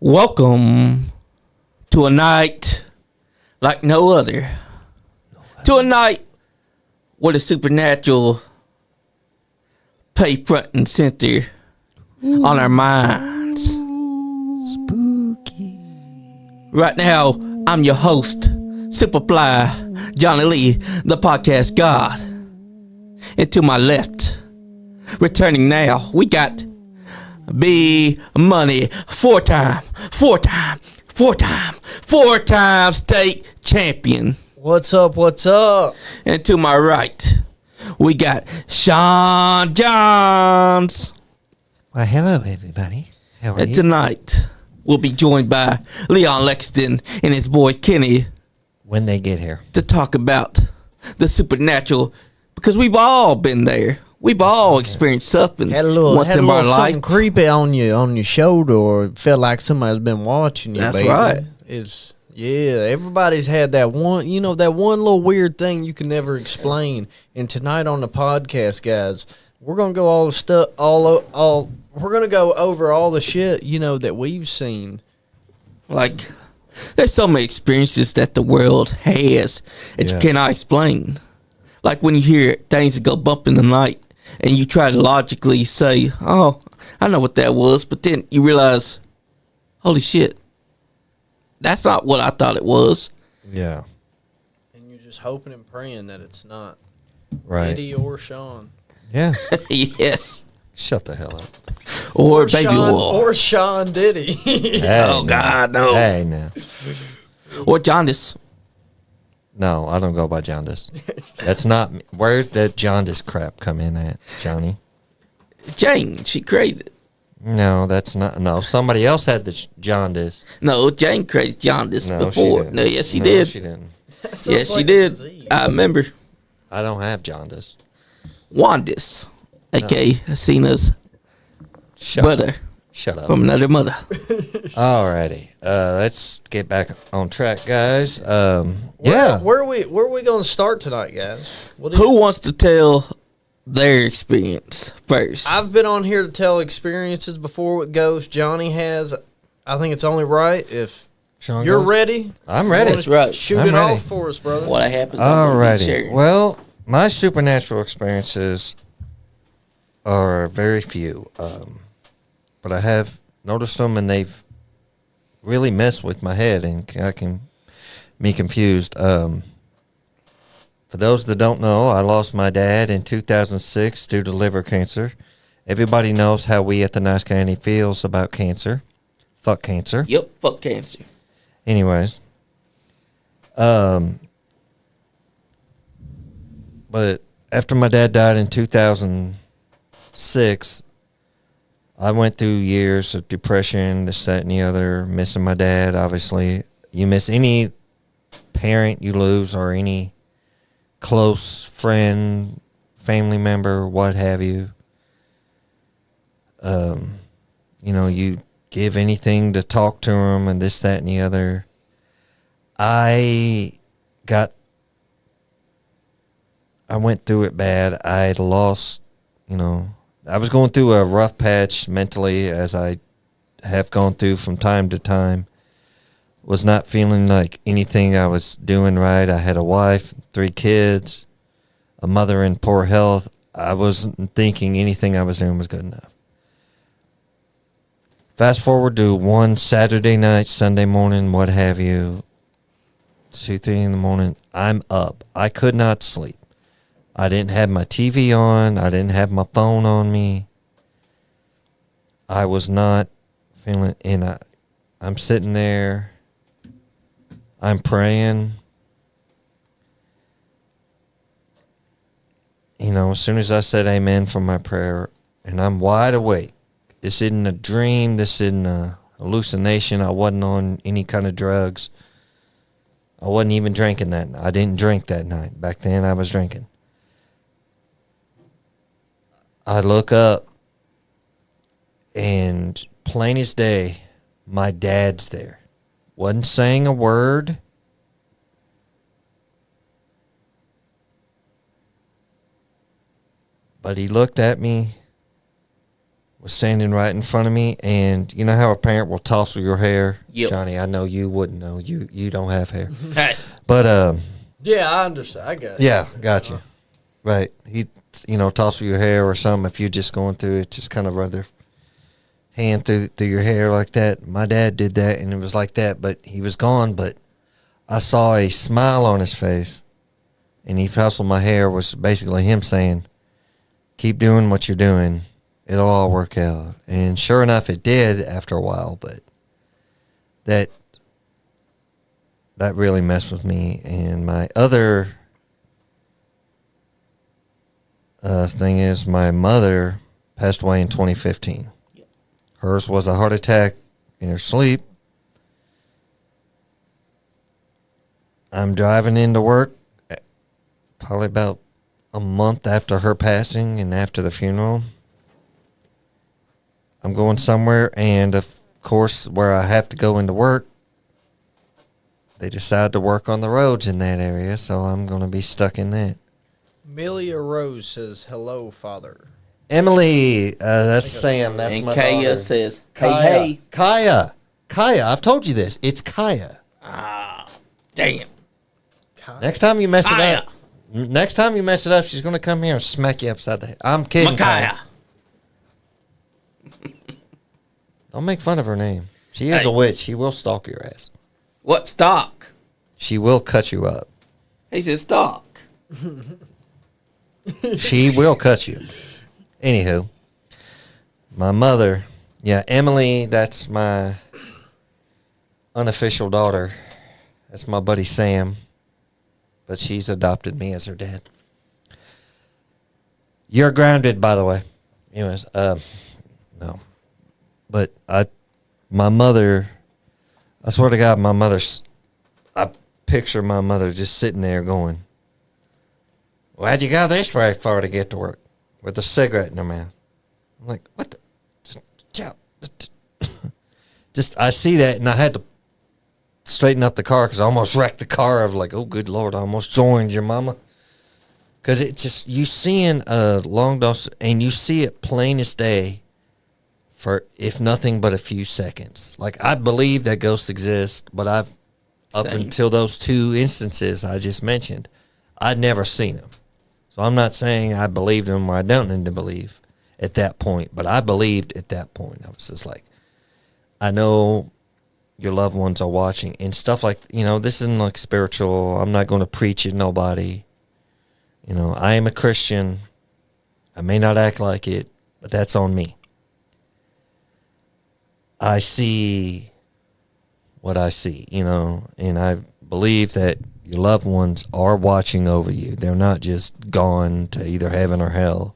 Welcome to a night like no other. To a night where the supernatural play front and center on our minds. Spooky. Right now, I'm your host, Superfly, Johnny Lee, the podcast god. And to my left, returning now, we got Bmoney, four-time state champion. What's up? What's up? And to my right, we got Sean Johns. Well, hello, everybody. How are And you? tonight, we'll be joined by Leon Lexington and his boy Kenny When they get here. to talk about the supernatural, because we've all been there. We've all experienced something once in our life. Something creepy on your shoulder, or felt like somebody's been watching you. That's baby. right. Everybody's had that one. You know, that one little weird thing you can never explain. And tonight on the podcast, guys, we're gonna go all the stuff, we're gonna go over all the shit that we've seen. Like, there's so many experiences that the world has that you cannot explain. Like when you hear things that go bump in the night and you try to logically say, oh, I know what that was, but then you realize, holy shit, that's not what I thought it was. Yeah. And you're just hoping and praying that it's not Right. Eddie or Sean. Yeah. Yes. Shut the hell up. Or baby Sean, Wolf. or Sean Diddy. Hey, Oh, God, no. Hey, now. Or jaundice. No, I don't go by jaundice. That's not me. Where'd that jaundice crap come in at, Johnny? Jane, she crazy. No, that's not. No, somebody else had the jaundice. No, Jane crazy jaundice No, before. she didn't. No, yes, she No, did. she didn't. Yes, she did. I remember. I don't have jaundice. Wandis, a.k.a. Cena's Shut brother up. Shut up. from another mother. Alrighty. Let's get back on track, guys. Where are we going to start tonight, guys? Who wants to tell their experience first? I've been on here to tell experiences before with ghosts. Johnny has. I think it's only right if Sean you're goes? ready. I'm ready. That's right. Shoot I'm it ready. off for us, brother. What happens? I'm gonna be Alrighty. sharing. Well, my supernatural experiences are very few, but I have noticed them, and they've really messed with my head, and I can be confused. For those that don't know, I lost my dad in 2006 due to liver cancer. Everybody knows how we at the Nice County feels about cancer. Fuck cancer. Yep, fuck cancer. Anyways, but after my dad died in 2006, I went through years of depression, this, that, and the other, missing my dad, obviously. You miss any parent you lose, or any close friend, family member, what have you. You give anything to talk to them, and this, that, and the other. I went through it bad. I lost, I was going through a rough patch mentally, as I have gone through from time to time. Was not feeling like anything I was doing right. I had a wife, 3 kids, a mother in poor health. I wasn't thinking anything I was doing was good enough. Fast forward to one Saturday night, Sunday morning, what have you, 2:30 in the morning, I'm up. I could not sleep. I didn't have my TV on. I didn't have my phone on me. I was not feeling, and I'm sitting there. I'm praying. As soon as I said amen for my prayer, and I'm wide awake. This isn't a dream. This isn't a hallucination. I wasn't on any kind of drugs. I wasn't even drinking that night. I didn't drink that night. Back then, I was drinking. I look up, and plain as day, my dad's there. Wasn't saying a word. But he looked at me was standing right in front of me, and you know how a parent will toss your hair? Yep. Johnny, I know you wouldn't know. You don't have hair. Hey. But, Yeah, I understand. I got you. yeah, got you. Right. He, toss your hair or something if you're just going through it, just kind of run their hand through your hair like that. My dad did that, and it was like that, but he was gone, but I saw a smile on his face, and he tousled my hair, was basically him saying, keep doing what you're doing. It'll all work out. And sure enough, it did after a while, but that really messed with me. And my other thing is my mother passed away in 2015. Hers was a heart attack in her sleep. I'm driving into work probably about a month after her passing and after the funeral. I'm going somewhere, and of course, where I have to go into work, they decide to work on the roads in that area, so I'm going to be stuck in that. Amelia Rose says, hello, Father. Emily, that's Sam. That's And my Kaya daughter. says, Kaya. hey. Kaya. I've told you this. It's Kaya. Ah, damn. Next time you mess Kaya. it up, she's going to come here and smack you upside the head. I'm kidding, Kaya. Makaya. Don't make fun of her name. She is Hey. a witch. She will stalk your ass. What stock? She will cut you up. He said stock. She will cut you. Anywho, my mother, Emily, that's my unofficial daughter. That's my buddy Sam, but she's adopted me as her dad. You're grounded, by the way. Anyways, no. But my mother, I swear to God, I picture my mother just sitting there going, why'd you go this way far to get to work? With a cigarette in her mouth. I'm like, what the? Just, I see that, and I had to straighten up the car because I almost wrecked the car. I was like, oh, good Lord, I almost joined your mama. Because it just, you seeing a long dose, and you see it plain as day for, if nothing but a few seconds. Like, I believe that ghosts exist, but up Same. until those two instances I just mentioned, I'd never seen them. So I'm not saying I believed them or I don't need to believe at that point, but I believed at that point. I was just like, I know your loved ones are watching and stuff like, this isn't like spiritual. I'm not going to preach at nobody. I am a Christian. I may not act like it, but that's on me. I see what I see, and I believe that your loved ones are watching over you. They're not just gone to either heaven or hell.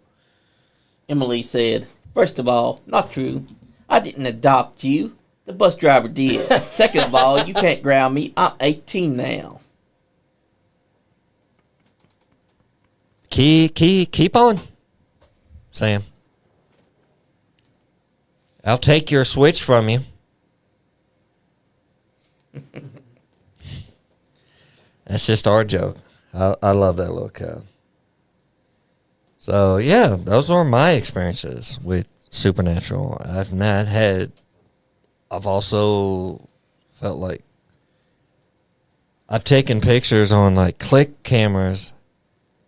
Emily said, first of all, not true. I didn't adopt you. The bus driver did. Second of all, you can't ground me. I'm 18 now. Keep on, Sam. I'll take your switch from you. That's just our joke. I love that little cow. So, yeah, those are my experiences with supernatural. I've also felt like I've taken pictures on, like, click cameras,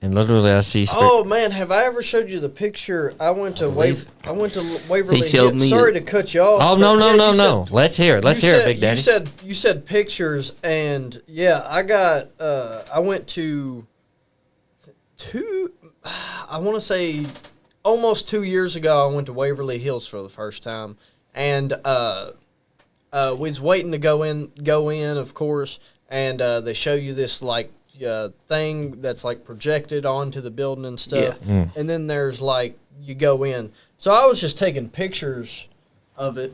and literally I see... Oh, man, have I ever showed you the picture? I went to Waverly He showed Hills. me Sorry it. to cut you off. Oh, but no. Let's hear it. Let's hear it, Big Daddy. You said pictures, and yeah, I went to I want to say almost 2 years ago, I went to Waverly Hills for the first time, and we was waiting to go in, of course, and they show you this like thing that's like projected onto the building and stuff, and then there's like you go in. So I was just taking pictures of it,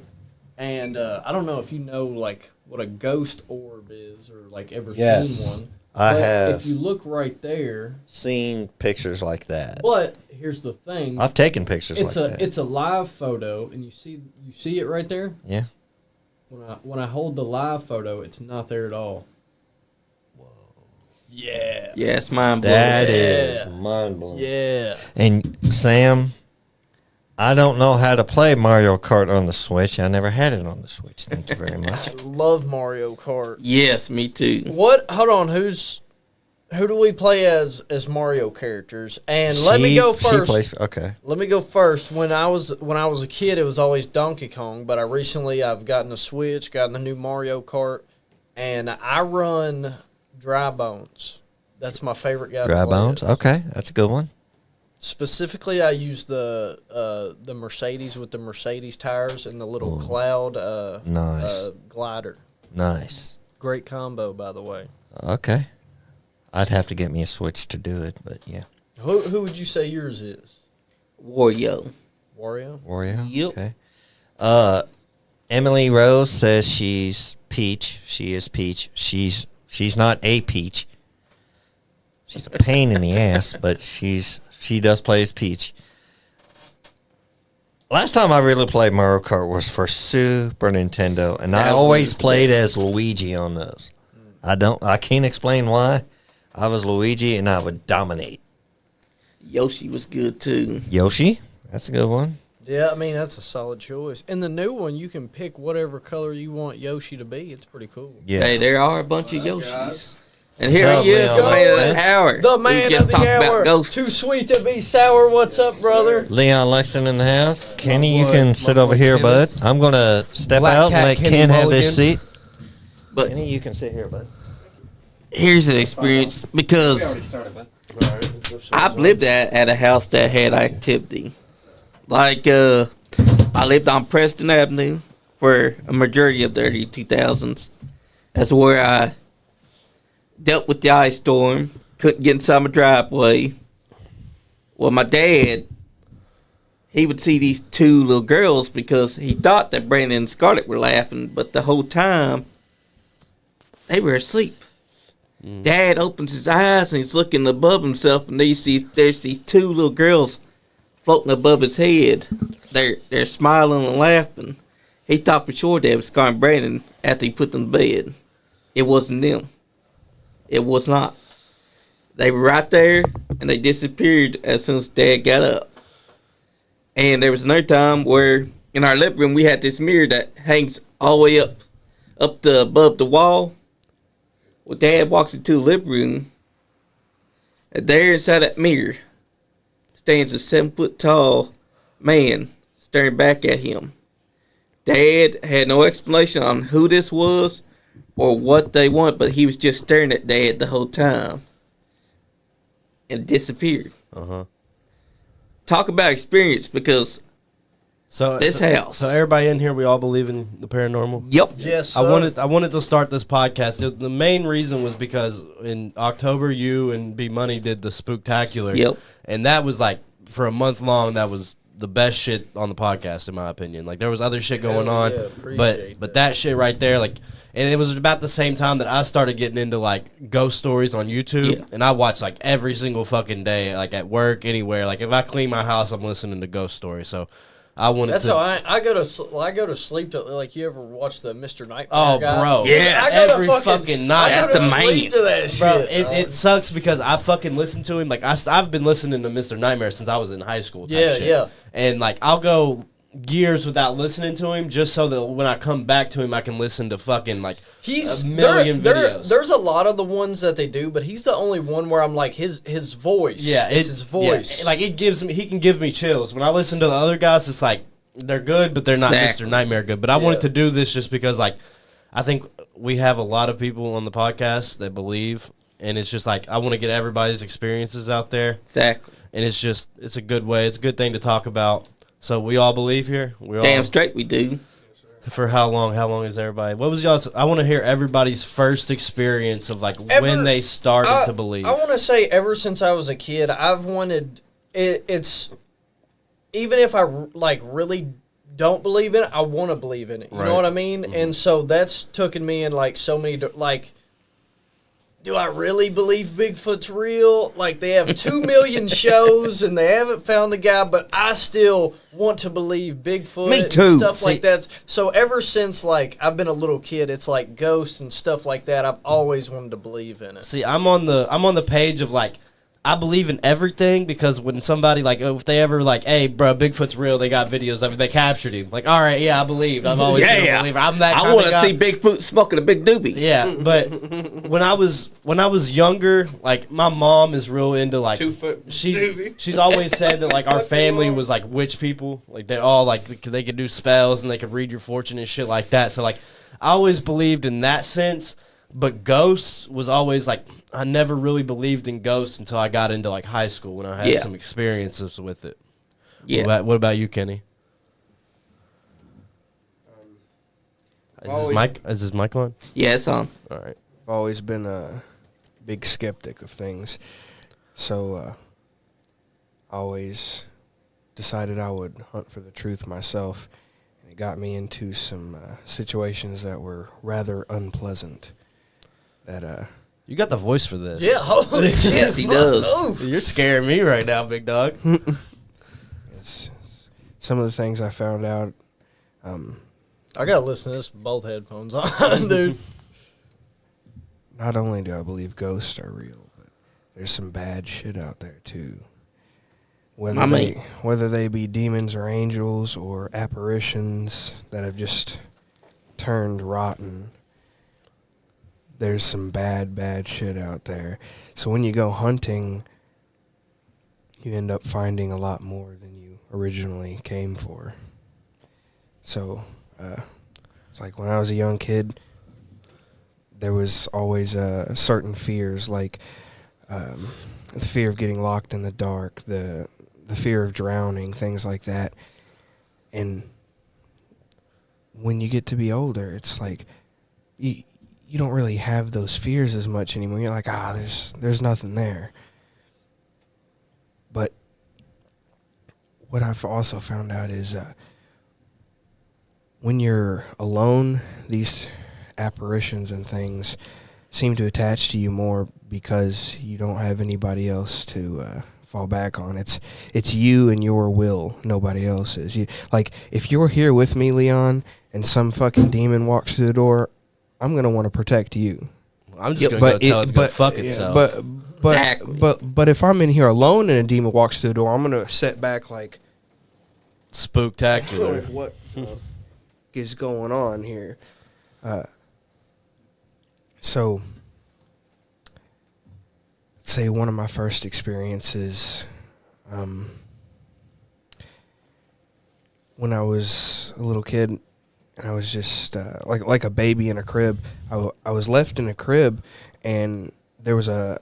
and I don't know if you know like what a ghost orb is or like ever seen one. I But have if you look right there, seen pictures like that. but here's the thing. I've taken pictures like that. It's a live photo, and you see it right there. Yeah. When I hold the live photo, it's not there at all. Whoa. Yeah. Yeah, it's mind blowing. That is mind blowing. Yeah. And Sam, I don't know how to play Mario Kart on the Switch. I never had it on the Switch. Thank you very much. Love Mario Kart. Yes, me too. What? Hold on. Who do we play as Mario characters? And let me go first. Okay. Let me go first. When I was a kid, it was always Donkey Kong. But I've gotten a Switch, gotten the new Mario Kart, and I run Dry Bones. That's my favorite guy. Dry Bones. Okay, that's a good one. Specifically, I use the Mercedes with the Mercedes tires and the little cloud nice glider. Nice. Great combo, by the way. Okay. I'd have to get me a Switch to do it, but yeah. Who would you say yours is? Wario. Wario? Yep. Okay. Emily Rose says she's Peach. She is Peach. She's not a Peach. She's a pain in the ass, but she does play as Peach. Last time I really played Mario Kart was for Super Nintendo, and I always played as Luigi on those. I can't explain why. I was Luigi, and I would dominate. Yoshi was good too. Yoshi? That's a good one. Yeah, I mean, that's a solid choice. And the new one, you can pick whatever color you want Yoshi to be. It's pretty cool. Yeah. Hey, there are a bunch of Yoshis. And here What's he up, is, the Leon man of the Lexington? hour. The man just of the talked hour. about ghosts. Too sweet to be sour. What's up, brother? Leon Lexington in the house. Kenny, you boy- can my sit boy over here, bud. Kenneth. I'm going to step Black out and Cat let Kenny Ken have this Mulligan. seat. But Kenny, you can sit here, bud. here's the experience because I've lived at a house that had activity. Like, I lived on Preston Avenue for a majority of the early 2000s. That's where I dealt with the ice storm. Couldn't get inside my driveway. Well, my dad, he would see these two little girls because he thought that Brandon and Scarlett were laughing, but the whole time they were asleep. Dad opens his eyes and he's looking above himself, and there's these two little girls floating above his head. They're smiling and laughing. He thought for sure Dad was scarring Brandon after he put them to bed. It wasn't them. It was not. They were right there, and they disappeared as soon as Dad got up. And there was another time where in our living room we had this mirror that hangs all the way up above the wall. Well, Dad walks into the living room, and there inside that mirror stands a 7-foot tall man staring back at him. Dad had no explanation on who this was or what they want, but he was just staring at Dad the whole time. And disappeared. Talk about experience, because this house. So everybody in here, we all believe in the paranormal. Yep. Yes, sir. I wanted to start this podcast. The main reason was because in October, you and Bmoney did the Spooktacular. Yep. And that was like for a month long. That was the best shit on the podcast, in my opinion. Like there was other shit going Hell on, yeah, appreciate but that shit right there, like. And it was about the same time that I started getting into, like, ghost stories on YouTube. Yeah. And I watch, like, every single fucking day, like, at work, anywhere. Like, if I clean my house, I'm listening to ghost stories. So, I wanted That's to... how I go to sleep to, like, you ever watch the Mr. Nightmare Oh, guy? bro. Yeah. I go to Every fucking night. I go That's to the sleep man. to that shit. Bro, it sucks because I fucking listen to him. Like, I've been listening to Mr. Nightmare since I was in high school type shit. Yeah. And, like, I'll go years without listening to him just so that when I come back to him, I can listen to fucking, like, a million videos. There's a lot of the ones that they do, but he's the only one where I'm like his voice. Yeah, it's his voice. Yeah, like it gives me, he can give me chills. When I listen to the other guys, it's like they're good, but they're not Exactly. Mr. Nightmare good. But I wanted to do this just because, like, I think we have a lot of people on the podcast that believe, and it's just like I want to get everybody's experiences out there, Exactly. and it's a good way. It's a good thing to talk about. So we all believe here. We all, Damn straight we do. For how long? How long is everybody? What was y'all's? I want to hear everybody's first experience of like when they started to believe. I want to say ever since I was a kid, I've wanted it's even if I like really don't believe in it, I want to believe in it. You Right. know what I mean? And so that's taken me in like so many like. Do I really believe Bigfoot's real? Like, they have 2 million shows and they haven't found the guy, but I still want to believe Bigfoot Me and too. stuff See- like that. So ever since, like, I've been a little kid, it's like ghosts and stuff like that. I've always wanted to believe in it. See, I'm on the page of like I believe in everything because when somebody like if they ever like, hey, bro, Bigfoot's real, they got videos of it, they captured him. Like, all right, yeah, I believe. I've always been a believer. I'm that. I want to see Bigfoot smoking a big doobie. Yeah, but when I was younger, like my mom is real into like 2 foot. She's always said that like our family was like witch people. Like they all like they could do spells and they could read your fortune and shit like that. So like I always believed in that sense. But ghosts was always like I never really believed in ghosts until I got into like high school when I had some experiences with it. Yeah. What about you, Kenny? Is this mic on? Yeah, it's on. All right. I've always been a big skeptic of things, so I always decided I would hunt for the truth myself, and it got me into some situations that were rather unpleasant. That you got the voice for this. Yeah, holy shit. Yes, he does. You're scaring me right now, big dog. it's some of the things I found out. I gotta listen to this with both headphones on, dude. Not only do I believe ghosts are real, but there's some bad shit out there too. Whether they be demons or angels or apparitions that have just turned rotten. There's some bad shit out there. So when you go hunting, you end up finding a lot more than you originally came for. So it's like when I was a young kid, there was always certain fears, like the fear of getting locked in the dark, the fear of drowning, things like that. And when you get to be older, it's like you don't really have those fears as much anymore. You're like, there's nothing there. But what I've also found out is when you're alone, these apparitions and things seem to attach to you more because you don't have anybody else to fall back on. It's you and your will, nobody else's. Like, if you're here with me, Leon, and some fucking demon walks through the door, I'm gonna want to protect you. I'm just gonna tell it to go fuck itself. But if I'm in here alone and a demon walks through the door, I'm gonna sit back like spooktacular. What is going on here? So, let's say one of my first experiences, when I was a little kid. And I was just like a baby in a crib. I was left in a crib, and there was a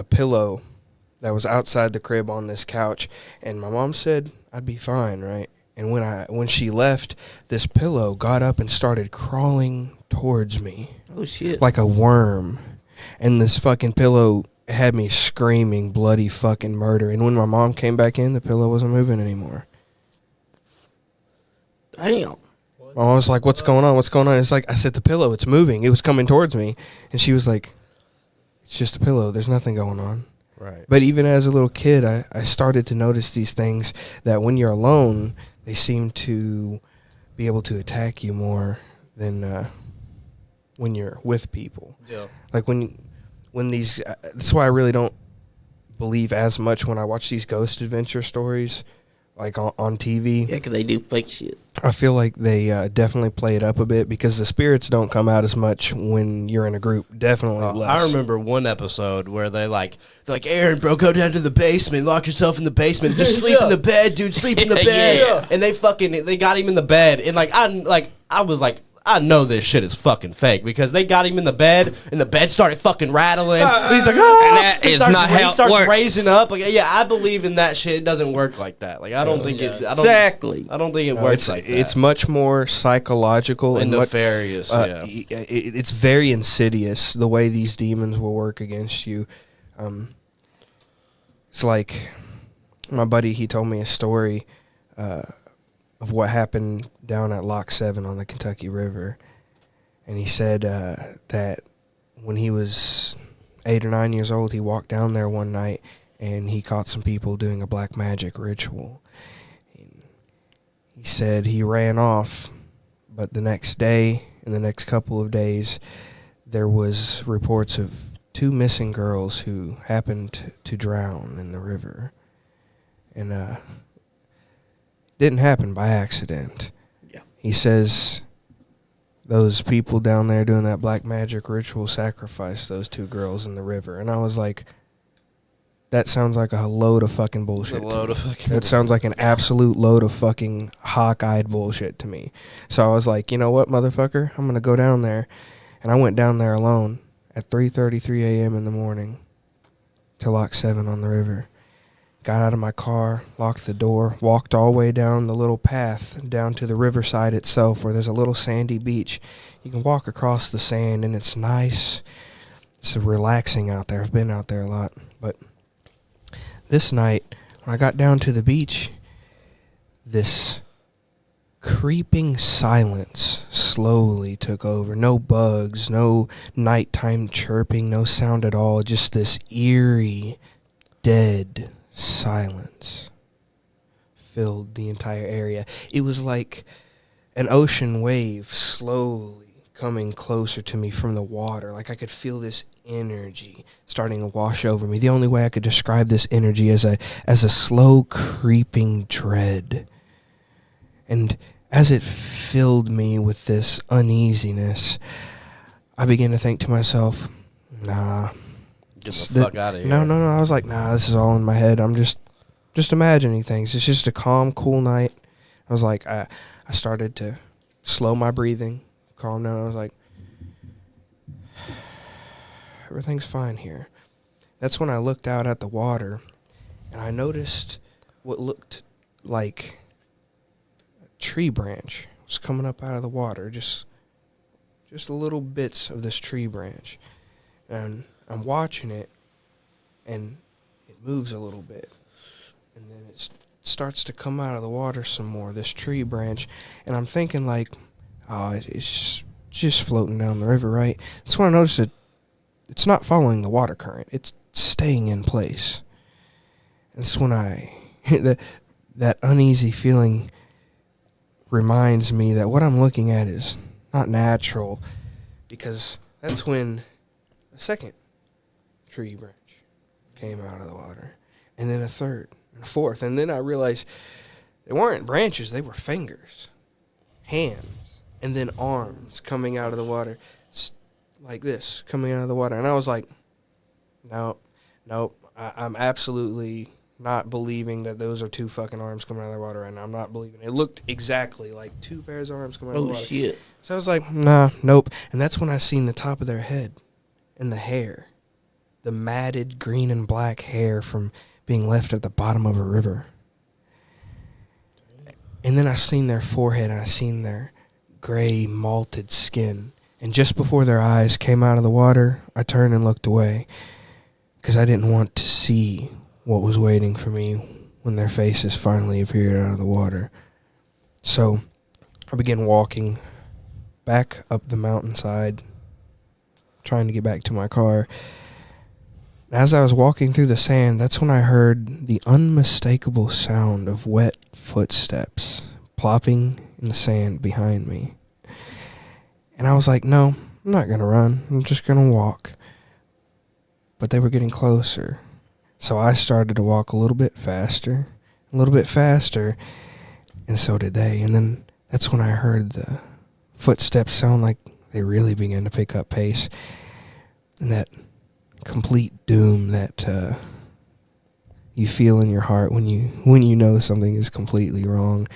pillow that was outside the crib on this couch. And my mom said I'd be fine, right? And when she left, this pillow got up and started crawling towards me. Oh shit! Like a worm. And this fucking pillow had me screaming bloody fucking murder. And when my mom came back in, the pillow wasn't moving anymore. Damn. I was like, what's going on? What's going on? It's like, I said, the pillow, it's moving. It was coming towards me. And she was like, it's just a pillow. There's nothing going on. Right. But even as a little kid, I started to notice these things that when you're alone, they seem to be able to attack you more than when you're with people. Yeah. Like when these, that's why I really don't believe as much when I watch these ghost adventure stories. Like on TV. Yeah, because they do fake shit. I feel like they definitely play it up a bit because the spirits don't come out as much when you're in a group. Definitely less. I remember one episode where they're like, Aaron, bro, go down to the basement, lock yourself in the basement, just sleep in the bed, dude, sleep in the bed. Yeah. And they got him in the bed, and I was like, I know this shit is fucking fake because they got him in the bed and the bed started fucking rattling. And he's like, oh, and that is not how it works. Raising up. Like, yeah, I believe in that shit. It doesn't work like that. Like, I don't think it. Exactly. I don't think it works like that. It's much more psychological and nefarious. It's very insidious the way these demons will work against you. It's like my buddy. He told me a story. Of what happened down at Lock 7 on the Kentucky River. And he said that when he was 8 or 9 years old, he walked down there one night and he caught some people doing a black magic ritual. And he said he ran off, but the next day, in the next couple of days, there was reports of two missing girls who happened to drown in the river. And didn't happen by accident. Yeah. He says those people down there doing that black magic ritual sacrificed those two girls in the river. And I was like, that sounds like a load of fucking bullshit. That sounds like an absolute load of fucking hawk-eyed bullshit to me. So I was like, you know what, motherfucker? I'm going to go down there. And I went down there alone at 3:33 a.m. in the morning to Lock 7 on the river. Got out of my car, locked the door, walked all the way down the little path down to the riverside itself where there's a little sandy beach. You can walk across the sand and it's nice. It's relaxing out there. I've been out there a lot. But this night, when I got down to the beach, this creeping silence slowly took over. No bugs, no nighttime chirping, no sound at all. Just this eerie, dead silence filled the entire area. It was like an ocean wave slowly coming closer to me from the water. Like I could feel this energy starting to wash over me. The only way I could describe this energy as a slow creeping dread. And as it filled me with this uneasiness, I began to think to myself, nah. Get the fuck out of here. No. I was like, nah, this is all in my head. I'm just imagining things. It's just a calm, cool night. I was like, I started to slow my breathing, calm down. I was like, everything's fine here. That's when I looked out at the water, and I noticed what looked like a tree branch was coming up out of the water. Just little bits of this tree branch. And I'm watching it, and it moves a little bit. And then it starts to come out of the water some more, this tree branch. And I'm thinking, like, oh, it's just floating down the river, right? That's when I noticed that it's not following the water current. It's staying in place. And that's when that uneasy feeling reminds me that what I'm looking at is not natural, because that's when a second tree branch came out of the water, and then a third, and a fourth, and then I realized they weren't branches, they were fingers, hands, and then arms coming out of the water, like this, coming out of the water. And I was like, nope, I'm absolutely not believing that those are two fucking arms coming out of the water right now. I'm not believing it. It looked exactly like two pairs of arms coming out of the water. Oh, shit. So I was like, nah, nope. And that's when I seen the top of their head and the hair, the matted green and black hair from being left at the bottom of a river. And then I seen their forehead, and I seen their gray malted skin. And just before their eyes came out of the water, I turned and looked away, because I didn't want to see what was waiting for me when their faces finally appeared out of the water. So I began walking back up the mountainside, trying to get back to my car. As I was walking through the sand, that's when I heard the unmistakable sound of wet footsteps plopping in the sand behind me. And I was like, no, I'm not going to run. I'm just going to walk. But they were getting closer. So I started to walk a little bit faster, and so did they. And then that's when I heard the footsteps sound like they really began to pick up pace. And that complete doom that you feel in your heart when you know something is completely wrong.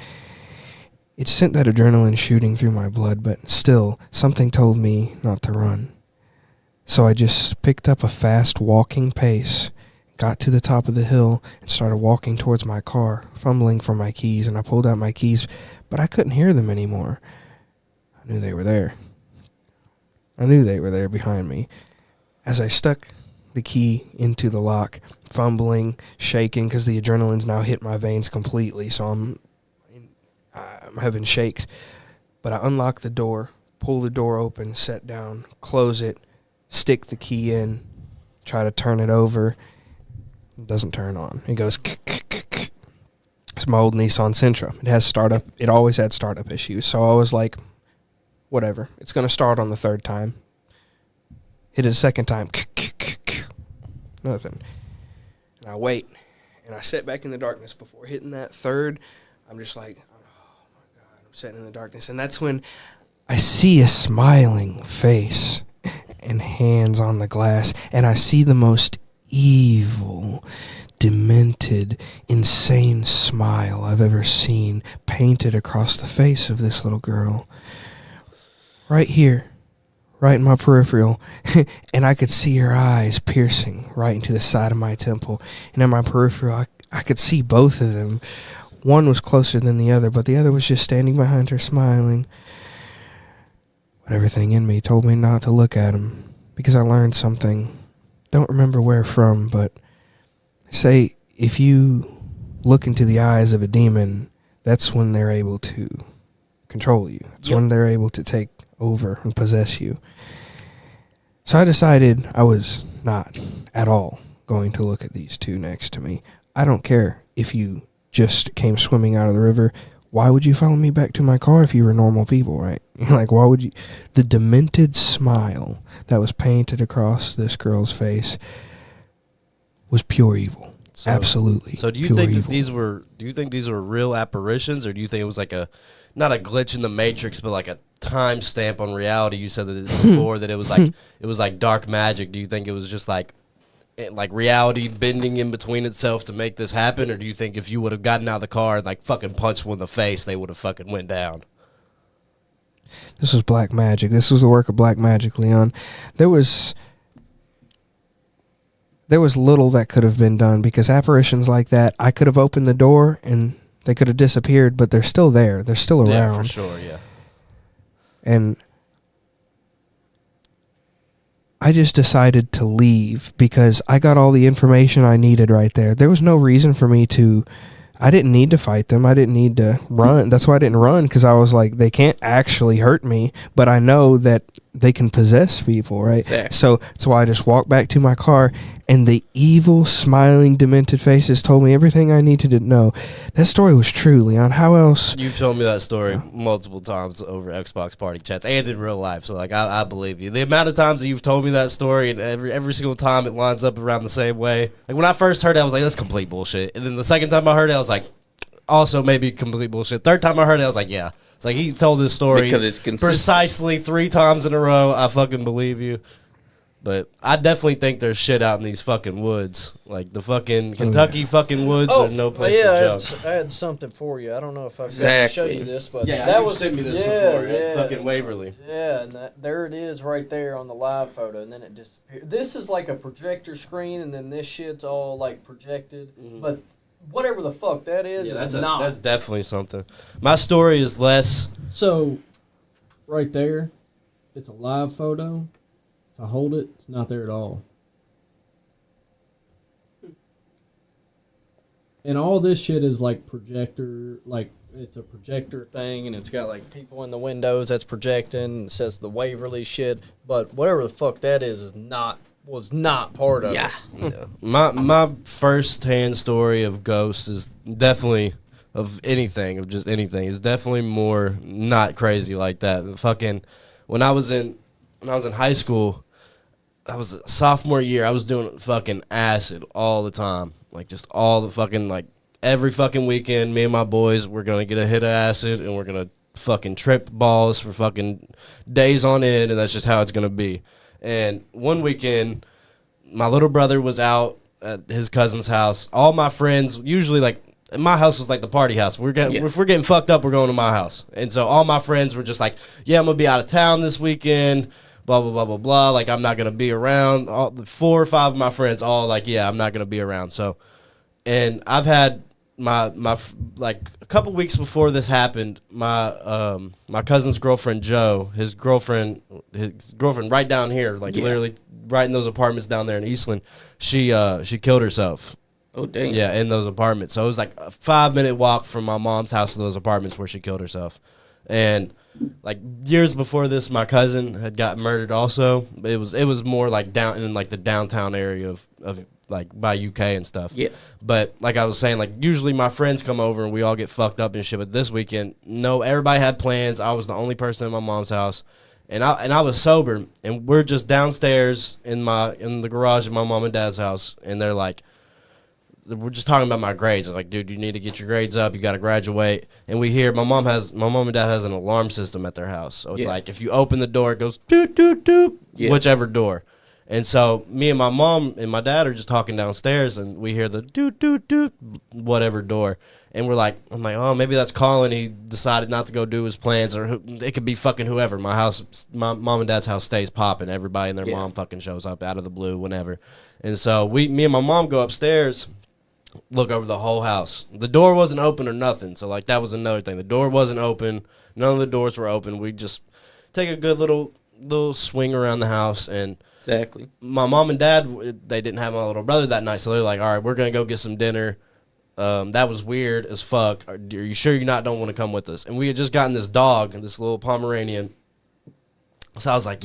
It sent that adrenaline shooting through my blood, but still, something told me not to run. So I just picked up a fast walking pace, got to the top of the hill, and started walking towards my car, fumbling for my keys, and I pulled out my keys, but I couldn't hear them anymore. I knew they were there. I knew they were there behind me. As I stuck the key into the lock, fumbling, shaking, because the adrenaline's now hit my veins completely, so I'm having shakes. But I unlock the door, pull the door open, set down, close it, stick the key in, try to turn it over. It doesn't turn on. It goes It's my old Nissan Sentra. It always had startup issues. So I was like, whatever. It's going to start on the third time. Hit it a second time. nothing. And I wait, and I sit back in the darkness before hitting that third. I'm just like, oh my God, I'm sitting in the darkness. And that's when I see a smiling face and hands on the glass, and I see the most evil, demented, insane smile I've ever seen painted across the face of this little girl. Right here, right in my peripheral, and I could see her eyes piercing right into the side of my temple. And in my peripheral, I could see both of them. One was closer than the other, but the other was just standing behind her smiling. But everything in me told me not to look at him, because I learned something. Don't remember where from, but say if you look into the eyes of a demon, that's when they're able to control you. That's when they're able to take over and possess you. So I decided I was not at all going to look at these two next to me. I don't care if you just came swimming out of the river. Why would you follow me back to my car if you were normal people, right? Like, why would you? The demented smile that was painted across this girl's face was pure evil. So, absolutely. So do you think that these were? Do you think these were real apparitions, or do you think it was like a, not a glitch in the Matrix, but like a time stamp on reality? You said that before that it was like dark magic. Do you think it was just like reality bending in between itself to make this happen, or do you think if you would have gotten out of the car and like fucking punched one in the face, they would have fucking went down? This was black magic. This was the work of black magic, Leon. There was little that could have been done, because apparitions like that, I could have opened the door and they could have disappeared, but they're still there. They're still around. Yeah, for sure, yeah. And I just decided to leave because I got all the information I needed right there. There was no reason for me to... I didn't need to fight them. I didn't need to run. That's why I didn't run, because I was like, they can't actually hurt me, but I know that they can possess people, right? Exactly. So that's why I just walked back to my car, and the evil, smiling, demented faces told me everything I needed to know. That story was true, Leon. How else? You've told me that story multiple times over Xbox party chats and in real life, so like I believe you. The amount of times that you've told me that story, and every single time it lines up around the same way. Like when I first heard it, I was like, that's complete bullshit. And then the second time I heard it, I was like, also maybe complete bullshit. Third time I heard it, I was like, yeah. It's like he told this story because it's precisely 3 times in a row. I fucking believe you. But I definitely think there's shit out in these fucking woods. Like the fucking Kentucky fucking woods are no place to joke. I had something for you. I don't know if I've got to show you this, but that was sent me this before. Yeah. Fucking Waverly. Yeah, and there it is right there on the live photo, and then it disappeared. This is like a projector screen, and then this shit's all like projected. Mm-hmm. But whatever the fuck that is, that's definitely something. My story is less. So, right there, it's a live photo. If I hold it, it's not there at all. And all this shit is like projector, like it's a projector thing, and it's got like people in the windows that's projecting. It says the Waverly shit, but whatever the fuck that is was not part of it. Yeah. My first hand story of ghosts is definitely of just anything is definitely more not crazy like that. Fucking when I was in high school, I was a sophomore year, I was doing fucking acid all the time. Like just all the fucking like every fucking weekend, me and my boys were gonna get a hit of acid and we're gonna fucking trip balls for fucking days on end, and that's just how it's gonna be. And one weekend, my little brother was out at his cousin's house. All my friends, usually like, my house was like the party house. If we're getting fucked up, we're going to my house. And so all my friends were just like, yeah, I'm going to be out of town this weekend, blah, blah, blah, blah, blah. Like, I'm not going to be around. 4 or 5 of my friends all like, yeah, I'm not going to be around. So, and I've had my like a couple weeks before this happened, my cousin's girlfriend Joe, his girlfriend right down here, like literally right in those apartments down there in Eastland, she killed herself. Oh dang. Yeah, in those apartments. So it was like a 5-minute walk from my mom's house to those apartments where she killed herself. And like years before this, my cousin had got murdered also. It was more like down in like the downtown area of like by UK and stuff. Yeah. But like I was saying, like usually my friends come over and we all get fucked up and shit. But this weekend, no, everybody had plans. I was the only person in my mom's house. And I was sober, and we're just downstairs in the garage of my mom and dad's house, and they're like, we're just talking about my grades. I'm like, dude, you need to get your grades up. You got to graduate. And we hear my mom and dad has an alarm system at their house. So it's like if you open the door, it goes doot doot doot, whichever door. And so me and my mom and my dad are just talking downstairs, and we hear the doot doot doot, whatever door. And I'm like, oh, maybe that's Colin. He decided not to go do his plans, or it could be fucking whoever. My mom and dad's house stays popping. Everybody and their mom fucking shows up out of the blue whenever. And so me and my mom go upstairs, look over the whole house. The door wasn't open or nothing. So like that was another thing. The door wasn't open. None of the doors were open. We just take a good little swing around the house, and exactly. My mom and dad, they didn't have my little brother that night, so they're like, all right, we're gonna go get some dinner. That was weird as fuck. Are you sure you don't want to come with us? And we had just gotten this dog, this little Pomeranian. So I was like,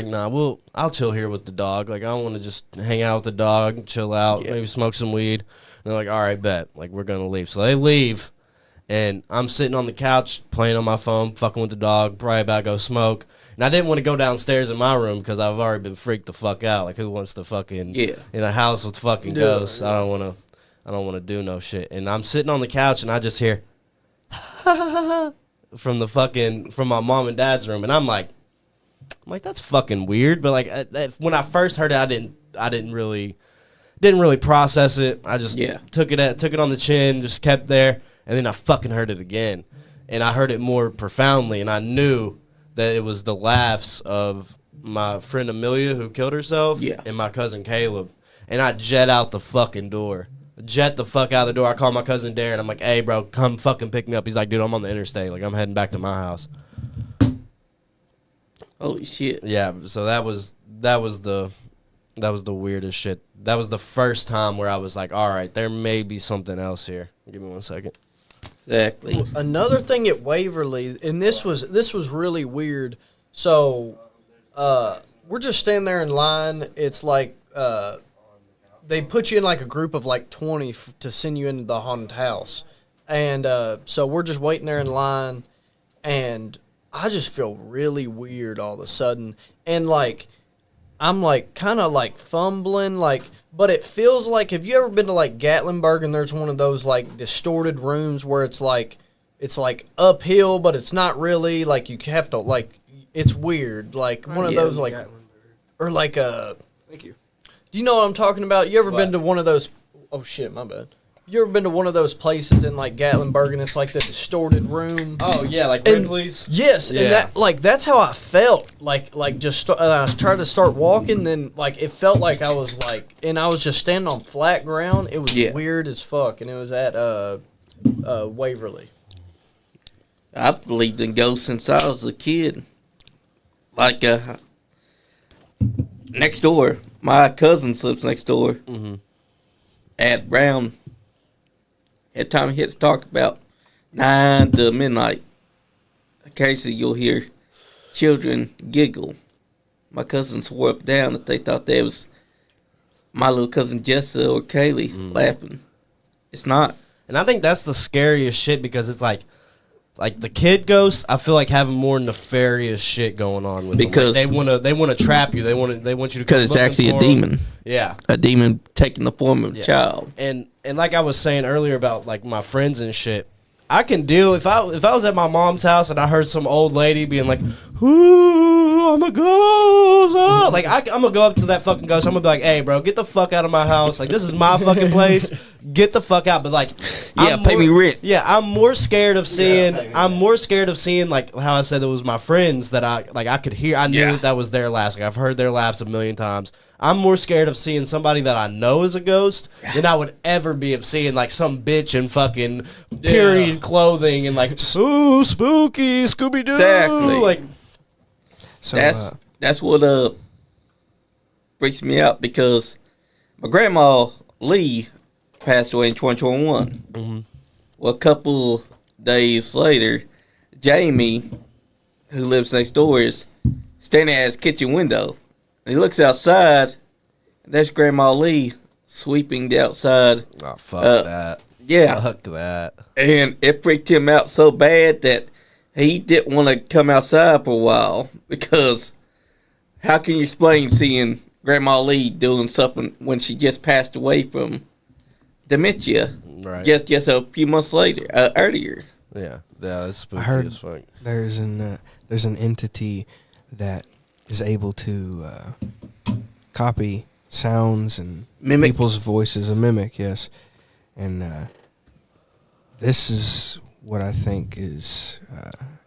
nah, I'll chill here with the dog. Like, I want to just hang out with the dog, chill out, maybe smoke some weed. And they're like, all right, bet. Like, we're going to leave. So they leave, and I'm sitting on the couch playing on my phone, fucking with the dog, probably about to go smoke. And I didn't want to go downstairs in my room because I've already been freaked the fuck out. Like, who wants to fucking in a house with fucking ghosts? I don't want to do no shit. And I'm sitting on the couch, and I just hear from my mom and dad's room, and I'm like, that's fucking weird. But like when I first heard it, I didn't really process it. I just took it on the chin, just kept there, and then I fucking heard it again, and I heard it more profoundly, and I knew that it was the laughs of my friend Amelia who killed herself, and my cousin Caleb, and I jet out the fucking door. Jet the fuck out of the door. I call my cousin Darren. I'm like, hey, bro, come fucking pick me up. He's like, dude, I'm on the interstate. Like, I'm heading back to my house. Holy shit. Yeah, so that was the weirdest shit. That was the first time where I was like, all right, there may be something else here. Give me 1 second. Exactly. Another thing at Waverly, and this was really weird. So, we're just standing there in line. It's like, they put you in like a group of like 20 to send you into the haunted house. And so we're just waiting there in line, and I just feel really weird all of a sudden. And like, I'm like kind of like fumbling, like, but it feels like, have you ever been to like Gatlinburg, and there's one of those like distorted rooms where it's like uphill, but it's not really, like you have to, like, it's weird. Like one of those like, or like thank you. Do you know what I'm talking about? You ever been to one of those? Oh shit, my bad. You ever been to one of those places in like Gatlinburg, and it's like the distorted room? Oh yeah, like Wrigley's. Yes, yeah. And that's how I felt. Like just I was trying to start walking, then like it felt like I was like, and I was just standing on flat ground. It was weird as fuck, and it was at Waverly. I've believed in ghosts since I was a kid. Like next door, my cousin lives next door. Mm-hmm. At Brown. At time it hits dark, about 9 to midnight, occasionally you'll hear children giggle. My cousins swore up and down that they thought that was my little cousin Jessa or Kaylee laughing. It's not. And I think that's the scariest shit, because it's like the kid ghosts, I feel like having more nefarious shit going on with because them. Like they want to trap you. They want you to, because it's actually a demon. Yeah, a demon taking the form of a child. And like I was saying earlier about like my friends and shit, I can deal if I was at my mom's house and I heard some old lady being like, "Ooh, I'm a ghost," like I'm gonna go up to that fucking ghost. I'm gonna be like, "Hey, bro, get the fuck out of my house. Like, this is my fucking place. Get the fuck out." But like, pay me rent. Yeah, I'm more scared of seeing. I'm more scared of seeing, like how I said it was my friends that I could hear. I knew that was their laughs. Like, I've heard their laughs a million times. I'm more scared of seeing somebody that I know is a ghost than I would ever be of seeing like some bitch in fucking period clothing and like, ooh, spooky, Scooby Doo. Exactly. Like, so that's what freaks me out, because my grandma Lee passed away in 2021. Mm-hmm. Well, a couple days later, Jamie, who lives next door, is standing at his kitchen window. He looks outside, and there's Grandma Lee sweeping the outside. Oh, fuck that. Yeah. Fuck that. And it freaked him out so bad that he didn't want to come outside for a while because how can you explain seeing Grandma Lee doing something when she just passed away from dementia? Right. Just a few months later, earlier. Yeah. Yeah, it's spooky I heard as fuck. there's an entity that is able to copy sounds and Mimic. people's voices, a mimic, yes. And this is what I think is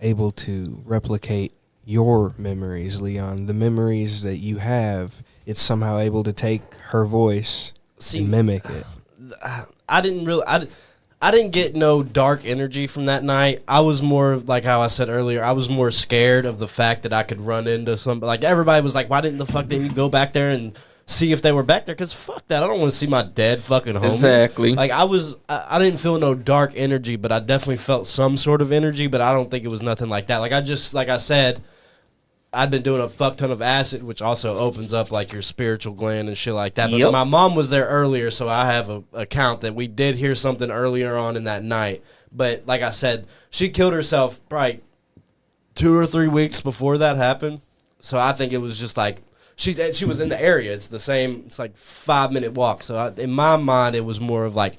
able to replicate your memories, Leon. The memories that you have, it's somehow able to take her voice and mimic it. I didn't get no dark energy from that night. I was more like how I said earlier. I was more scared of the fact that I could run into somebody. Like everybody was like, "Why didn't the fuck didn't you go back there and see if they were back there?" Because fuck that, I don't want to see my dead fucking homies. Exactly. Like I didn't feel no dark energy, but I definitely felt some sort of energy. But I don't think it was nothing like that. Like I said, I'd been doing a fuck ton of acid, which also opens up like your spiritual gland and shit like that. But Yep. my mom was there earlier, so I have a account that we did hear something earlier on in that night. But like I said, she killed herself probably 2 or 3 weeks before that happened. So I think it was just like she was in the area. It's the same. It's like 5-minute walk. So in my mind, it was more of like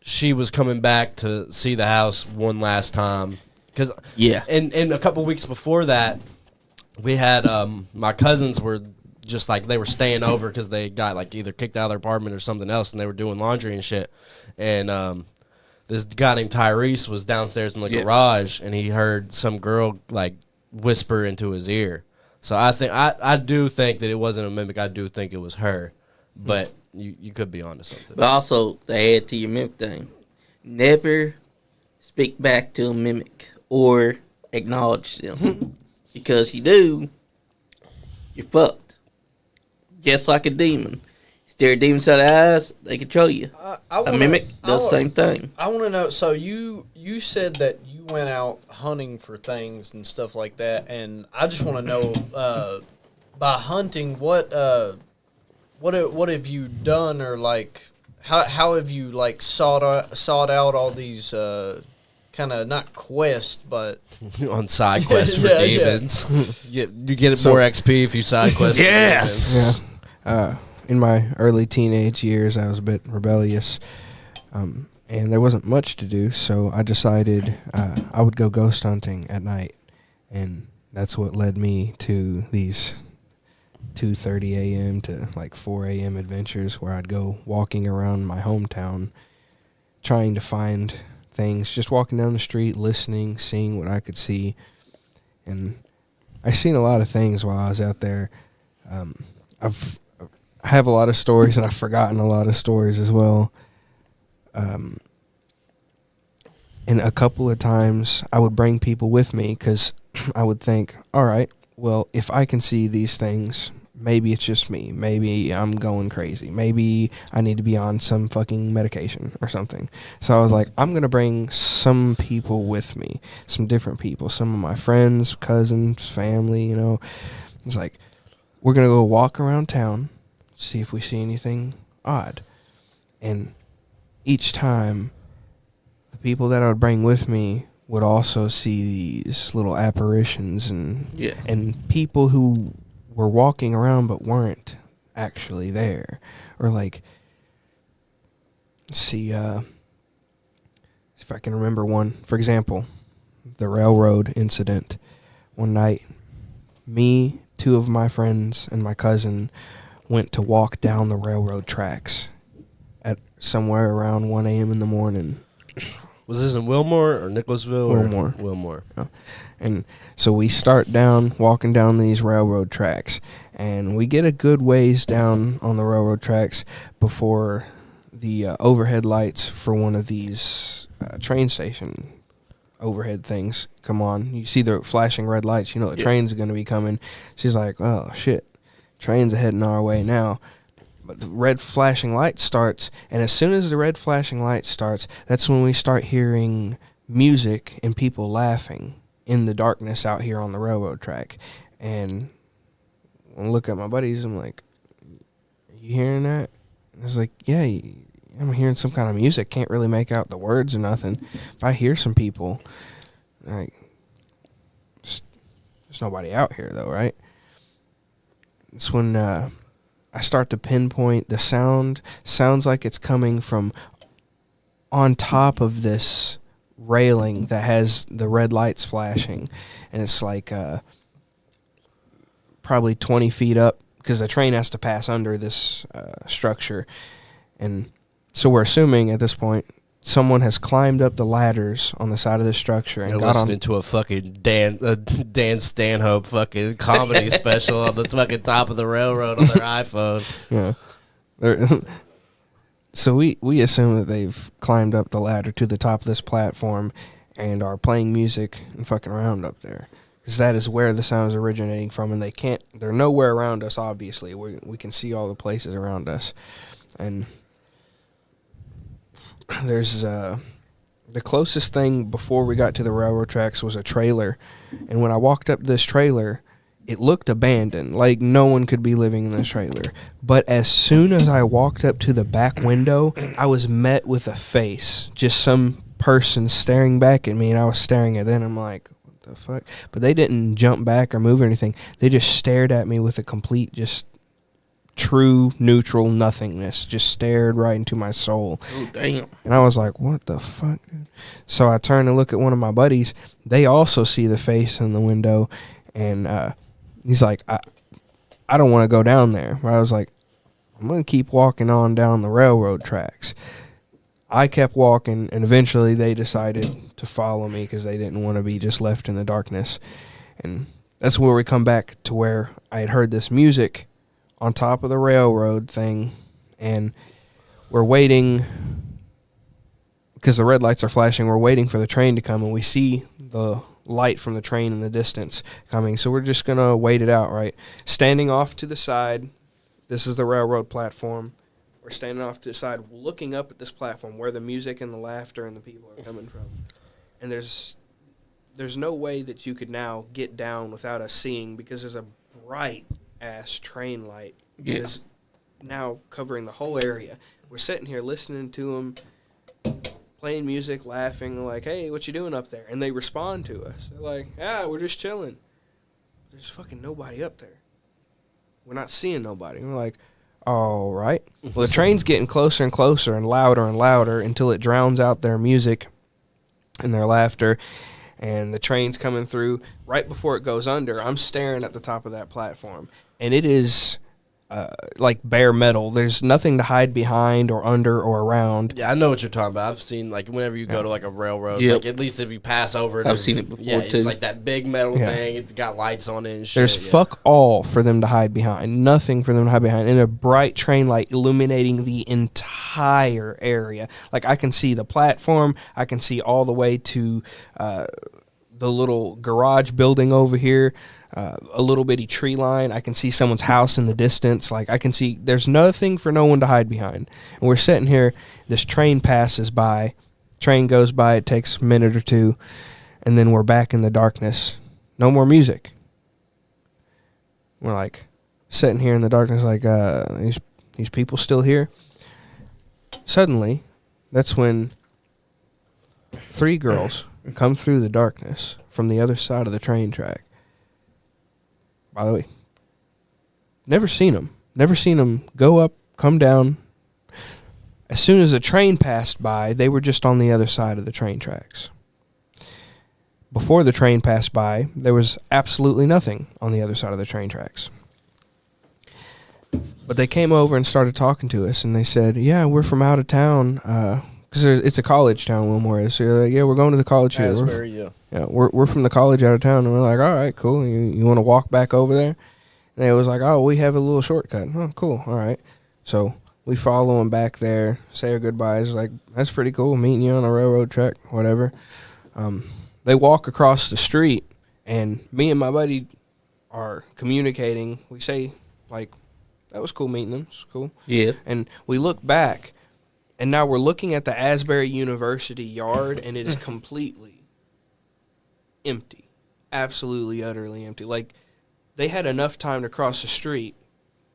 she was coming back to see the house one last time. Cause Yeah. and a couple weeks before that, we had my cousins were just like they were staying over because they got like either kicked out of their apartment or something else, and they were doing laundry and shit. And this guy named Tyrese was downstairs in the garage, and he heard some girl like whisper into his ear. So I do think that it wasn't a mimic. I do think it was her, but you could be onto something. But also, to add to your mimic thing, never speak back to a mimic or acknowledge them. Because you do, you're fucked. Just like a demon. Stare a demon inside the eyes, they control you. A mimic does the same thing. I want to know, so you said that you went out hunting for things and stuff like that, and I just want to know, by hunting, what have you done, or like, how have you like sought out all these kind of not quest, but on side quests for Yeah, demons. You get more XP if you side quest. Yes. Yeah. In my early teenage years, I was a bit rebellious, and there wasn't much to do, so I decided I would go ghost hunting at night, and that's what led me to these 2:30 a.m. to like 4 a.m. adventures where I'd go walking around my hometown trying to find things, just walking down the street, listening, seeing what I could see. And I seen a lot of things while I was out there. I have a lot of stories, and I've forgotten a lot of stories as well. And a couple of times I would bring people with me because I would think, all right, well, if I can see these things, maybe it's just me. Maybe I'm going crazy. Maybe I need to be on some fucking medication or something. So I was like, I'm going to bring some people with me, some different people, some of my friends, cousins, family, you know. It's like, we're going to go walk around town, see if we see anything odd. And each time, the people that I would bring with me would also see these little apparitions and people who were walking around but weren't actually there. Or like, see if I can remember one. For example, the railroad incident. One night, me, 2 of my friends, and my cousin went to walk down the railroad tracks at somewhere around 1 a.m. in the morning. Was this in Wilmore or Nicholasville? Wilmore. Or Wilmore. Yeah. And so we start walking down these railroad tracks, and we get a good ways down on the railroad tracks before the overhead lights for one of these train station overhead things come on. You see the flashing red lights, you know the train's going to be coming. She's like, oh, shit, train's heading our way now. But the red flashing light starts, and as soon as the red flashing light starts, that's when we start hearing music and people laughing in the darkness out here on the railroad track. And when I look at my buddies, I'm like, you hearing that? I was like, yeah, I'm hearing some kind of music. Can't really make out the words or nothing. But I hear some people. Like, There's nobody out here, though, right? It's when I start to pinpoint the sound. Sounds like it's coming from on top of this railing that has the red lights flashing. And it's like probably 20 feet up because the train has to pass under this structure. And so we're assuming at this point someone has climbed up the ladders on the side of the structure and You're got listening on to a fucking Dan Stanhope fucking comedy special on the fucking top of the railroad on their iPhone. Yeah. So we assume that they've climbed up the ladder to the top of this platform and are playing music and fucking around up there. Because that is where the sound is originating from, and they're nowhere around us, obviously. We can see all the places around us. And there's the closest thing before we got to the railroad tracks was a trailer. And when I walked up to this trailer, it looked abandoned, like no one could be living in this trailer. But as soon as I walked up to the back window, I was met with a face, just some person staring back at me, and I was staring at them. I'm like, what the fuck? But they didn't jump back or move or anything. They just stared at me with a complete, just true neutral nothingness, just stared right into my soul. Oh, damn. And I was like, what the fuck, dude? So I turned to look at one of my buddies. They also see the face in the window, and he's like, I don't want to go down there. But I was like, I'm going to keep walking on down the railroad tracks. I kept walking, and eventually they decided to follow me because they didn't want to be just left in the darkness. And that's where we come back to where I had heard this music on top of the railroad thing, and we're waiting because the red lights are flashing. We're waiting for the train to come, and we see the light from the train in the distance coming. So we're just going to wait it out, right? Standing off to the side, this is the railroad platform. We're standing off to the side, looking up at this platform where the music and the laughter and the people are coming from. And there's no way that you could now get down without us seeing, because there's a bright ass train light that is now covering the whole area. We're sitting here listening to them, playing music, laughing, like, hey, what you doing up there? And they respond to us. They're like, we're just chilling. There's fucking nobody up there. We're not seeing nobody. And we're like, all right. Well, the train's getting closer and closer and louder until it drowns out their music and their laughter. And the train's coming through. Right before it goes under, I'm staring at the top of that platform. And it is like bare metal. There's nothing to hide behind or under or around. Yeah, I know what you're talking about. I've seen, like, whenever you go to, like, a railroad, Yep. like, at least if you pass over it. I've seen it before, It's too. like that big metal Yeah. thing. It's got lights on it and shit. There's yeah. fuck all for them to hide behind. Nothing for them to hide behind. And a bright train light illuminating the entire area. Like, I can see the platform. I can see all the way to the little garage building over here. A little bitty tree line. I can see someone's house in the distance. Like, I can see there's nothing for no one to hide behind. And we're sitting here. This train passes by. Train goes by. It takes a minute or two. And then we're back in the darkness. No more music. We're like sitting here in the darkness like, these people still here? Suddenly, that's when 3 girls come through the darkness from the other side of the train track. By the way, never seen them. Never seen them go up, come down. As soon as the train passed by, they were just on the other side of the train tracks. Before the train passed by, there was absolutely nothing on the other side of the train tracks. But they came over and started talking to us, and they said, yeah, we're from out of town, because it's a college town, Wilmore is. So they're like, yeah, we're going to the college here. Asbury, yeah. Yeah, we're from the college out of town, and we're like, all right, cool. You want to walk back over there? And they was like, oh, we have a little shortcut. Oh, cool. All right. So we follow them back there, say our goodbyes. Like, that's pretty cool, meeting you on a railroad track, whatever. They walk across the street, and me and my buddy are communicating. We say, like, that was cool meeting them. It's cool. Yeah. And we look back, and now we're looking at the Asbury University yard, and it is completely empty. Absolutely, utterly empty. Like, they had enough time to cross the street,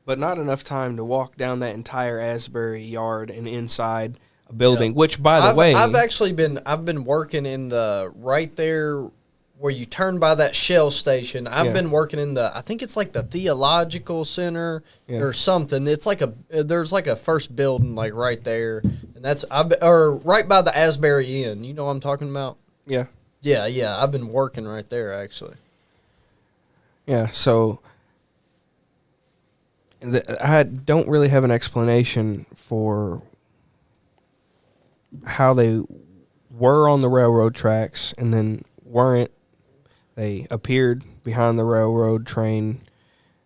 but not enough time to walk down that entire Asbury yard and inside a building, which, by the way... I've been working in the, right there where you turn by that Shell station. I've been working in I think it's like the Theological Center or something. It's like there's like a first building like right there, and or right by the Asbury Inn. You know what I'm talking about? Yeah. Yeah. I've been working right there actually. Yeah. So I don't really have an explanation for how they were on the railroad tracks and then weren't. They appeared behind the railroad train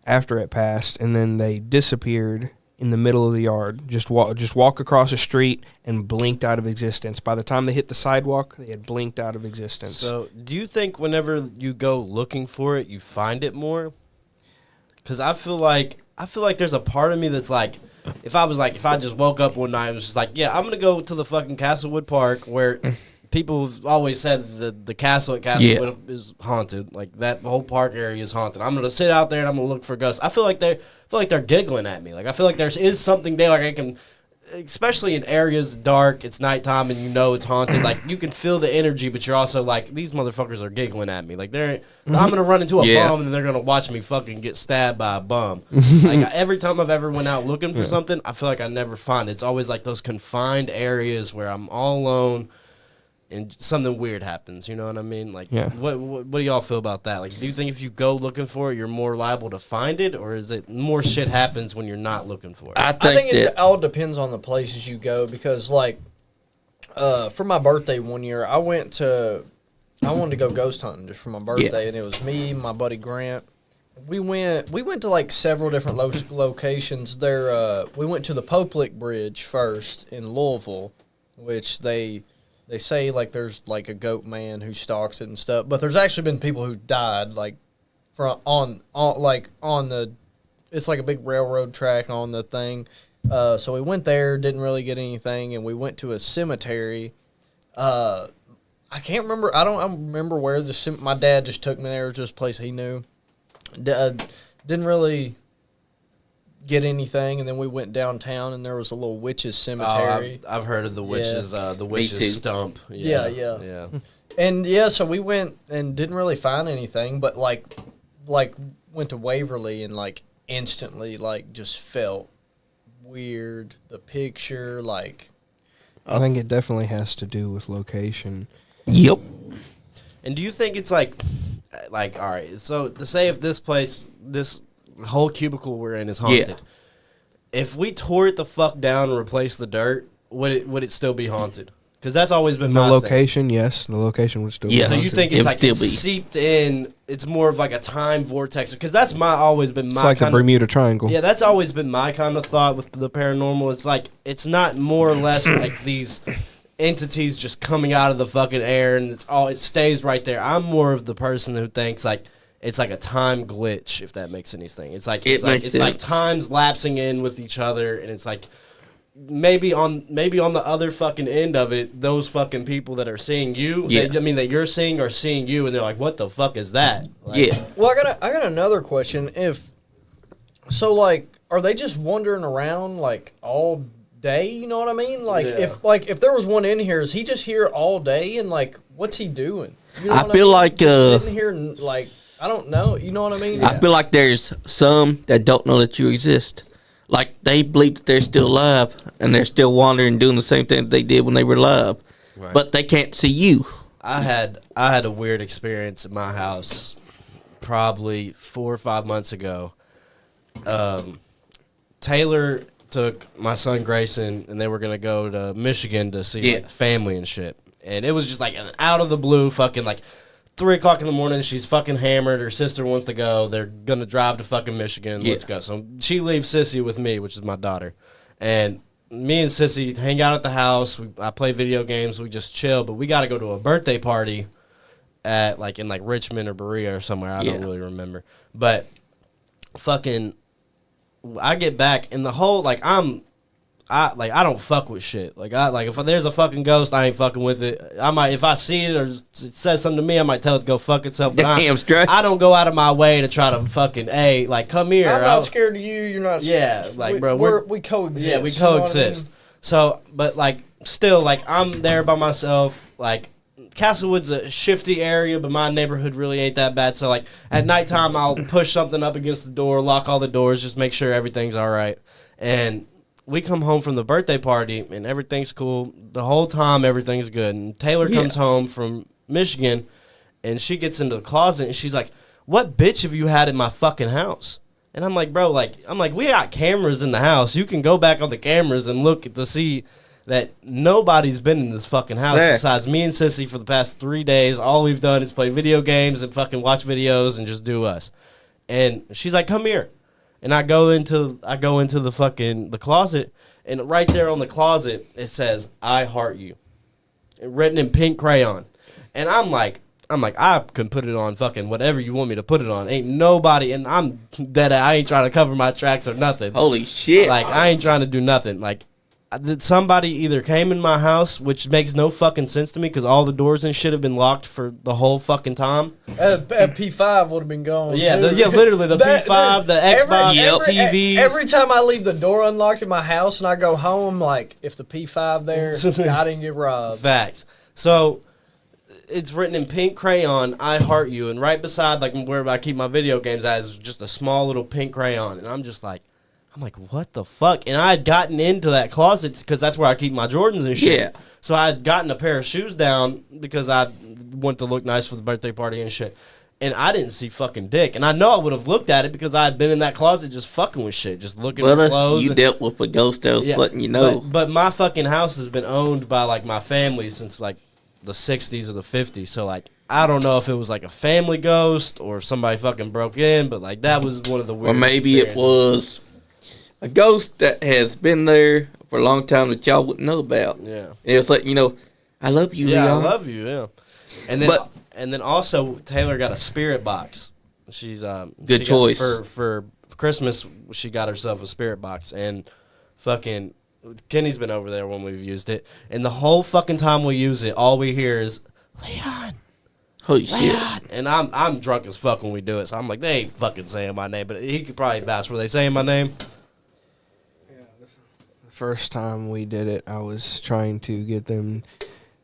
after it passed, and then they disappeared in the middle of the yard. Just walk across a street and blinked out of existence. By the time they hit the sidewalk, they had blinked out of existence. So, do you think whenever you go looking for it, you find it more? Because I feel like there's a part of me that's like, if I just woke up one night and was just like, yeah, I'm gonna go to the fucking Castlewood Park where people have always said the castle at Castlewood is haunted. Like that whole park area is haunted. I'm gonna sit out there and I'm gonna look for ghosts. I feel like they're giggling at me. Like I feel like there is something there. Like I can, especially in areas dark, it's nighttime and you know it's haunted. Like you can feel the energy, but you're also like, these motherfuckers are giggling at me. Like I'm gonna run into a bum and they're gonna watch me fucking get stabbed by a bum. Like every time I've ever went out looking for something, I feel like I never find it. It's always like those confined areas where I'm all alone and something weird happens. You know what I mean? Like what do y'all feel about that? Like do you think if you go looking for it, you're more liable to find it, or is it more shit happens when you're not looking for it? I think it all depends on the places you go, because like for my birthday one year, I wanted to go ghost hunting just for my birthday, and it was me, my buddy Grant. We went to like several different locations there. We went to the Poplick Bridge first in Louisville, which they say like there's like a goat man who stalks it and stuff, but there's actually been people who died like on the, it's like a big railroad track on the thing. So we went there, didn't really get anything, and we went to a cemetery. I can't remember. I don't remember where my dad just took me there. It was just a place he knew. Didn't really get anything, and then we went downtown, and there was a little witches cemetery. I've heard of the witches. The witches stump. Yeah. And so we went and didn't really find anything, but like went to Waverly and like instantly like just felt weird. The picture, like, I think it definitely has to do with location. Yep. And do you think it's like all right, so to say if this place, this whole cubicle we're in is haunted, if we tore it the fuck down and replaced the dirt, would it still be haunted? Because that's always been the my location thing. Yes, the location would still be haunted. So you think it's like it's seeped in, it's more of like a time vortex? Because that's always been my it's like the Bermuda Triangle. Yeah, that's always been my kind of thought with the paranormal. It's like, it's not more or less like these entities just coming out of the fucking air and it stays right there. I'm more of the person who thinks like it's like a time glitch, if that makes any sense. It's like time's lapsing in with each other, and it's like maybe on the other fucking end of it, those fucking people that are seeing you, that you're seeing are seeing you, and they're like, what the fuck is that? Like, Well, I got another question. Are they just wandering around like all day? You know what I mean? Like if there was one in here, is he just here all day, and like what's he doing? You know I feel like just sitting here and like, I don't know. You know what I mean? I feel like there's some that don't know that you exist. Like they believe that they're still alive and they're still wandering, doing the same thing that they did when they were alive, but they can't see you. I had a weird experience at my house probably 4 or 5 months ago. Taylor took my son Grayson, and they were gonna go to Michigan to see like, family and shit. And it was just like an out of the blue fucking like 3 o'clock in the morning. She's fucking hammered. Her sister wants to go. They're gonna drive to fucking Michigan. Let's go. So she leaves Sissy with me, which is my daughter, and me and Sissy hang out at the house. I play video games. We just chill. But we got to go to a birthday party at in Richmond or Berea or somewhere. I don't really remember. But fucking, I get back and the whole I don't fuck with shit. If there's a fucking ghost, I ain't fucking with it. I might, if I see it or it says something to me, I might tell it to go fuck itself. But I don't go out of my way to try to fucking, hey, like, come here. I'm not scared of you. You're not scared. Yeah, bro, we coexist. Yeah, we coexist. You know what I mean? So, but still, I'm there by myself. Castlewood's a shifty area, but my neighborhood really ain't that bad. So, like, at nighttime, I'll push something up against the door, lock all the doors, just make sure everything's all right. And we come home from the birthday party, and everything's cool. The whole time, everything's good. And Taylor comes home from Michigan, and she gets into the closet, and she's like, what bitch have you had in my fucking house? And I'm like, bro, we got cameras in the house. You can go back on the cameras and look to see that nobody's been in this fucking house besides me and Sissy for the past 3 days. All we've done is play video games and fucking watch videos and just do us. And she's like, come here. And I go into the closet, and right there on the closet it says, I heart you. Written in pink crayon. And I'm like, I can put it on fucking whatever you want me to put it on. Ain't nobody, and I'm dead. I ain't trying to cover my tracks or nothing. Holy shit. Like, I ain't trying to do nothing. Like, somebody either came in my house, which makes no fucking sense to me because all the doors and shit have been locked for the whole fucking time. P5 would have been gone. Yeah, too. literally the P5, the Xbox, TVs. Every time I leave the door unlocked in my house and I go home, like, if the P5 there, I didn't get robbed. Facts. So it's written in pink crayon, I heart you, and right beside like where I keep my video games at is just a small little pink crayon, and I'm like, what the fuck? And I had gotten into that closet because that's where I keep my Jordans and shit. Yeah. So I had gotten a pair of shoes down because I wanted to look nice for the birthday party and shit. And I didn't see fucking dick. And I know I would have looked at it because I had been in that closet just fucking with shit, just looking at clothes. You dealt with a ghost that was letting you know. But my fucking house has been owned by like my family since like the 60s or the 50s. So like, I don't know if it was like a family ghost or if somebody fucking broke in, but like that was one of the weird. Or maybe it was a ghost that has been there for a long time that y'all wouldn't know about. Yeah. It was like, I love you, yeah, Leon. I love you, yeah. And then also Taylor got a spirit box. She's good choice. For Christmas she got herself a spirit box, and fucking Kenny's been over there when we've used it, and the whole fucking time we use it, all we hear is Leon. Holy shit. And I'm drunk as fuck when we do it, so I'm like, they ain't fucking saying my name, but he could probably vouch. Were they saying my name? First time we did it, I was trying to get them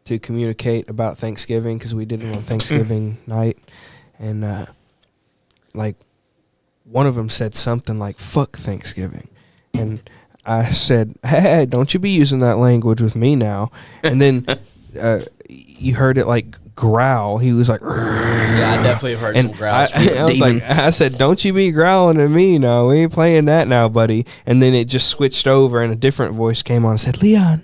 to communicate about Thanksgiving because we did it on Thanksgiving night, and like one of them said something like "fuck Thanksgiving," and I said, "Hey, don't you be using that language with me now." And then you heard it like growl. He was like, yeah, I definitely have heard some growls. I was like, I said, don't you be growling at me now. We ain't playing that now, buddy. And then it just switched over and a different voice came on and said, Leon.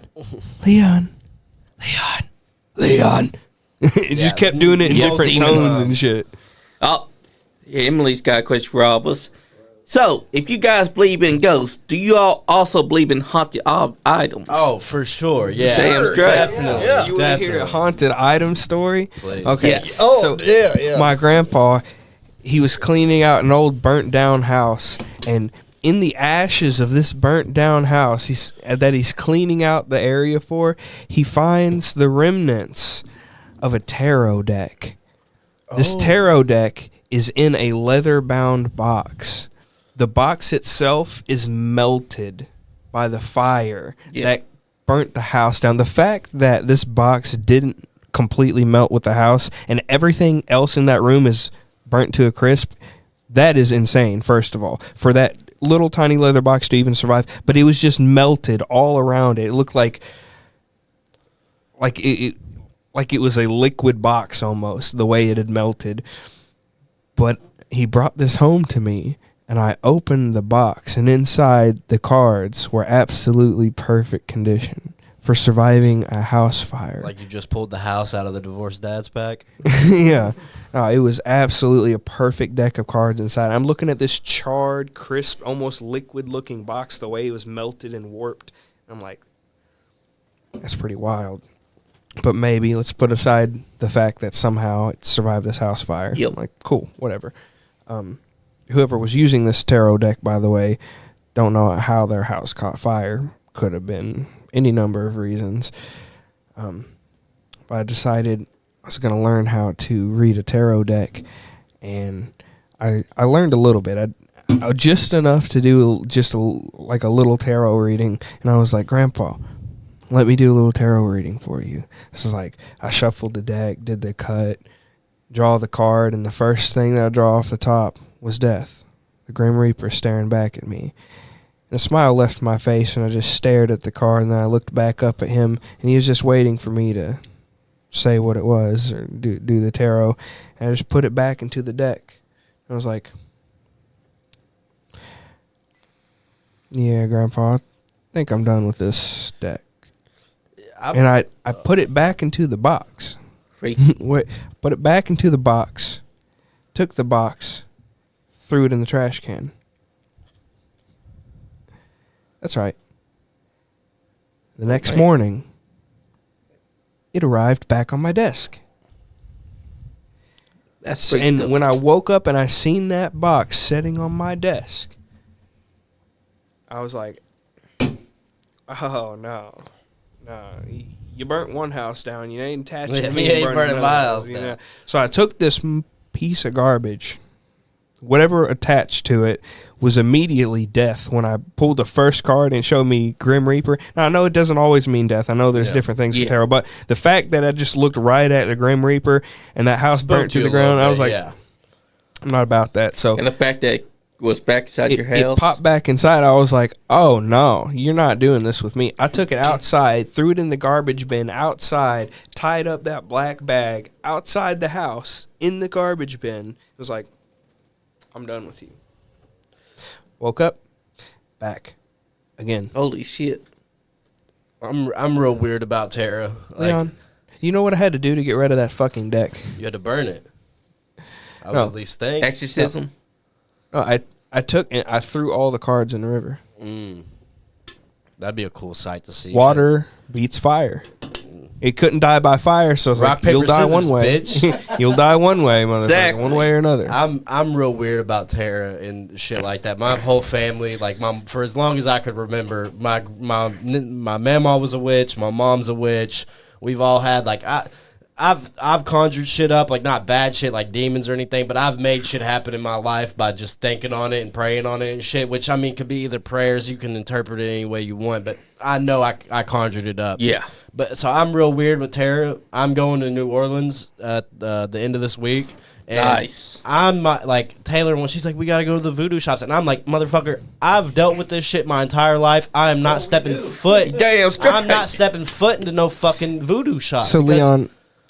It just kept doing it in different tones and shit. Oh, yeah, Emily's got a question for all of us. So, if you guys believe in ghosts, do you all also believe in haunted items? Oh, for sure, yeah. Damn straight. Definitely. Yeah. You want to hear a haunted item story? Please. Okay. Yes. Oh, yeah. My grandpa, he was cleaning out an old burnt down house, and in the ashes of this burnt down house he's cleaning out the area for, he finds the remnants of a tarot deck. This tarot deck is in a leather-bound box. The box itself is melted by the fire that burnt the house down. The fact that this box didn't completely melt with the house and everything else in that room is burnt to a crisp, that is insane, first of all, for that little tiny leather box to even survive. But it was just melted all around it. It looked like it was a liquid box almost, the way it had melted. But he brought this home to me, and I opened the box, and inside the cards were absolutely perfect condition for surviving a house fire. Like you just pulled the house out of the divorced dad's pack? Yeah. It was absolutely a perfect deck of cards inside. I'm looking at this charred, crisp, almost liquid-looking box, the way it was melted and warped. I'm like, that's pretty wild. But maybe let's put aside the fact that somehow it survived this house fire. Yep. I'm like, cool, whatever. Whoever was using this tarot deck, by the way, don't know how their house caught fire. Could have been any number of reasons. But I decided I was going to learn how to read a tarot deck, and I learned a little bit. I just enough to do just like a little tarot reading, and I was like, Grandpa, let me do a little tarot reading for you. This is like, I shuffled the deck, did the cut, draw the card, and the first thing that I draw off the top was death. The Grim Reaper staring back at me. The smile left my face, and I just stared at the card, and then I looked back up at him, and he was just waiting for me to say what it was or do the tarot, and I just put it back into the deck. I was like, yeah, Grandpa, I think I'm done with this deck. And I put it back into the box. Wait, put it back into the box, took the box, threw it in the trash can. That's right. The next morning, it arrived back on my desk. And when I woke up and I seen that box sitting on my desk, I was like, oh, no. You burnt one house down. You ain't attaching me. You ain't burning my house down. Know? So I took this piece of garbage. Whatever attached to it was immediately death. When I pulled the first card and showed me Grim Reaper. Now, I know it doesn't always mean death. I know there's different things with tarot. But the fact that I just looked right at the Grim Reaper and that house burnt to the ground, I was like, I'm not about that. So, and the fact that it was back inside your house. It popped back inside. I was like, oh, no, you're not doing this with me. I took it outside, threw it in the garbage bin outside, tied up that black bag outside the house in the garbage bin. It was like, I'm done with you. Woke up, back again. Holy shit. I'm real weird about tarot. Leon, you know what I had to do to get rid of that fucking deck? You had to burn it. I would at least think. Exorcism? No, I took and I threw all the cards in the river. That'd be a cool sight to see. Water beats fire. It couldn't die by fire, so it's Rock, like, paper, you'll die scissors, one way. bitch. You'll die one way, motherfucker. Exactly. One way or another. I'm real weird about tarot and shit like that. My whole family, like for as long as I could remember, my mama was a witch, my mom's a witch. We've all had like I've conjured shit up, like not bad shit like demons or anything, but I've made shit happen in my life by just thinking on it and praying on it and shit, which I mean could be either prayers, you can interpret it any way you want, but I know I conjured it up. Yeah. But so I'm real weird with tarot. I'm going to New Orleans at the end of this week. And Nice. I'm like Taylor when she's like, we gotta go to the voodoo shops, and I'm like, motherfucker, I've dealt with this shit my entire life. I am not stepping foot. Damn straight. I'm not stepping foot into no fucking voodoo shop. So Leon,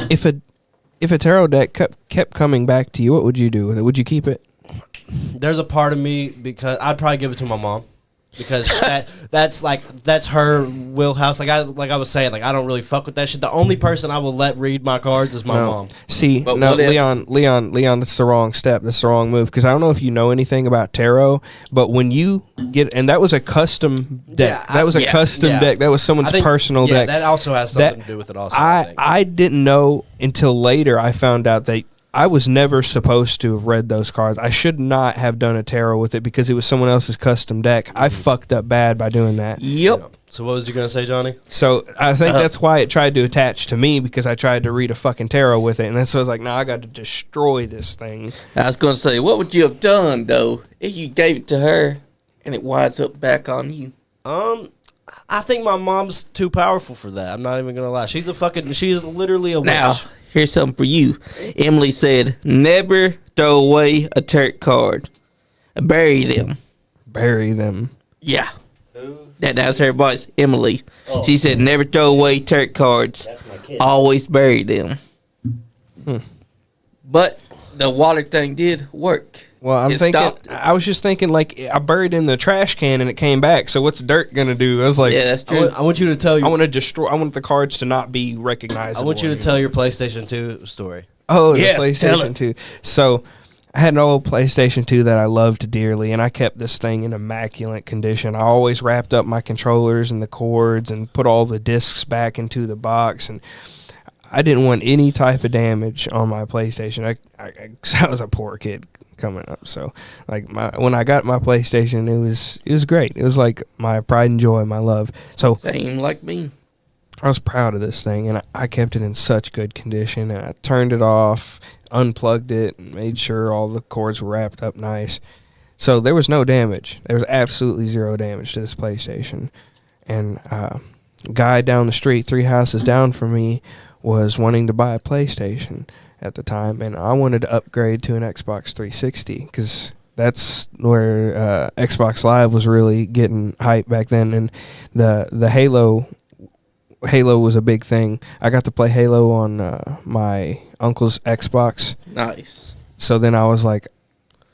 if a tarot deck kept coming back to you, what would you do with it? Would you keep it? There's a part of me because I'd probably give it to my mom. Because that's her wheelhouse. Like I was saying, like I don't really fuck with that shit. The only person I will let read my cards is my mom. See, But no, what if- Leon, that's the wrong step. That's the wrong move. Because I don't know if you know anything about tarot, but when you get, and that was a custom deck. Yeah, that was a yeah. custom Yeah. deck. That was someone's personal deck. That also has something to do with it. Also, I think. I didn't know until later. I found out that I was never supposed to have read those cards. I should not have done a tarot with it because it was someone else's custom deck. I fucked up bad by doing that. Yep. So what was you gonna say, Johnny? So I think that's why it tried to attach to me, because I tried to read a fucking tarot with it, and that's so I was like, nah, I got to destroy this thing. I was going to say, what would you have done, though, if you gave it to her and it winds up back on you? I think my mom's too powerful for that. I'm not even gonna lie. She's literally a witch. Now, here's something for you. Emily said, never throw away a Turk card. Bury them. Bury them. Yeah. That was her voice, Emily. She said, never throw away Turk cards. Always bury them. But the water thing did work. Well, I was just thinking, like, I buried it in the trash can and it came back. So what's dirt gonna do? I was like, Yeah, that's true. I want you to tell you. I want to destroy. I want the cards to not be recognizable. I want you to anymore. tell your PlayStation 2 story. Oh, Yes, the tell PlayStation it. 2. So I had an old PlayStation 2 that I loved dearly, and I kept this thing in immaculate condition. I always wrapped up my controllers and the cords and put all the discs back into the box, and I didn't want any type of damage on my PlayStation. I was a poor kid coming up, so like when I got my PlayStation, it was great. It was like my pride and joy, my love. So Same like me. I was proud of this thing, and I kept it in such good condition. And I turned it off, unplugged it, and made sure all the cords were wrapped up nice. So there was no damage. There was absolutely zero damage to this PlayStation. And guy down the street, 3 houses down from me, was wanting to buy a PlayStation at the time, and I wanted to upgrade to an Xbox 360 because that's where Xbox Live was really getting hype back then, and the Halo was a big thing. I got to play Halo on my uncle's Xbox. Nice. So then I was like,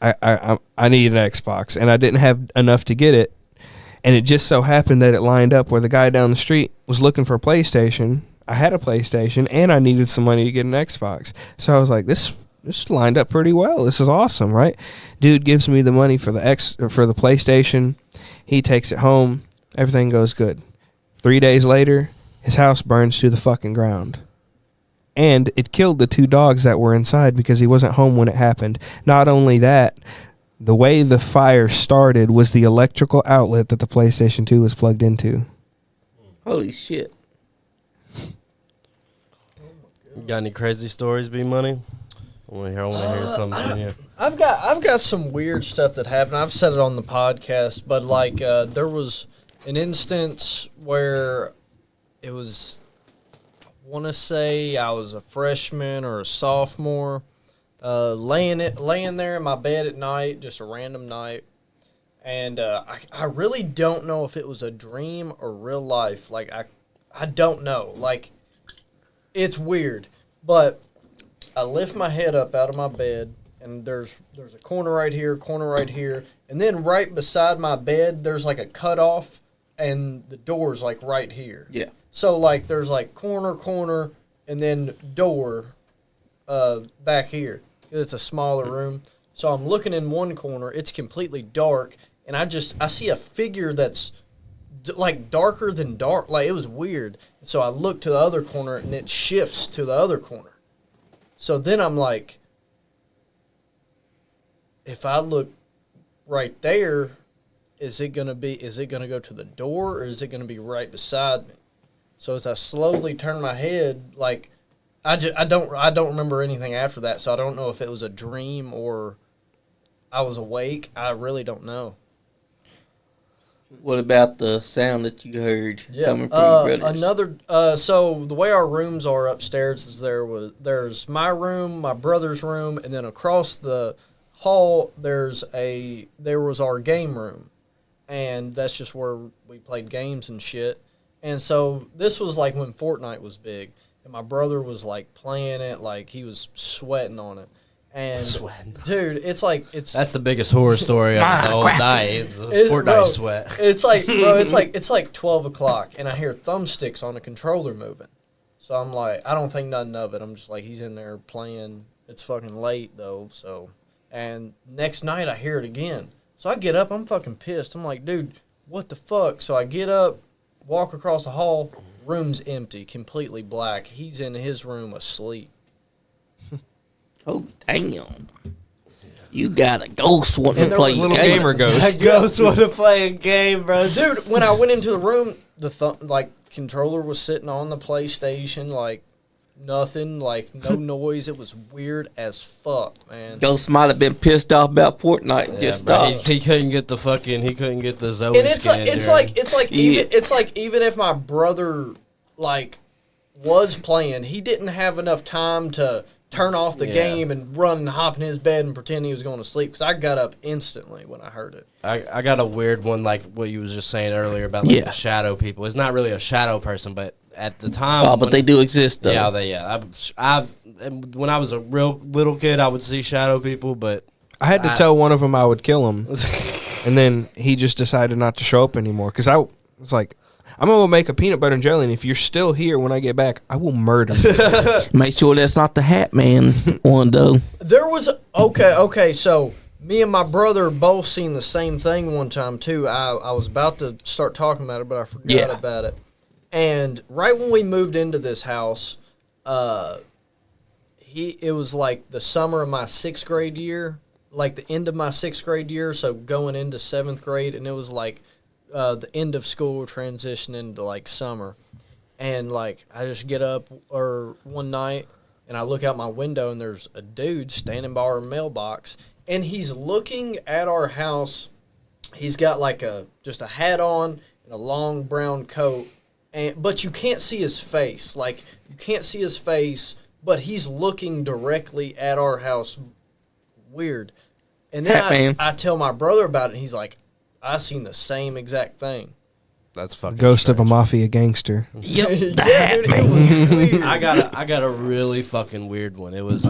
I need an Xbox, and I didn't have enough to get it. And it just so happened that it lined up where the guy down the street was looking for a PlayStation. I had a PlayStation, and I needed some money to get an Xbox. So I was like, this lined up pretty well. This is awesome, right? Dude gives me the money for the PlayStation. He takes it home. Everything goes good. 3 days later, his house burns to the fucking ground. And it killed the 2 dogs that were inside because he wasn't home when it happened. Not only that, the way the fire started was the electrical outlet that the PlayStation 2 was plugged into. Holy shit. You got any crazy stories, Bmoney? I want to hear something from you. I've got some weird stuff that happened. I've said it on the podcast, but like there was an instance where it was, I want to say I was a freshman or a sophomore, laying there in my bed at night, just a random night, and I really don't know if it was a dream or real life. Like I don't know. Like it's weird, but I lift my head up out of my bed, and there's a corner right here, and then right beside my bed there's like a cutoff, and the door's like right here. Yeah. So like there's like corner, and then door back here. It's a smaller room. So I'm looking in one corner. It's completely dark, and I see a figure that's like darker than dark. Like it was weird. So I look to the other corner, and it shifts to the other corner. So then I'm like, if I look right there, is it gonna go to the door, or is it gonna be right beside me? So as I slowly turn my head, like I don't remember anything after that, so I don't know if it was a dream or I was awake. I really don't know. What about the sound that you heard coming from your brothers? So the way our rooms are upstairs is there's my room, my brother's room, and then across the hall there was our game room, and that's just where we played games and shit. And so this was like when Fortnite was big, and my brother was like playing it, like he was sweating on it. And dude, that's the biggest horror story of the whole night. It's Fortnite sweat. It's like, bro, it's like 12 o'clock, and I hear thumbsticks on the controller moving. So I'm like, I don't think nothing of it. I'm just like, he's in there playing. It's fucking late though. So, and next night I hear it again. So I get up. I'm fucking pissed. I'm like, dude, what the fuck? So I get up, walk across the hall. Room's empty, completely black. He's in his room asleep. Oh, damn. You got a ghost wanting to play a little game. gamer ghost. A ghost want to play a game, bro. Dude, when I went into the room, the controller was sitting on the PlayStation, like nothing, like no noise. It was weird as fuck, man. Ghost might have been pissed off about Fortnite and just bro, stopped. he couldn't get the Zoe And it's scan. like even if my brother like was playing, he didn't have enough time to turn off the game and run and hop in his bed and pretend he was going to sleep, because I got up instantly when I heard it. I got a weird one, like what you was just saying earlier about the shadow people. It's not really a shadow person, but at the time... Oh, but they do exist, though. Yeah, I've when I was a real little kid, I would see shadow people, but... I had to tell one of them I would kill him, and then he just decided not to show up anymore, because I was like... I'm going to make a peanut butter and jelly, and if you're still here when I get back, I will murder you. Make sure that's not the Hat Man one, though. There was... Okay, so me and my brother both seen the same thing one time, too. I was about to start talking about it, but I forgot about it. And right when we moved into this house, it was like the summer of my 6th grade year, like the end of my 6th grade year, so going into 7th grade, and it was like... the end of school transitioning to like summer, and like I just get up one night and I look out my window and there's a dude standing by our mailbox, and he's looking at our house. He's got like just a hat on and a long brown coat, but you can't see his face. Like, you can't see his face, but he's looking directly at our house. Weird. And then I tell my brother about it, and he's like, I seen the same exact thing. That's fucking Ghost strange. of a mafia gangster. Yep, Dude, it was weird. I got a really fucking weird one. It was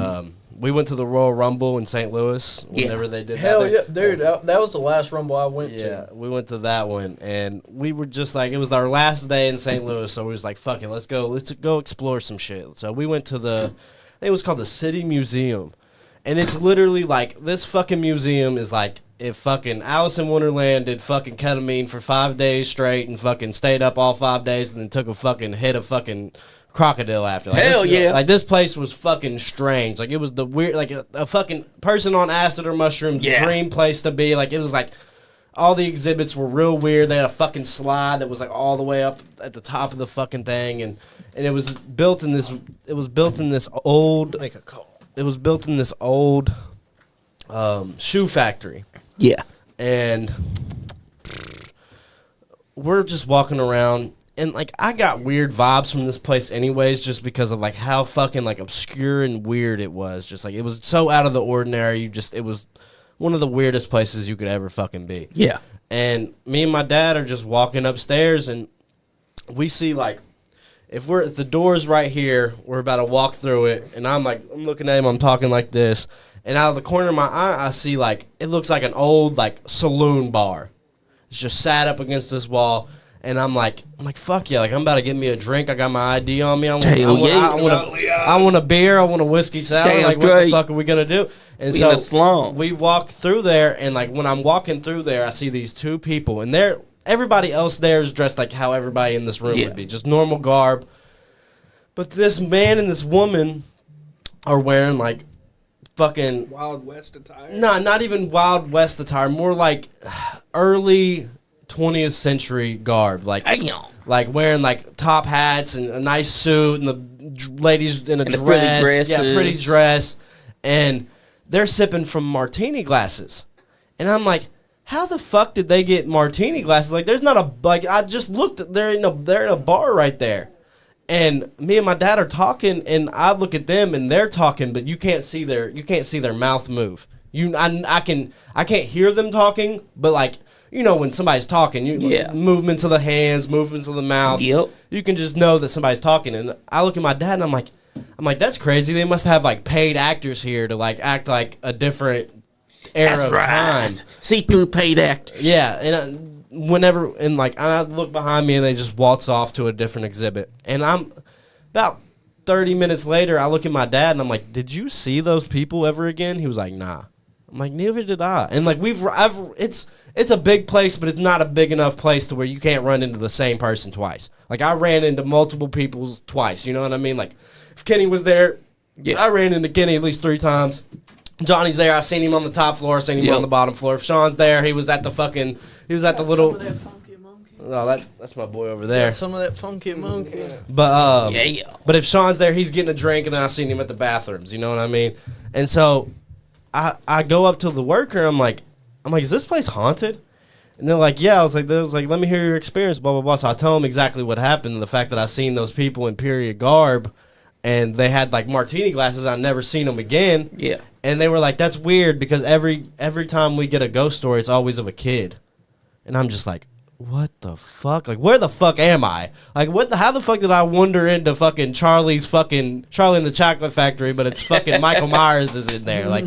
we went to the Royal Rumble in St. Louis whenever they did Hell that. yeah, dude! That was the last Rumble I went to. Yeah, we went to that one, and we were just like, it was our last day in St. Louis, so we was like, fuck it, let's go explore some shit. So we went to I think it was called the City Museum, and it's literally like, this fucking museum is like, if fucking Alice in Wonderland did fucking ketamine for 5 days straight and fucking stayed up all 5 days and then took a fucking hit of fucking crocodile after. Like, Hell yeah. Like, this place was fucking strange. Like, it was the weird, like a fucking person on acid or mushrooms dream place to be. Like, it was like, all the exhibits were real weird. They had a fucking slide that was like all the way up at the top of the fucking thing, and it was built in this old, Make a call. it was built in this old shoe factory. Yeah. And we're just walking around, and like, I got weird vibes from this place anyways, just because of like how fucking like obscure and weird it was. Just like, it was so out of the ordinary. It was one of the weirdest places you could ever fucking be. Yeah. And me and my dad are just walking upstairs, and we see like, if the door's right here, we're about to walk through it, and I'm looking at him, I'm talking like this, and out of the corner of my eye, I see like, it looks like an old like saloon bar. It's just sat up against this wall, and I'm like, fuck yeah, like, I'm about to get me a drink. I got my ID on me. I want a beer. I want a whiskey sour. Damn like, what the fuck are we gonna do? And We in a slum. we walk through there, and like, when I'm walking through there, I see these two people, and everybody else there is dressed like how everybody in this room would be, just normal garb. But this man and this woman are wearing like fucking Wild West attire? not even Wild West attire, more like early 20th century garb, like Damn. like wearing like top hats and a nice suit, and the ladies in a And the dress, pretty dresses. pretty dress, and they're sipping from martini glasses, and I'm like, how the fuck did they get martini glasses? Like, there's not I just looked, they're in a bar right there. And me and my dad are talking, and I look at them, and they're talking, but you can't see their mouth move. I can't hear them talking, but like, you know, when somebody's talking, movements of the hands, movements of the mouth. Yep. You can just know that somebody's talking. And I look at my dad, and I'm like, that's crazy. They must have like paid actors here to like act like a different era of time. See through paid actors. Yeah, and I look behind me, and they just waltz off to a different exhibit. And I'm about 30 minutes later, I look at my dad, and I'm like, did you see those people ever again? He was like, nah. I'm like, neither did I. And like, it's a big place, but it's not a big enough place to where you can't run into the same person twice. Like, I ran into multiple people twice, you know what I mean? Like, if Kenny was there, I ran into Kenny at least 3 times. Johnny's there, I seen him on the top floor, I seen him on the bottom floor. If Sean's there, he was at the little... Some of that funky monkey. Oh, that's my boy over there. Got some of that funky monkey. But But if Sean's there, he's getting a drink, and then I seen him at the bathrooms. You know what I mean? And so I go up to the worker. I'm like, is this place haunted? And they're like, yeah. I was like, let me hear your experience. Blah blah blah. So I tell them exactly what happened. The fact that I seen those people in period garb, and they had like martini glasses. I never seen them again. Yeah. And they were like, that's weird, because every time we get a ghost story, it's always of a kid. And I'm just like, what the fuck? Like, where the fuck am I? Like, how the fuck did I wander into fucking Charlie and the Chocolate Factory, but it's fucking Michael Myers is in there? Like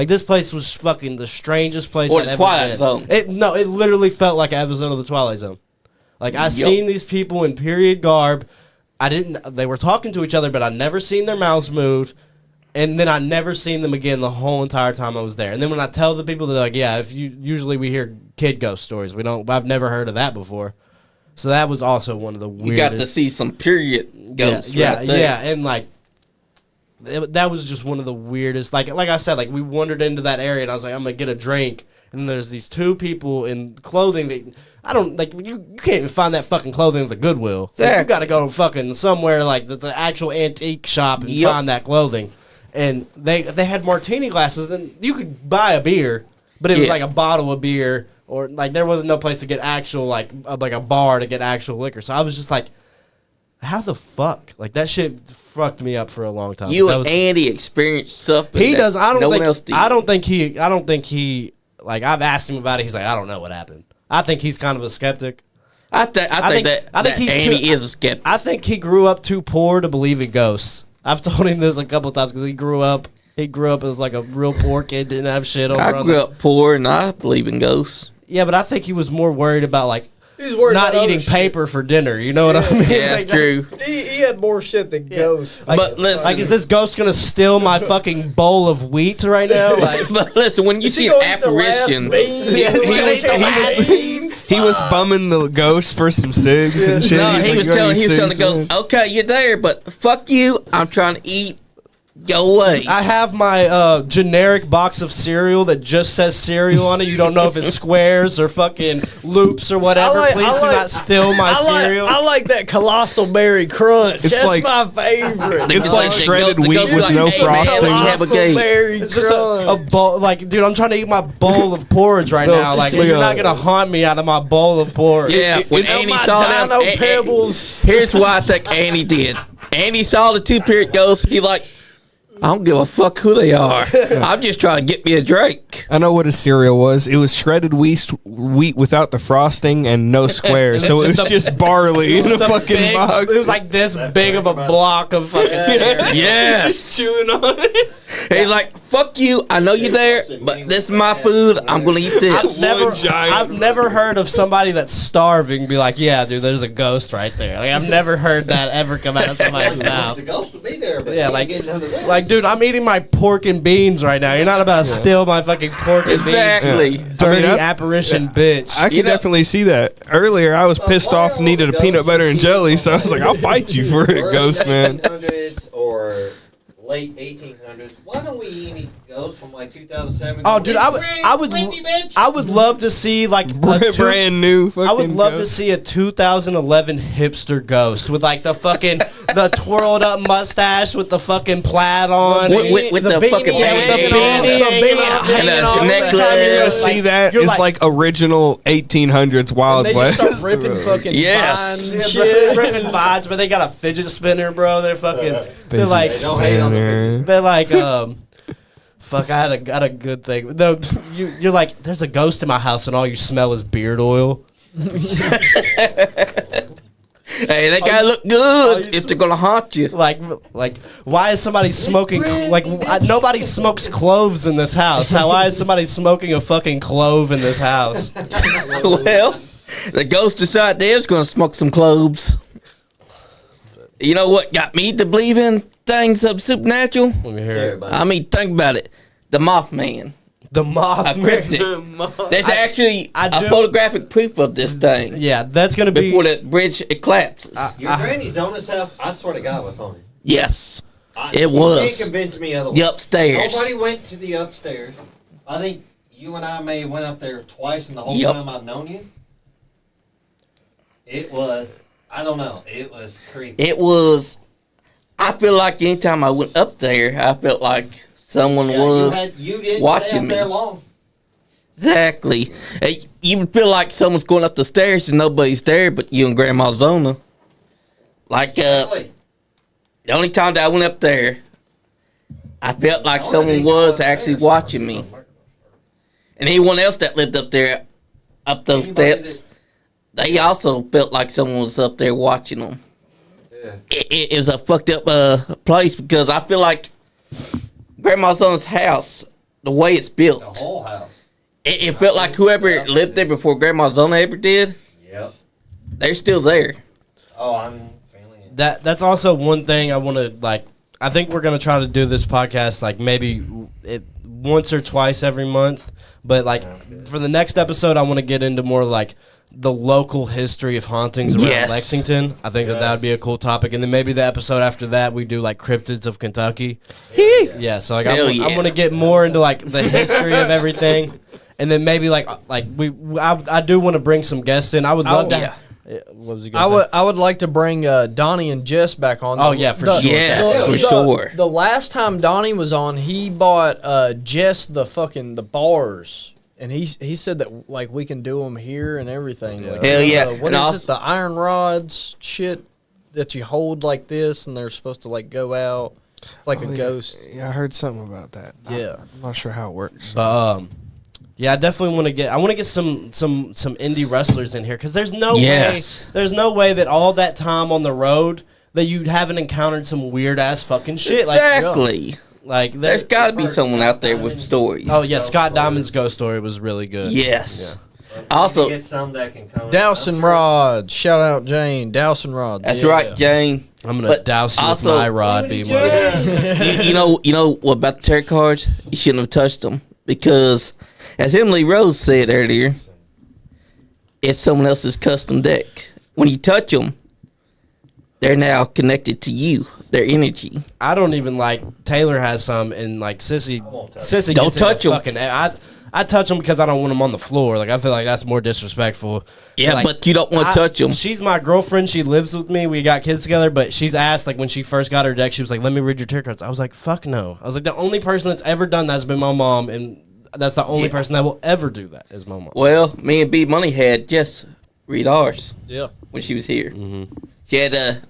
this place was fucking the strangest place Or I'd the ever Twilight been. Zone. It literally felt like an episode of the Twilight Zone. Like, I seen these people in period garb. They were talking to each other, but I never seen their mouths move. And then I never seen them again the whole entire time I was there. And then when I tell the people, they're like, yeah, usually we hear kid ghost stories. I've never heard of that before. So that was also one of the weirdest. You got to see some period ghosts. Yeah, and like, that was just one of the weirdest. Like I said, like, we wandered into that area, and I was like, I'm gonna get a drink. And there's these 2 people in clothing that I don't like. You can't even find that fucking clothing at the Goodwill. Exactly. Like, you got to go fucking somewhere like that's an actual antique shop and find that clothing. And they had martini glasses, and you could buy a beer, but it was like a bottle of beer, or like there wasn't no place to get actual like a bar to get actual liquor. So I was just like, How the fuck? Like that shit fucked me up for a long time. You That and was- Andy experienced something. He that does. I don't no think. one else did. I don't think he. Like I've asked him about it. He's like, I don't know what happened. I think he's kind of a skeptic. I think he's Andy too- is a skeptic. I think he grew up too poor to believe in ghosts. I've told him this a couple times because he grew up as like a real poor kid, didn't have shit over. I grew up poor and I believe in ghosts. Yeah, but I think he was more worried about like He's worried not about other eating shit. paper for dinner. You know what I mean? Yeah, Like, that's true. He had more shit than ghosts. But listen, Like, is this ghost gonna steal my fucking bowl of wheat right now? Like, but listen, when you Is see he an gonna eat the last apparition, bean? Yeah, He he was- He was bumming the ghost for some cigs and shit. no, He's he like, was "You got telling any the cigs, ghost, man?" okay, you're there, but fuck you, I'm trying to eat. Go away. I have my generic box of cereal that just says cereal on it. You don't know if it's squares or fucking loops or whatever. Please do not steal my cereal. I like that colossal berry crunch. It's That's like- my favorite. It's like The shredded ghost- the wheat ghost with like, no hey, man, frosting. let me have a Colossal game. berry It's just a crunch. bowl. Like, dude, I'm trying to eat my bowl of porridge right now. Like, look you're at- not gonna haunt me out of my bowl of porridge. Yeah, when It's Andy my saw them, Dino Pebbles. here's what I think Andy did. Andy saw the two-period ghost. He like, I don't give a fuck who they are. I'm just trying to get me a drink. I know what his cereal was. It was shredded wheat without the frosting and no squares. So it was just barley in a fucking Big- box. It was like this big of a block of fucking cereal. Yes. chewing on it. He's like, fuck you. I know you're there, but this is my food. I'm going to eat this. I've never heard of somebody that's starving be like, yeah, dude, there's a ghost right there. Like, I've never heard that ever come out of somebody's The mouth. ghost will be there, but Yeah, yeah, like- like, none of this. Like, dude, I'm eating my pork and beans right now. You're not about to steal my fucking pork and Exactly. beans. Dirty I mean, apparition bitch. I can You know- definitely see that. Earlier, I was pissed why off, are needed a all the peanut butter and ghosts jelly, so I was like, I'll fight you for it, ghost man. 1800s or late 1800s. Why don't we eat ghosts from like 2007? Oh, dude, I would love to see like a Brand new. I would fucking love to ghost. see a 2011 hipster ghost with like the fucking the twirled up mustache with the fucking plaid on, With the beanie, fucking yeah, with the bandana. beanie, And a all the necklace. time. You're To like- see that you're is like original 1800s Wild They just West. start ripping fucking Yes. vines and Yeah, shit. bro, ripping vibes, but they got a fidget spinner, bro. They're fucking. They're like. They don't hate on the bitches. They're like. Fuck! I had a good thing. No, you're like. There's a ghost in my house, and all you smell is beard oil. Hey, they got to look good you if they're going to haunt you. Like, why is somebody smoking? Like, nobody smokes cloves in this house. Why is somebody smoking a fucking clove in this house? Well, the ghost inside there is going to smoke some cloves. You know what got me to believe in things of supernatural? Let me hear it. I mean, think about it. The Mothman. The A Mothman. cryptid. There's actually I a do- photographic proof of this thing. Yeah, that's gonna be. Before the bridge it collapses. Your granny's on this house. I swear to God, was haunted. Yes. It You was. can't convince me otherwise. The upstairs. Nobody went to the upstairs. I think you and I may have went up there twice in the whole Yep. time I've known you. It was, I don't know, it was creepy. It was. I feel like anytime I went up there, I felt like someone Yeah, was you didn't watching stay up me. there long. Exactly. Hey, you would feel like someone's going up the stairs and nobody's there but you and Grandma Zona. Like, Really. the only time that I went up there, I felt like Oh, I someone didn't go was upstairs. actually watching me. And anyone else that lived up there, up those Anybody steps, they also felt like someone was up there watching them. Yeah. It was a fucked up place because I feel like Grandma Zona's house, the way it's built, The whole house. it felt like whoever lived there before Grandma Zona ever did, Yep. they're still there. Oh, I'm feeling it. That's also one thing I want to like. I think we're gonna try to do this podcast like maybe once or twice every month. But like for the next episode, I want to get into more like the local history of hauntings around Yes. Lexington. I think that would be a cool topic. And then maybe the episode after that, we do like cryptids of Kentucky. Yeah, so like Hell I'm yeah. gonna get more into like the history of everything. And then maybe I do want to bring some guests in. I would love to. yeah. What was he gonna say? I would like to bring Donnie and Jess back on. Oh, yeah, for sure. Yes, for sure. The last time Donnie was on, he bought Jess the bars, and he said that like we can do them here and everything. Like, Hell yeah. what And is also- it? The iron rods shit. that you hold like this, and they're supposed to like go out. It's like a ghost. Yeah, I heard something about that. Yeah. I'm not sure how it works. But yeah, I definitely want to get. I want to get some indie wrestlers in here because there's no way that all that time on the road that you haven't encountered some weird ass fucking shit. Exactly. Like there's got to be someone out there with stories. Oh yeah, Scott Diamond's ghost story was really good. Yes. Yeah. Also, get some that can come. Dowsing rod. Shout out Jane. Dowsing rod. that's right, Jane. I'm gonna douse you with also- my rod, B-Money. you know what about the tarot cards? You shouldn't have touched them because, as Emily Rose said earlier, it's someone else's custom deck. When you touch them, they're now connected to you. Their energy. I don't even like. Taylor has some, and like Sissy Don't gets touch into 'em. fucking. I touch them because I don't want them on the floor. Like I feel like that's more disrespectful. Yeah, Like, but you don't want to touch them. She's my girlfriend. She lives with me. We got kids together. But she's asked, like, when she first got her deck, she was like, "Let me read your tarot cards." I was like, "Fuck no." I was like, the only person that's ever done that has been my mom, and that's the only person that will ever do that is my mom. Well, me and Bmoney had Jess read ours Yeah. when she was here. She had a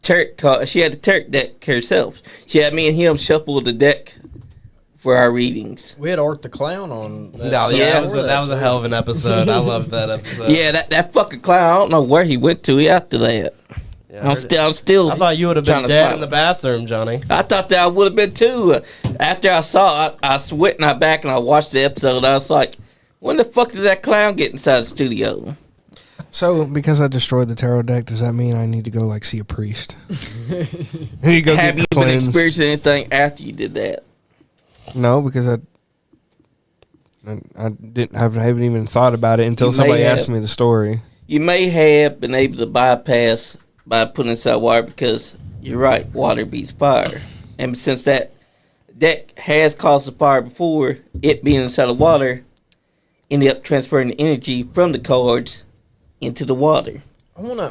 tarot card. She had the tarot deck herself. She had me and him shuffle the deck for our readings. We had Art the Clown on. No, Yeah. that was a hell of an episode. I loved that episode. Yeah, that fucking clown. I don't know where he went to after that. Yeah, I'm still. I thought you would have trying been to dead find in the him. bathroom, Johnny. I thought that I would have been too. After I saw it, I went in my back and I watched the episode. I was like, when the fuck did that clown get inside the studio? So, because I destroyed the tarot deck, does that mean I need to go like see a priest? You go Have get you been cleansed? experiencing anything after you did that? No, because I haven't even thought about it until You may somebody have. asked me the story. You may have been able to bypass by putting inside water because you're right, water beats fire. And since that deck has caused a fire before, it being inside the water ended up transferring the energy from the cards into the water.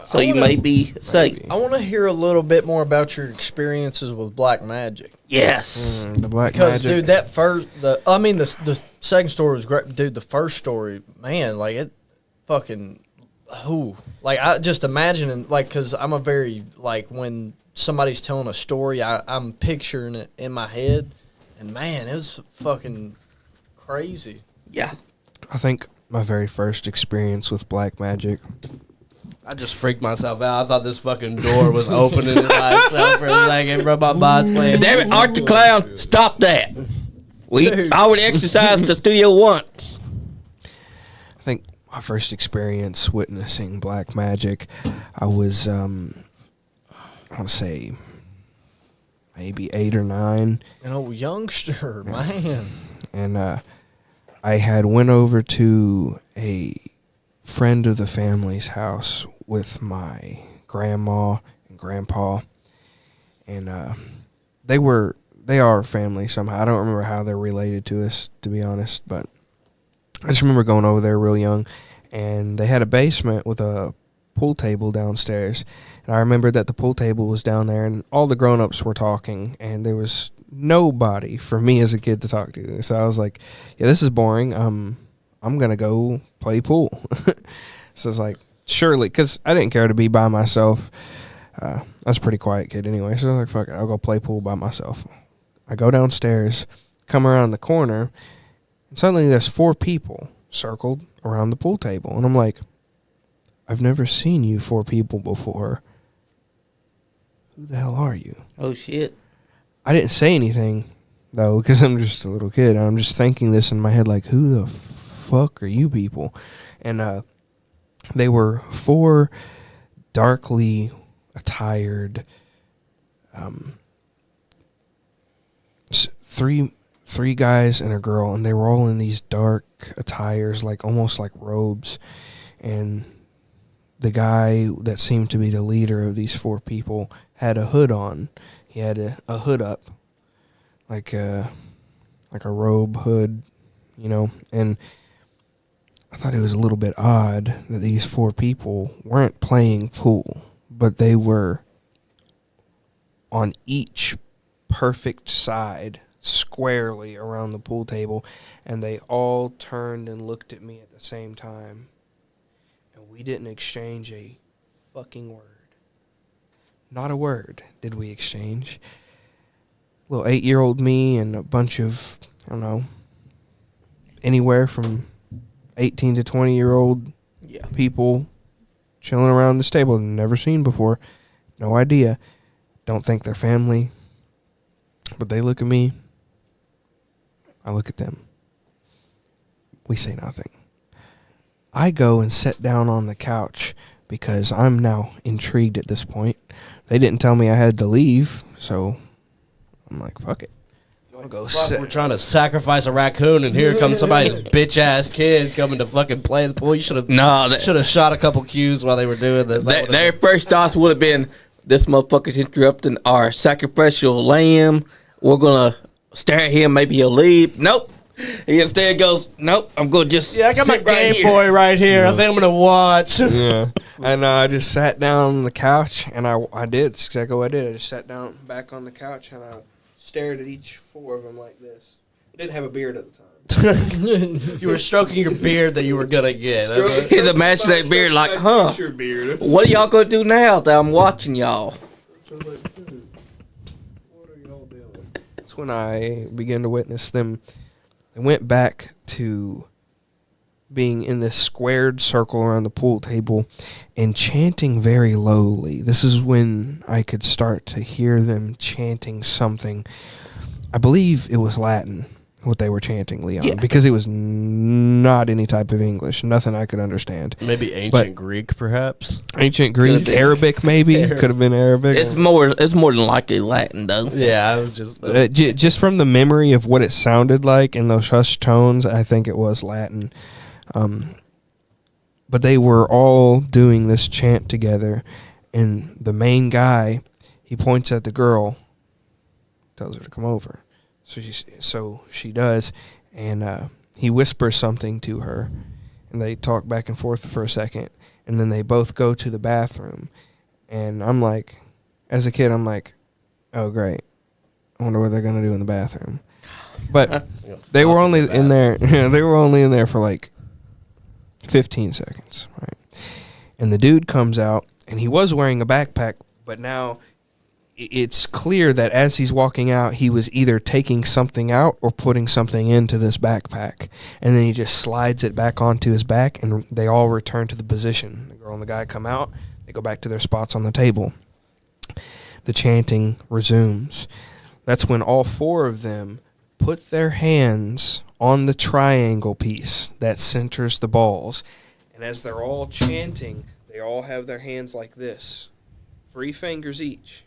So you may be safe. I want to hear a little bit more about your experiences with black magic. Yes. The black Because, magic. dude, the second story was great. Dude, the first story, man, like, it fucking, like, I just imagining, like, because I'm a very, like, when somebody's telling a story, I'm picturing it in my head. And, man, it was fucking crazy. Yeah. I think my very first experience with black magic. I just freaked myself out. I thought this fucking door was opening by itself for a second, bro. My body's playing. Damn it, Art the Clown, stop that. We already exercised the studio once. I think my first experience witnessing black magic, I was, I want to say, maybe 8 or 9. An old youngster, man. And I had went over to a friend of the family's house with my grandma and grandpa, and they are family somehow. I don't remember how they're related to us, to be honest, but I just remember going over there real young, and they had a basement with a pool table downstairs, and I remember that the pool table was down there, and all the grown-ups were talking, and there was nobody for me as a kid to talk to. So I was like, yeah, this is boring. I'm going to go play pool. So it's like, surely, because I didn't care to be by myself. I was a pretty quiet kid anyway. So I was like, fuck it, I'll go play pool by myself. I go downstairs, come around the corner, and suddenly there's 4 people circled around the pool table. And I'm like, I've never seen you 4 people before. Who the hell are you? Oh, shit. I didn't say anything, though, because I'm just a little kid. I'm just thinking this in my head, like, who the fuck are you people? And they were 4 darkly attired, three guys and a girl, and they were all in these dark attires, like almost like robes. And the guy that seemed to be the leader of these 4 people had a hood on. He had a hood up, like a robe hood, you know. And I thought it was a little bit odd that these 4 people weren't playing pool, but they were on each perfect side, squarely around the pool table, and they all turned and looked at me at the same time, and we didn't exchange a fucking word. Not a word did we exchange. Little 8-year-old me and a bunch of, I don't know, anywhere from 18 to 20-year-old people chilling around this table never seen before. No idea. Don't think they're family. But they look at me. I look at them. We say nothing. I go and sit down on the couch because I'm now intrigued at this point. They didn't tell me I had to leave, so I'm like, fuck it. I'll go sit. We're trying to sacrifice a raccoon, and here comes somebody's bitch ass kid coming to fucking play the pool. You should have shot a couple cues while they were doing this. Their first thoughts would have been, "This motherfucker's interrupting our sacrificial lamb. We're gonna stare at him. Maybe he'll leave." Nope. He instead goes, "Nope. I'm gonna just I got my sit right Game here." Boy right here. I think I'm gonna watch. Yeah. And I just sat down on the couch, and I did. That's exactly what I did. I just sat down back on the couch, and I stared at each 4 of them like this. I didn't have a beard at the time. You were stroking your beard that you were gonna get. His imaginary beard, like, huh? Beard. What are y'all gonna do now that I'm watching y'all? What are y'all doing? That's when I began to witness them. They went back to being in this squared circle around the pool table and chanting very lowly. This is when I could start to hear them chanting something. I believe it was Latin, what they were chanting, Leon, because it was not any type of English, nothing I could understand. Maybe ancient Greek, perhaps. Ancient Greek, Arabic, maybe could have been Arabic. It's more than likely Latin, though. Yeah, I was just just from the memory of what it sounded like in those hushed tones, I think it was Latin. But they were all doing this chant together, and the main guy, he points at the girl, tells her to come over. So she does, and he whispers something to her, and they talk back and forth for a second, and then they both go to the bathroom. And I'm like, as a kid, I'm like, oh great, I wonder what they're gonna do in the bathroom. But they were only in there. They were only in there for like 15 seconds, right? And the dude comes out, and he was wearing a backpack, but now it's clear that as he's walking out, he was either taking something out or putting something into this backpack. And then he just slides it back onto his back, and they all return to the position. The girl and the guy come out, they go back to their spots on the table. The chanting resumes. That's when all 4 of them put their hands on the triangle piece that centers the balls. And as they're all chanting, they all have their hands like this, 3 fingers each,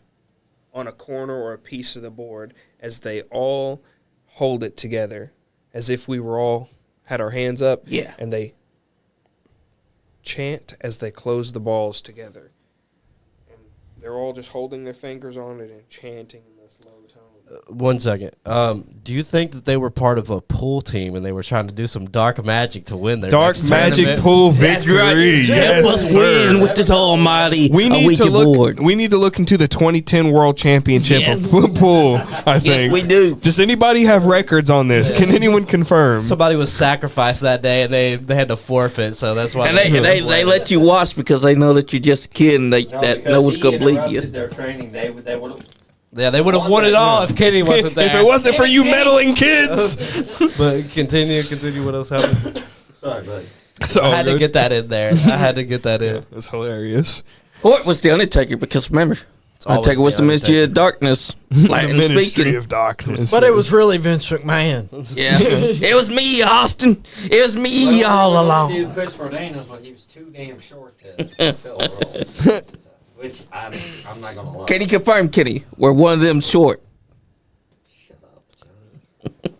on a corner or a piece of the board, as they all hold it together, as if we were all had our hands up. Yeah. And they chant as they close the balls together. And they're all just holding their fingers on it and chanting in this low tone. 1 second. Do you think that they were part of a pool team and they were trying to do some dark magic to win their Dark next magic tournament? pool That's victory. right. Help us win with this almighty We need Ouija to look. board. We need to look into the 2010 World Championship Yes. of pool. I think. Yes, we do. Does anybody have records on this? Can anyone confirm? Somebody was sacrificed that day and they had to forfeit, so that's why And they let you watch because they know that you're just a kid and that no one's going to believe you. Their training, they would have. Yeah, they would have won it all if Kenny wasn't there. If it wasn't for you meddling kids. But continue. What else happened? Sorry, buddy. I had to get that in there. That's hilarious. Or it was the Undertaker because remember, always Undertaker was the the Ministry Undertaker. of Darkness, The Latin Ministry speaking. of Darkness. But it was really Vince McMahon. Yeah, it was me, Austin. It was me all along. Dude, Christopher Daniels, but he was too damn short to fill a role. Which I'm not gonna lie. Can you confirm, Kenny? Were one of them short? Shut up, Johnny.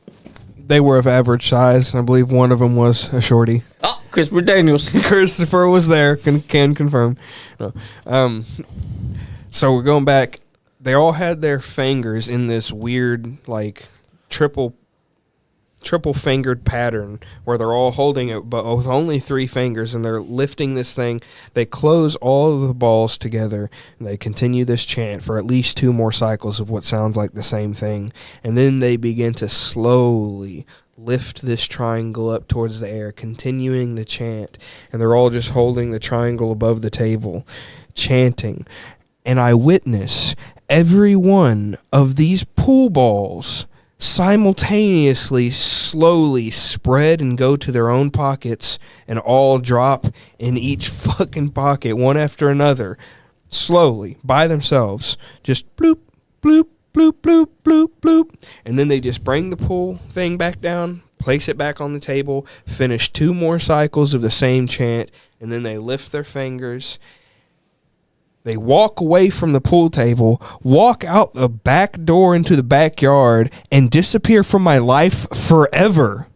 They were of average size. I believe one of them was a shorty. Oh, Christopher Daniels. Christopher was there. Can confirm. No. So we're going back. They all had their fingers in this weird, like, triple fingered pattern where they're all holding it, but with only 3 fingers, and they're lifting this thing. They close all of the balls together, and they continue this chant for at least 2 more cycles of what sounds like the same thing. And then they begin to slowly lift this triangle up towards the air, continuing the chant. And they're all just holding the triangle above the table, chanting. and I witness every one of these pool balls simultaneously slowly spread and go to their own pockets and all drop in each fucking pocket one after another, slowly by themselves, just bloop bloop bloop bloop bloop bloop, and then they just bring the pool thing back down, place it back on the table, finish 2 more cycles of the same chant, and then they lift their fingers. They walk away from the pool table, walk out the back door into the backyard, and disappear from my life forever.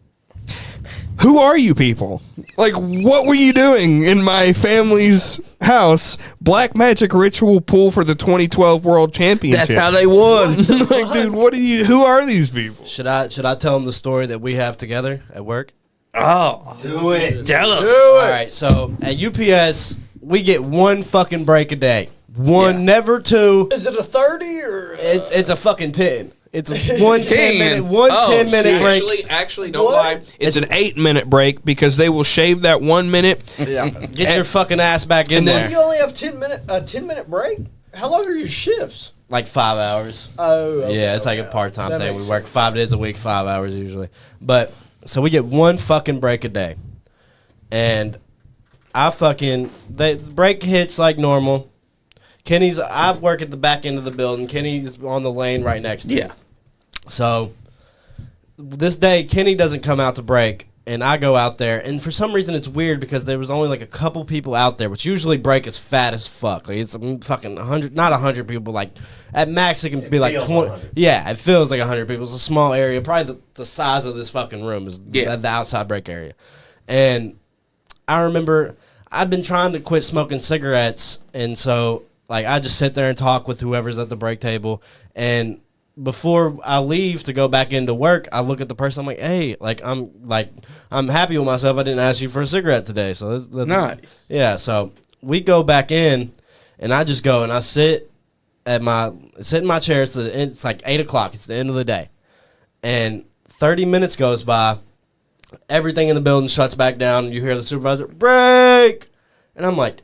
Who are you people? Like, what were you doing in my family's house? Black magic ritual pool for the 2012 World Championship. That's how they won. Like, dude, who are these people? Should I tell them the story that we have together at work? Oh, Do it. tell us. All right, so at UPS, we get 1 fucking break a day. Never 2. Is it a 30 or? It's a fucking 10. It's one 10. 10-minute break. Actually, don't lie. It's an 8-minute break because they will shave that 1 minute. Yeah. Get your fucking ass back in there. You only have 10-minute break. How long are your shifts? Like 5 hours. Oh, okay, Yeah, it's like a okay. part-time That thing. We makes work sense. 5 days a week, 5 hours usually. But so we get 1 fucking break a day, and the break hits like normal. I work at the back end of the building. Kenny's on the lane right next to me. Yeah. So this day, Kenny doesn't come out to break, and I go out there. And for some reason, it's weird because there was only like a couple people out there, which usually break is fat as fuck. Like it's fucking 100, not 100 people. Like at max, it can be like 20. Yeah, it feels like 100 people. It's a small area, probably the size of this fucking room is the outside break area. And I remember I'd been trying to quit smoking cigarettes, and so like I just sit there and talk with whoever's at the break table. And before I leave to go back into work, I look at the person. I'm like, "Hey, I'm happy with myself. I didn't ask you for a cigarette today." So that's Nice. Yeah. So we go back in, and I just go and I sit in my chair. It's like 8 o'clock. It's the end of the day, and 30 minutes goes by. Everything in the building shuts back down. You hear the supervisor break, and I'm like,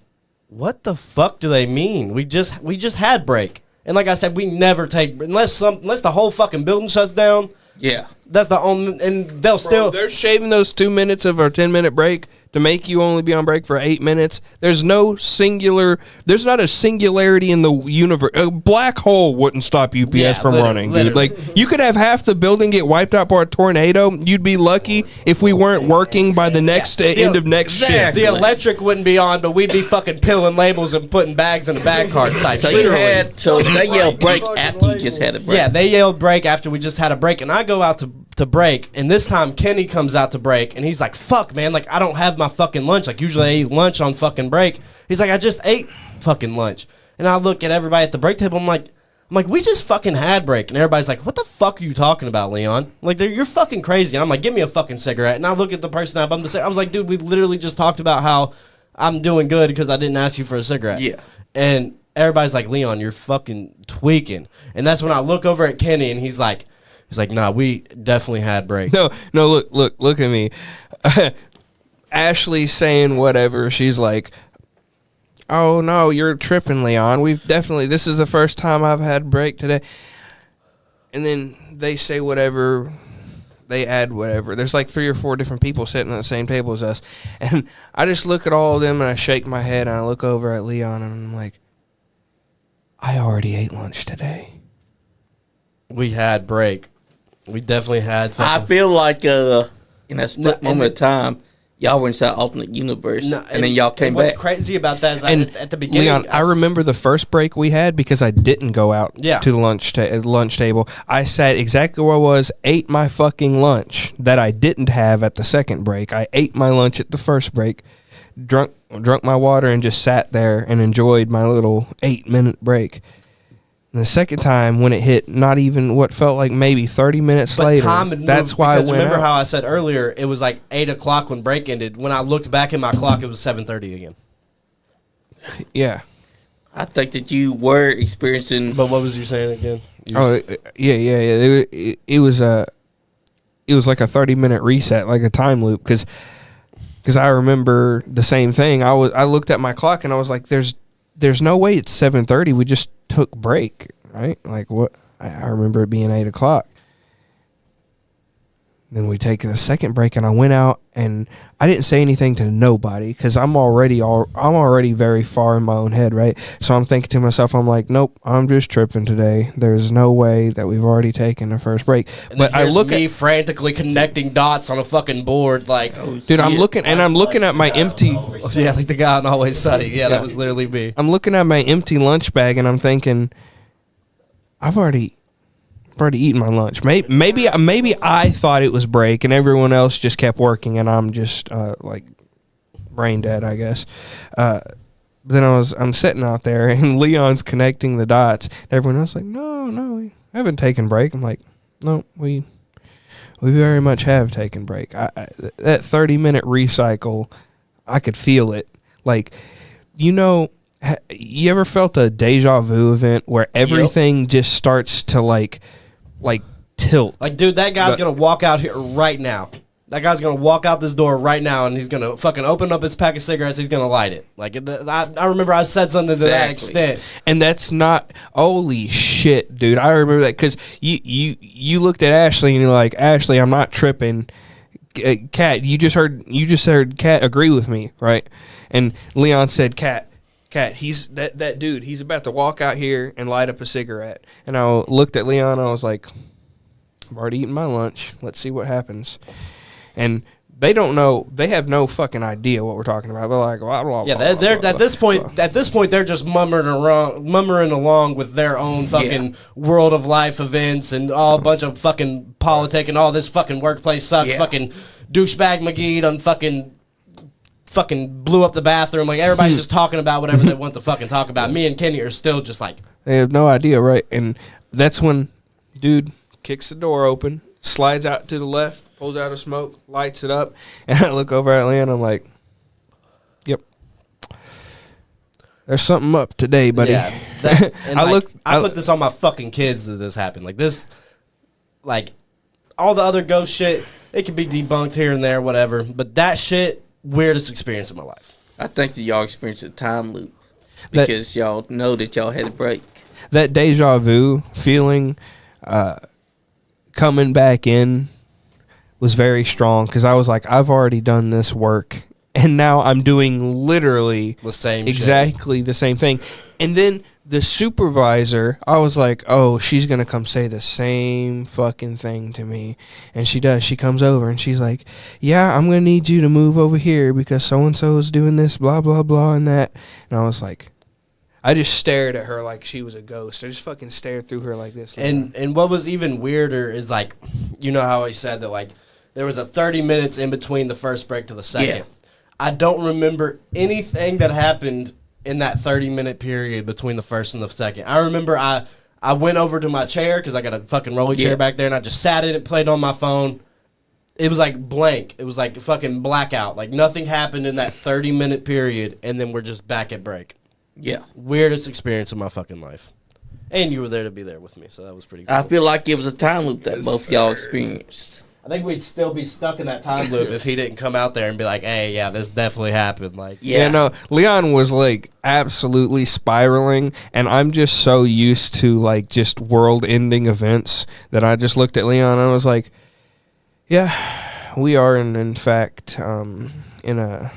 "What the fuck do they mean? We just had break." And like I said, we never take unless the whole fucking building shuts down. Yeah. That's the only, and they'll still. They're shaving those 2 minutes of our 10-minute break to make you only be on break for 8 minutes. There's not a singularity in the universe. A black hole wouldn't stop UPS from running, dude. literally. Like, you could have half the building get wiped out by a tornado. You'd be lucky if we weren't working by the next end of next shift. The electric wouldn't be on, but we'd be fucking peeling labels and putting bags in the bag carts. Type So shit. they yelled break after you just had a break. Yeah, they yelled break after we just had a break, and I go out to break, and this time Kenny comes out to break, and he's like, "Fuck, man, like I don't have my fucking lunch. Like usually I eat lunch on fucking break." He's like, "I just ate fucking lunch," and I look at everybody at the break table. I'm like, we just fucking had break, and everybody's like, "What the fuck are you talking about, Leon? Like you're fucking crazy." And I'm like, "Give me a fucking cigarette." And I look at the person I bumped the cigarette. I was like, "Dude, we literally just talked about how I'm doing good because I didn't ask you for a cigarette." Yeah. And everybody's like, "Leon, you're fucking tweaking." And that's when I look over at Kenny, and he's like, "Nah, we definitely had break." No, look at me. Ashley's saying whatever. She's like, "Oh no, you're tripping, Leon. This is the first time I've had break today." And then they say whatever, they add whatever. There's like 3 or 4 different people sitting at the same table as us. And I just look at all of them and I shake my head and I look over at Leon and I'm like, I already ate lunch today. We had break. We definitely had. I feel like in a split moment of time, y'all were inside alternate universe, and then y'all came what's back. What's crazy about that is at the beginning, Leon, I remember the first break we had because I didn't go out to the lunch table. I sat exactly where I was, ate my fucking lunch that I didn't have at the second break. I ate my lunch at the first break, drunk my water, and just sat there and enjoyed my little 8-minute break. And the second time when it hit, not even what felt like maybe 30 minutes later. That's why I went remember out. how I said earlier it was like 8 o'clock when break ended. When I looked back at my clock, it was 7:30 again. Yeah. I think that you were experiencing. But what was you saying again? Yeah. It was like a 30-minute reset, like a time loop, because I remember the same thing. I looked at my clock and I was like, there's there's no way it's 7:30. We just took break, right? Like what? I remember it being 8 o'clock. Then we take the second break, and I went out, and I didn't say anything to nobody because I'm already very far in my own head, right? So I'm thinking to myself, I'm like, nope, I'm just tripping today. There's no way that we've already taken the first break. And but I look me at frantically connecting dots on a fucking board, like, dude, I'm looking at my empty. yeah, like the guy on Always Sunny. Yeah, that was literally me. I'm looking at my empty lunch bag, and I'm thinking, I've already eaten my lunch. Maybe I thought it was break, and everyone else just kept working, and I'm just like brain dead, I guess. Then I'm sitting out there, and Leon's connecting the dots. Everyone else like, no, we haven't taken break. I'm like, no, we very much have taken break. That 30-minute recycle, I could feel it. Like, you ever felt a deja vu event where everything just starts to like tilt? Like, dude, that guy's going to walk out here right now. That guy's going to walk out this door right now, and he's going to fucking open up his pack of cigarettes. He's going to light it. Like, I remember I said something to that extent. And that's not, holy shit, dude. I remember that because you looked at Ashley, and you're like, Ashley, I'm not tripping. Kat, you just heard Kat agree with me, right? And Leon said, Kat, he's that dude. He's about to walk out here and light up a cigarette. And I looked at Leon, and I was like, I've already eaten my lunch. Let's see what happens. And they don't know. They have no fucking idea what we're talking about. They're like, blah, blah, yeah, blah, they're blah, at this point. At this point, they're just mummering along with their own fucking world of life events and all a bunch of fucking politic and all this fucking workplace sucks. Yeah. Fucking douchebag McGee done fucking blew up the bathroom. Like, everybody's just talking about whatever they want to fucking talk about. Me and Kenny are still just like, They have no idea, right? And that's when dude kicks the door open, slides out to the left, pulls out a smoke, lights it up, and I look over at Leon. I'm like, "Yep, there's something up today, buddy." yeah. I put this on my fucking kids that this happened. Like this, like all the other ghost shit, it can be debunked here and there, whatever. But that shit, weirdest experience of my life. I think that y'all experienced a time loop because y'all know that y'all had a break. That deja vu feeling coming back in was very strong because I was like, I've already done this work, and now I'm doing literally The same exactly the same thing. And then the supervisor, I was like, oh, she's going to come say the same fucking thing to me. And she does. She comes over and she's like, yeah, I'm going to need you to move over here because so-and-so is doing this, blah, blah, blah, and that. And I was like, I just stared at her like she was a ghost. I just fucking stared through her like this. And what was even weirder is, like, you know how I said that, like, there was a 30 minutes in between the first break to the second. Yeah. I don't remember anything that happened in that 30-minute period between the first and the second. I remember I went over to my chair because I got a fucking rolly chair back there, and I just sat in it, played on my phone. It was like blank. It was like fucking blackout. Like nothing happened in that 30-minute period, and then we're just back at break. Yeah. Weirdest experience of my fucking life. And you were there to be there with me, so that was pretty cool. I feel like it was a time loop that both y'all experienced. I think we'd still be stuck in that time loop if he didn't come out there and be like, hey, yeah, this definitely happened. Like, yeah, no, Leon was like absolutely spiraling, and I'm just so used to like just world-ending events that I just looked at Leon and I was like, yeah, we are in fact in a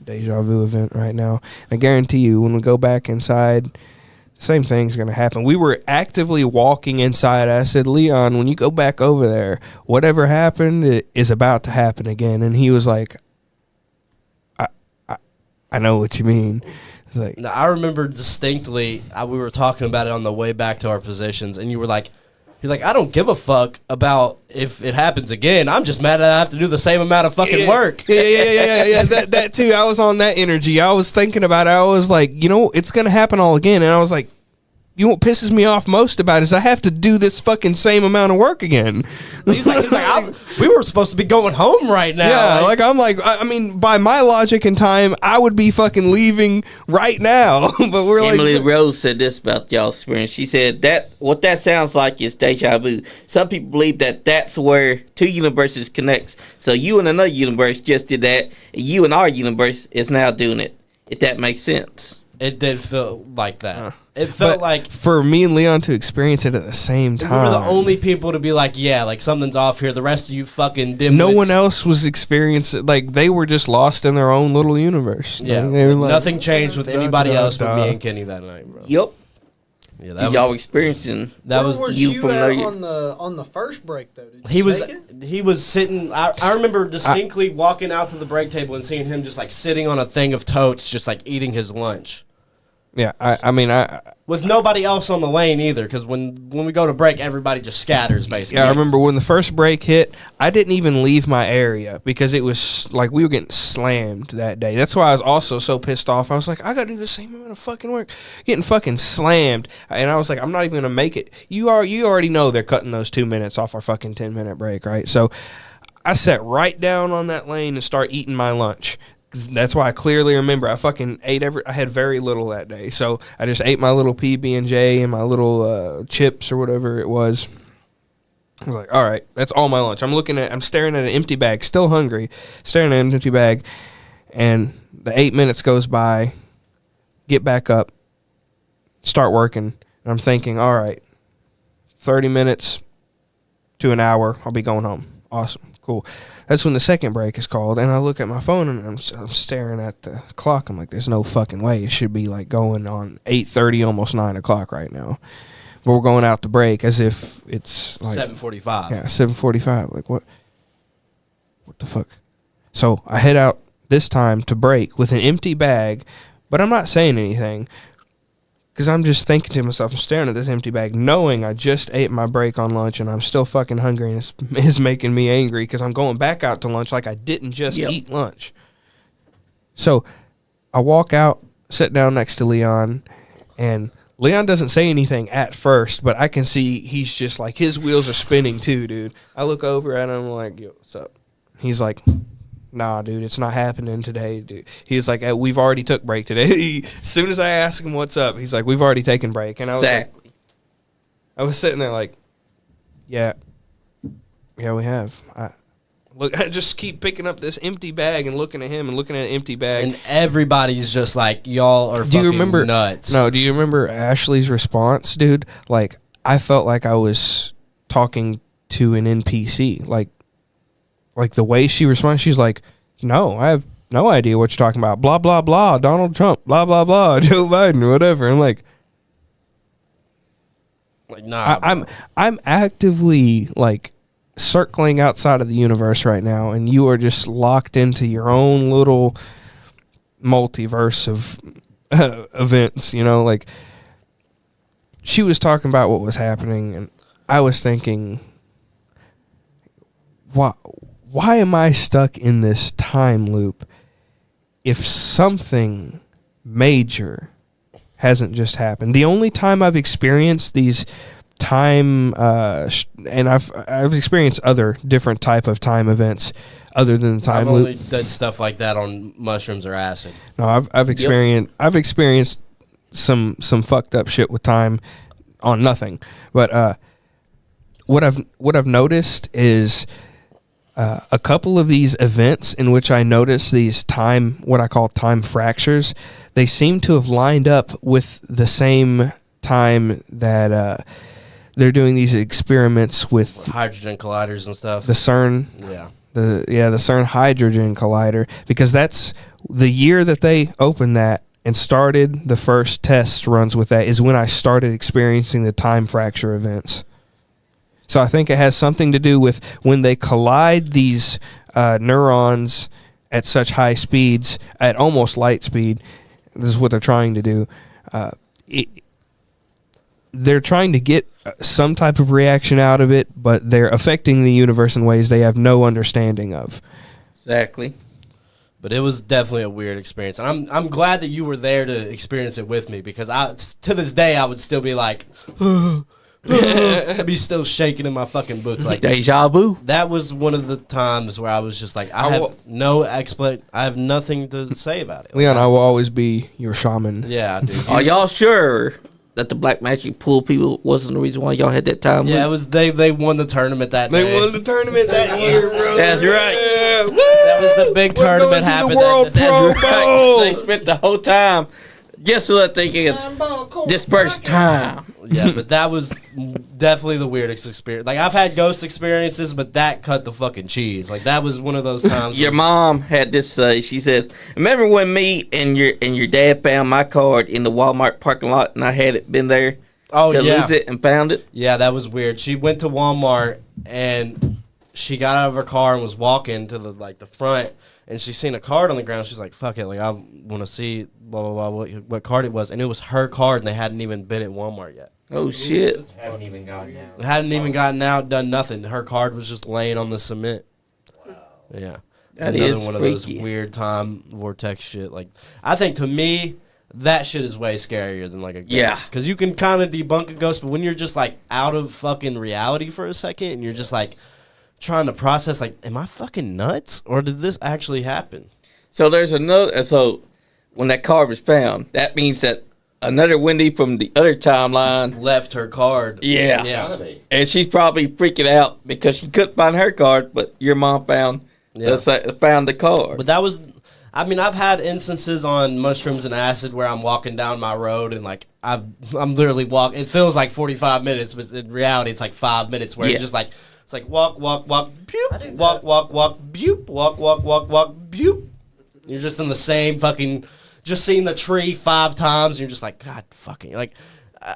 deja vu event right now. I guarantee you, when we go back inside, same thing's going to happen. We were actively walking inside. I said, Leon, when you go back over there, whatever happened is about to happen again. And he was like, I know what you mean. It's like, now, I remember distinctly, we were talking about it on the way back to our positions, and you were like, you're like, I don't give a fuck about if it happens again. I'm just mad that I have to do the same amount of fucking work. Yeah. That too. I was on that energy. I was thinking about it. I was like, it's going to happen all again. And I was like, you know what pisses me off most about it is I have to do this fucking same amount of work again. He's like we were supposed to be going home right now. Yeah, I mean, by my logic and time, I would be fucking leaving right now. But we're Emily Rose said this about y'all's experience. She said that what that sounds like is deja vu. Some people believe that that's where two universes connects. So you and another universe just did that, and you and our universe is now doing it. If that makes sense. It did feel like that. It felt But like for me and Leon to experience it at the same time. we were the only people to be like, yeah, like something's off here. The rest of you fucking dimwits. No one else was experiencing. Like they were just lost in their own little universe. Yeah, Like, they were like, nothing changed with anybody da, else da. but me and Kenny that night, bro. Yep. Yeah, Cause y'all experiencing. that Where was you you from at there. on the first break though? Did he you was take it? he was sitting. I remember distinctly walking out to the break table and seeing him just like sitting on a thing of totes, just like eating his lunch. Yeah, I mean, With nobody else on the lane either, because when we go to break, everybody just scatters, basically. I remember when the first break hit, I didn't even leave my area because it was like we were getting slammed that day. That's why I was also so pissed off. I was like, I got to do the same amount of fucking work. Getting fucking slammed. And I was like, I'm not even going to make it. You already know they're cutting those 2 minutes off our fucking 10-minute break, right? So I sat right down on that lane and start eating my lunch. That's why I clearly remember I fucking ate I had very little that day, so I just ate my little PB&J and my little chips or whatever it was. I was like, all right, that's all my lunch. I'm staring at an empty bag, still hungry, staring at an empty bag, and the 8 minutes goes by, get back up, start working, and I'm thinking, all right, 30 minutes to an hour, I'll be going home. Awesome, cool. That's when the second break is called, and I look at my phone, and I'm staring at the clock. I'm like, there's no fucking way. It should be, like, going on 8:30, almost 9 o'clock right now. But we're going out to break as if it's, like... 7:45. Yeah, 7:45. Like, what the fuck? So I head out this time to break with an empty bag, but I'm not saying anything. Because I'm just thinking to myself, I'm staring at this empty bag, knowing I just ate my break on lunch and I'm still fucking hungry, and it's making me angry because I'm going back out to lunch like I didn't just eat lunch. So I walk out, sit down next to Leon, and Leon doesn't say anything at first, but I can see he's just like, his wheels are spinning too, dude. I look over at him like, yo, what's up? He's like, nah, dude, it's not happening today, dude. He's like, we've already took break today. As soon as I ask him what's up, he's like, we've already taken break. And I was Exactly. I was sitting there like, yeah, we have. I just keep picking up this empty bag and looking at him and looking at an empty bag. And everybody's just like, y'all are fucking nuts. No, do you remember Ashley's response, dude? Like, I felt like I was talking to an NPC. Like the way she responded, she's like, no, I have no idea what you're talking about. Blah, blah, blah, Donald Trump, blah, blah, blah, Joe Biden, whatever. I'm like, nah, I'm actively, like, circling outside of the universe right now, and you are just locked into your own little multiverse of events, you know? Like, she was talking about what was happening, and I was thinking, why am I stuck in this time loop if something major hasn't just happened? The only time I've experienced these time, and I've experienced other different type of time events other than the time I've loop. only done stuff like that on mushrooms or acid. No, I've experienced some fucked up shit with time on nothing. But what I've noticed is a couple of these events in which I notice these what I call time fractures, they seem to have lined up with the same time that they're doing these experiments with hydrogen colliders and stuff. The CERN. Yeah. The CERN Hydrogen Collider, because that's the year that they opened that and started the first test runs with that is when I started experiencing the time fracture events. So I think it has something to do with when they collide these neurons at such high speeds, at almost light speed. This is what they're trying to do. They're trying to get some type of reaction out of it, but they're affecting the universe in ways they have no understanding of. Exactly. But it was definitely a weird experience. And I'm glad that you were there to experience it with me, because to this day I would still be like, I'd be still shaking in my fucking boots. Like, deja vu. That was one of the times where I was just like, I have nothing to say about it. Leon, I will always be your shaman. Yeah, dude. Are y'all sure that the black magic pool people wasn't the reason why y'all had that time? Yeah, it was. They won the tournament that day. They won the tournament that year, bro. That's right. Yeah, That was the big tournament happened. World That's Pro right. Bowl. They spent the whole time Just so that they can disperse time. Yeah, but that was definitely the weirdest experience. Like, I've had ghost experiences, but that cut the fucking cheese. Like, that was one of those times. Your mom had this say. She says, "Remember when me and your dad found my card in the Walmart parking lot, and I hadn't been there to lose it and found it?" Yeah, that was weird. She went to Walmart and she got out of her car and was walking to the front, and she seen a card on the ground. She's like, "Fuck it, like I want to see blah blah blah what card it was," and it was her card, and they hadn't even been at Walmart yet. Oh shit! Haven't even gotten out. Hadn't even gotten out, done nothing. Her card was just laying on the cement. Wow. Yeah, That another is one of those freaky. weird time vortex shit. Like, I think to me, that shit is way scarier than like a ghost. Yeah. Because you can kind of debunk a ghost, but when you're just like out of fucking reality for a second, and you're just like trying to process, like, am I fucking nuts, or did this actually happen? So there's another. So when that card was found, that means that another Wendy from the other timeline Left her card. Yeah. Yeah. And she's probably freaking out because she couldn't find her card, but your mom found found the card. But that was, I mean, I've had instances on mushrooms and acid where I'm walking down my road and like I'm literally walking. It feels like 45 minutes, but in reality, it's like 5 minutes where it's just like it's like walk, walk, walk, boop, walk, walk, walk, boop, walk, walk, walk, walk, boop. You're just in the same fucking, just seeing the tree 5 times. And you're just like, God, fucking like.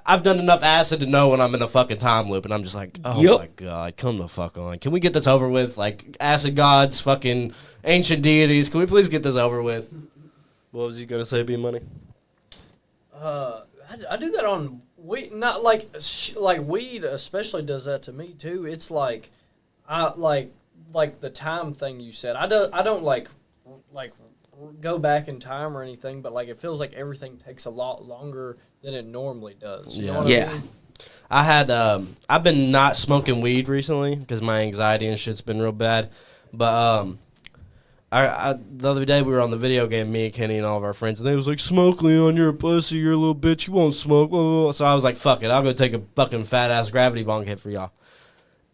I've done enough acid to know when I'm in a fucking time loop, and I'm just like, oh my God, come the fuck on. Can we get this over with? Like, acid gods, fucking ancient deities, can we please get this over with? What was you going to say, Bmoney? I do that on weed, not like like weed especially does that to me too. It's like I like the time thing you said. I don't like go back in time or anything, but like it feels like everything takes a lot longer than it normally does. You know what I mean? I had I've been not smoking weed recently because my anxiety and shit's been real bad. But I the other day we were on the video game, me and Kenny and all of our friends, and they was like, "Smoke, Leon, you're a pussy, you're a little bitch, you won't smoke." Blah, blah, blah. So I was like, "Fuck it, I'll go take a fucking fat ass gravity bong hit for y'all."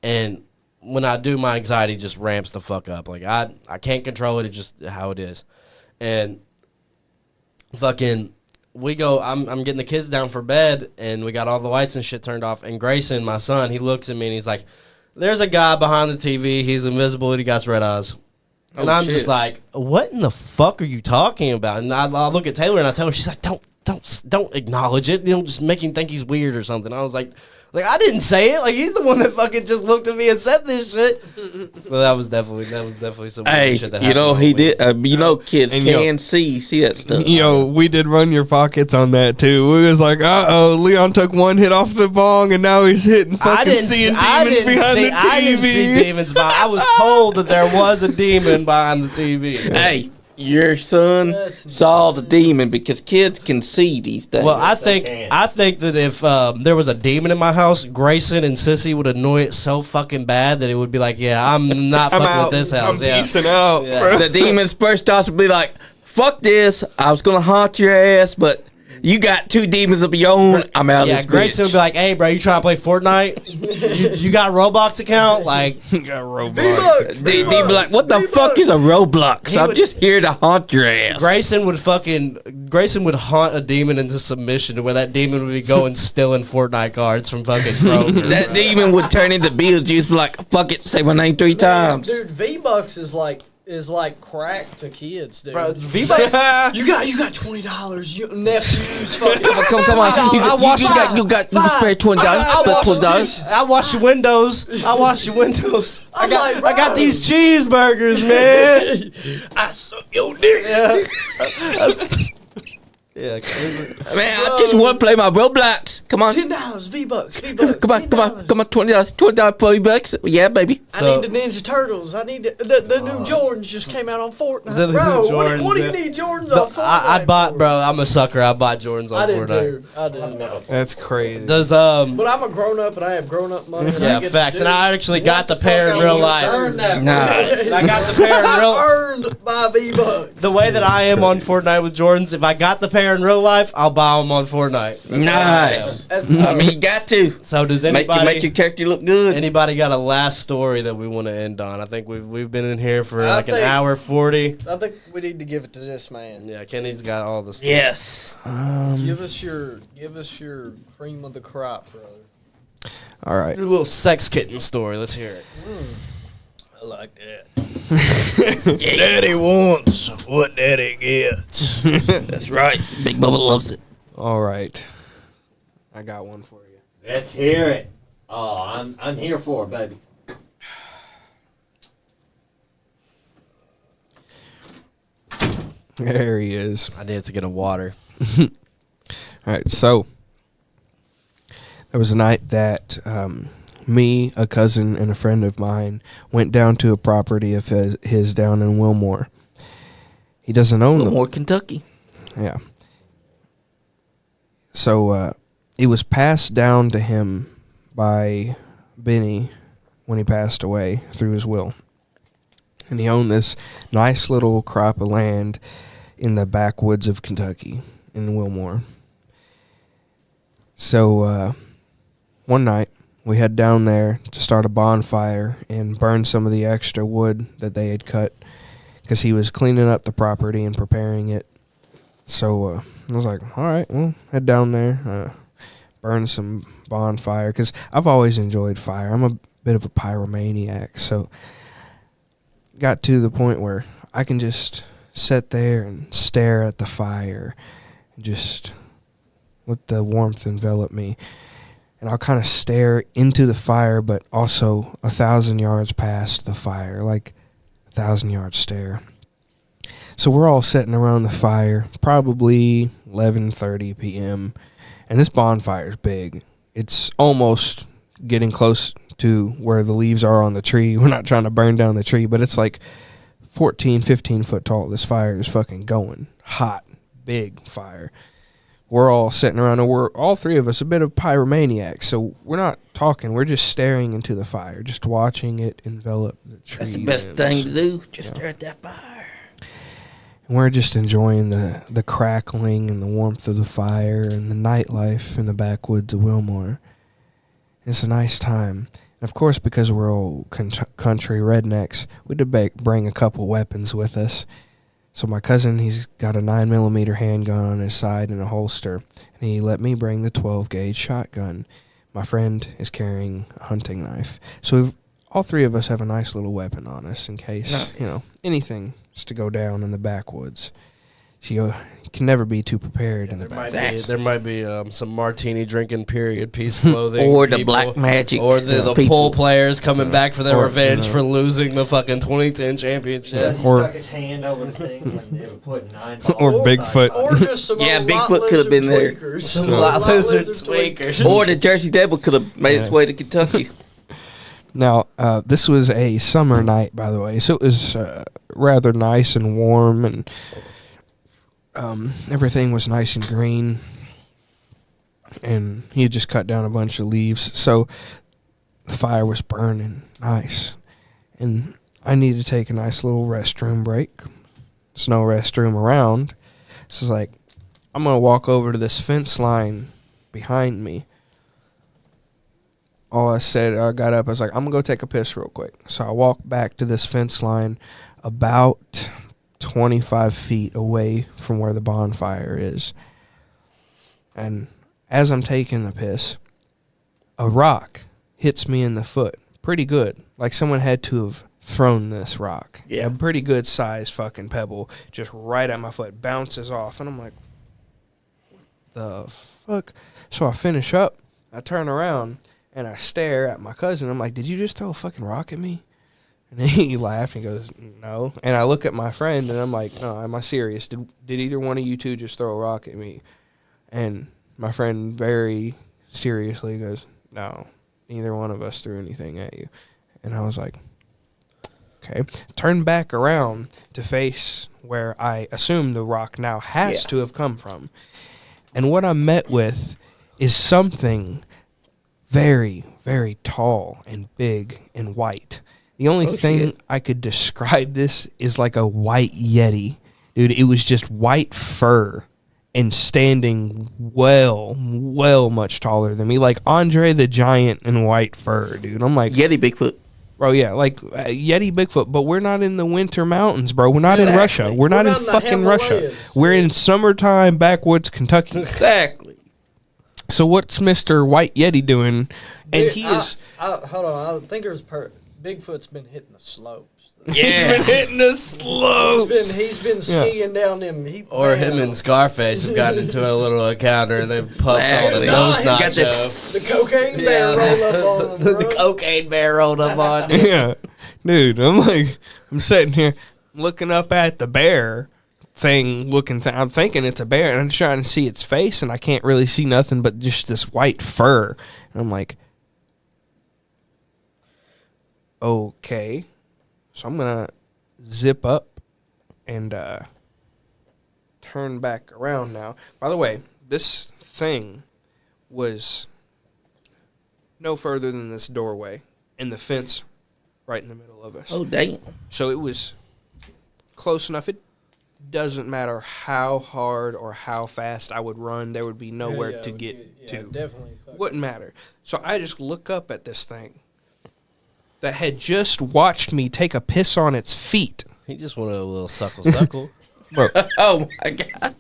And when I do, my anxiety just ramps the fuck up. Like I can't control it. It's just how it is. And fucking, we go, I'm getting the kids down for bed, and we got all the lights and shit turned off. And Grayson, my son, he looks at me and he's like, "There's a guy behind the TV. He's invisible and he got red eyes." And I'm just like, what in the fuck are you talking about? And I look at Taylor and I tell her, she's like, don't acknowledge it. You know, just make him think he's weird or something. I was like, I didn't say it. Like, he's the one that fucking just looked at me and said this shit. So that was definitely some weird shit that happened. You know, he did. Kids And can see that stuff. We did run your pockets on that too. We was like, Leon took one hit off the bong and now he's hitting fucking seeing demons behind the TV. I didn't see demons behind. I was told that there was a demon behind the TV. Hey, your son saw the demon because kids can see these things. Well, I think that if there was a demon in my house, Grayson and Sissy would annoy it so fucking bad that it would be like, yeah, I'm not fucking with this house. I'm peacing out, bro. The demon's first thoughts would be like, "Fuck this! I was gonna haunt your ass, but you got 2 demons of your own. I'm out of this bitch." Grayson would be like, "Hey, bro, you trying to play Fortnite? you got a Roblox account? Like, You got Roblox. They'd be like, "What the fuck is a Roblox? I'm just here to haunt your ass." Grayson would haunt a demon into submission to where that demon would be going stealing Fortnite cards from fucking Kroger. That demon would turn into Beetlejuice, be like, "Fuck it, say my name 3 times." Dude, V-Bucks is like crack to kids, dude. Bro, V-Bucks. You got $20. Your nephews fucking Come on, you got spare $20. I wash your windows. I got these cheeseburgers, man. I suck your dick. Yeah, Man, I just want to play my Roblox. Come on. $10 V-Bucks. Come on, $20 for V-Bucks. Yeah, baby. I need the Ninja Turtles. I need the new Jordans just came out on Fortnite. The new Bro, Jordans, what do you need Jordans on Fortnite? I bought, bro. I'm a sucker. I bought Jordans on I did Fortnite. too. I did. That's crazy. Those But I'm a grown up and I have grown up money. And I yeah, get facts. To do And I actually what got the pair in fuck real I life. earned that. Nah. I got the pair in real. I earned my V-Bucks. The way that I am on Fortnite with Jordans, if I got the pair rare in real life, I'll buy them on Fortnite. Nice. I mean, you got to. So does Make anybody your character look good. Anybody got a last story that we want to end on? I think we've been in here for I like an think- hour 40. I think we need to give it to this man. Yeah, Kenny's got all the stuff. Yes. Give us your cream of the crop, brother. All right. Your little sex kitten story. Let's hear it. I like that. Daddy wants what daddy gets. That's right. Big Bubba loves it. All right. I got one for you. Let's hear it. Oh, I'm here for it, baby. There he is. I need to get a water. All right, so there was a night that me, a cousin, and a friend of mine went down to a property of his down in Wilmore. He doesn't own them. Wilmore, Kentucky. Yeah. So it was passed down to him by Bmoney when he passed away through his will. And he owned this nice little crop of land in the backwoods of Kentucky in Wilmore. So one night we head down there to start a bonfire and burn some of the extra wood that they had cut because he was cleaning up the property and preparing it. So I was like, all right, well, head down there, burn some bonfire because I've always enjoyed fire. I'm a bit of a pyromaniac, so got to the point where I can just sit there and stare at the fire and just let the warmth envelop me. And I'll kind of stare into the fire, but also 1,000 yards past the fire, like 1,000-yard stare. So we're all sitting around the fire, probably 11:30 p.m., and this bonfire is big. It's almost getting close to where the leaves are on the tree. We're not trying to burn down the tree, but it's like 14, 15 foot tall. This fire is fucking going. Hot, big fire. We're all sitting around, and we're all three of us a bit of pyromaniacs, so we're not talking. We're just staring into the fire, just watching it envelop the tree. That's the best thing to do. Just stare at that fire. And we're just enjoying the crackling and the warmth of the fire and the nightlife in the backwoods of Wilmore. It's a nice time. And of course, because we're old country rednecks, we did bring a couple weapons with us. So my cousin, he's got a 9mm handgun on his side and a holster, and he let me bring the 12-gauge shotgun. My friend is carrying a hunting knife. So all three of us have a nice little weapon on us in case, anything is to go down in the backwoods. So you can never be too prepared in the backwoods. There might be some martini drinking period piece clothing. Or the people, black magic. Or the people. pool players coming back for their Or, revenge for losing the fucking 2010 championship. He stuck his hand over the thing when they were putting 9 balls. Or Bigfoot. Or just some Yeah, old Bigfoot lot could have been lizard there. tweakers. Some Lot lot lizard lizard tweakers. Or the Jersey Devil could have made its way to Kentucky. Now, this was a summer night, by the way, so it was rather nice and warm, and everything was nice and green, and he had just cut down a bunch of leaves, so the fire was burning nice, and I needed to take a nice little restroom break. There's no restroom around, so it's like, I'm going to walk over to this fence line behind me. All I said, I got up, I was like, I'm going to go take a piss real quick. So I walked back to this fence line about 25 feet away from where the bonfire is. And as I'm taking the piss, a rock hits me in the foot pretty good. Like someone had to have thrown this rock. Yeah. A pretty good size fucking pebble just right at my foot, bounces off. And I'm like, what the fuck? So I finish up, I turn around, and I stare at my cousin. I'm like, did you just throw a fucking rock at me? And then he laughed and goes, no. And I look at my friend, and I'm like, no, am I serious? Did either one of you two just throw a rock at me? And my friend very seriously goes, no, neither one of us threw anything at you. And I was like, okay. Turn back around to face where I assume the rock now has to have come from. And what I'm met with is something very, very tall and big and white. The only thing I could describe this is like a white Yeti. Dude, it was just white fur and standing well much taller than me, like Andre the Giant in white fur, dude. I'm like, Yeti Bigfoot. bro, yeah, like Yeti Bigfoot, but we're not in the winter mountains, bro. We're not in Russia. We're not in not in the fucking Russia. Himalayas. We're in summertime backwoods Kentucky. Exactly. So what's Mr. White Yeti doing? And he is Hold on. I think there's Bigfoot's been hitting the slopes. Yeah. hitting the slope. He's been skiing down them. Or him and Scarface have gotten into a little encounter and they've puffed all the Exactly. nose Got knots that- off. the cocaine bear rolled up on him. The cocaine bear rolled up on you. Yeah, dude. I'm sitting here looking up at the bear thing, I'm thinking it's a bear, and I'm trying to see its face, and I can't really see nothing but just this white fur. And I'm like, okay. So I'm gonna zip up and turn back around now. By the way, this thing was no further than this doorway and the fence right in the middle of us. Oh, damn. So it was close enough. It doesn't matter how hard or how fast I would run. There would be nowhere to get to. Definitely. Wouldn't matter. So I just look up at this thing that had just watched me take a piss on its feet. He just wanted a little suckle. Bro, Oh, my God.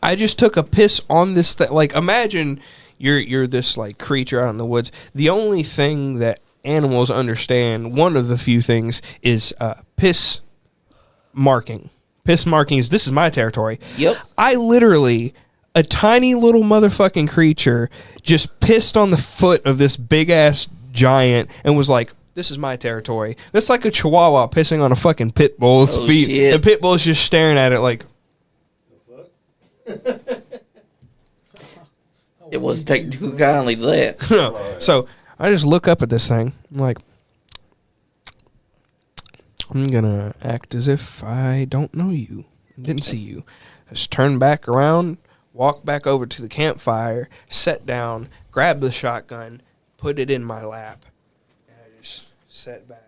I just took a piss on this thing. Like, imagine you're this, like, creature out in the woods. The only thing that animals understand, one of the few things, is piss marking. Piss markings, this is my territory. Yep. I literally, a tiny little motherfucking creature, just pissed on the foot of this big-ass giant and was like, this is my territory. That's like a chihuahua pissing on a fucking pit bull's Oh, feet. shit. And pit bull's just staring at it like, It wasn't taken too kindly to that. So I just look up at this thing. I'm like, I'm gonna act as if I don't know you, didn't see you. Just turn back around, walk back over to the campfire, sit down, grab the shotgun, put it in my lap, and I just sat back.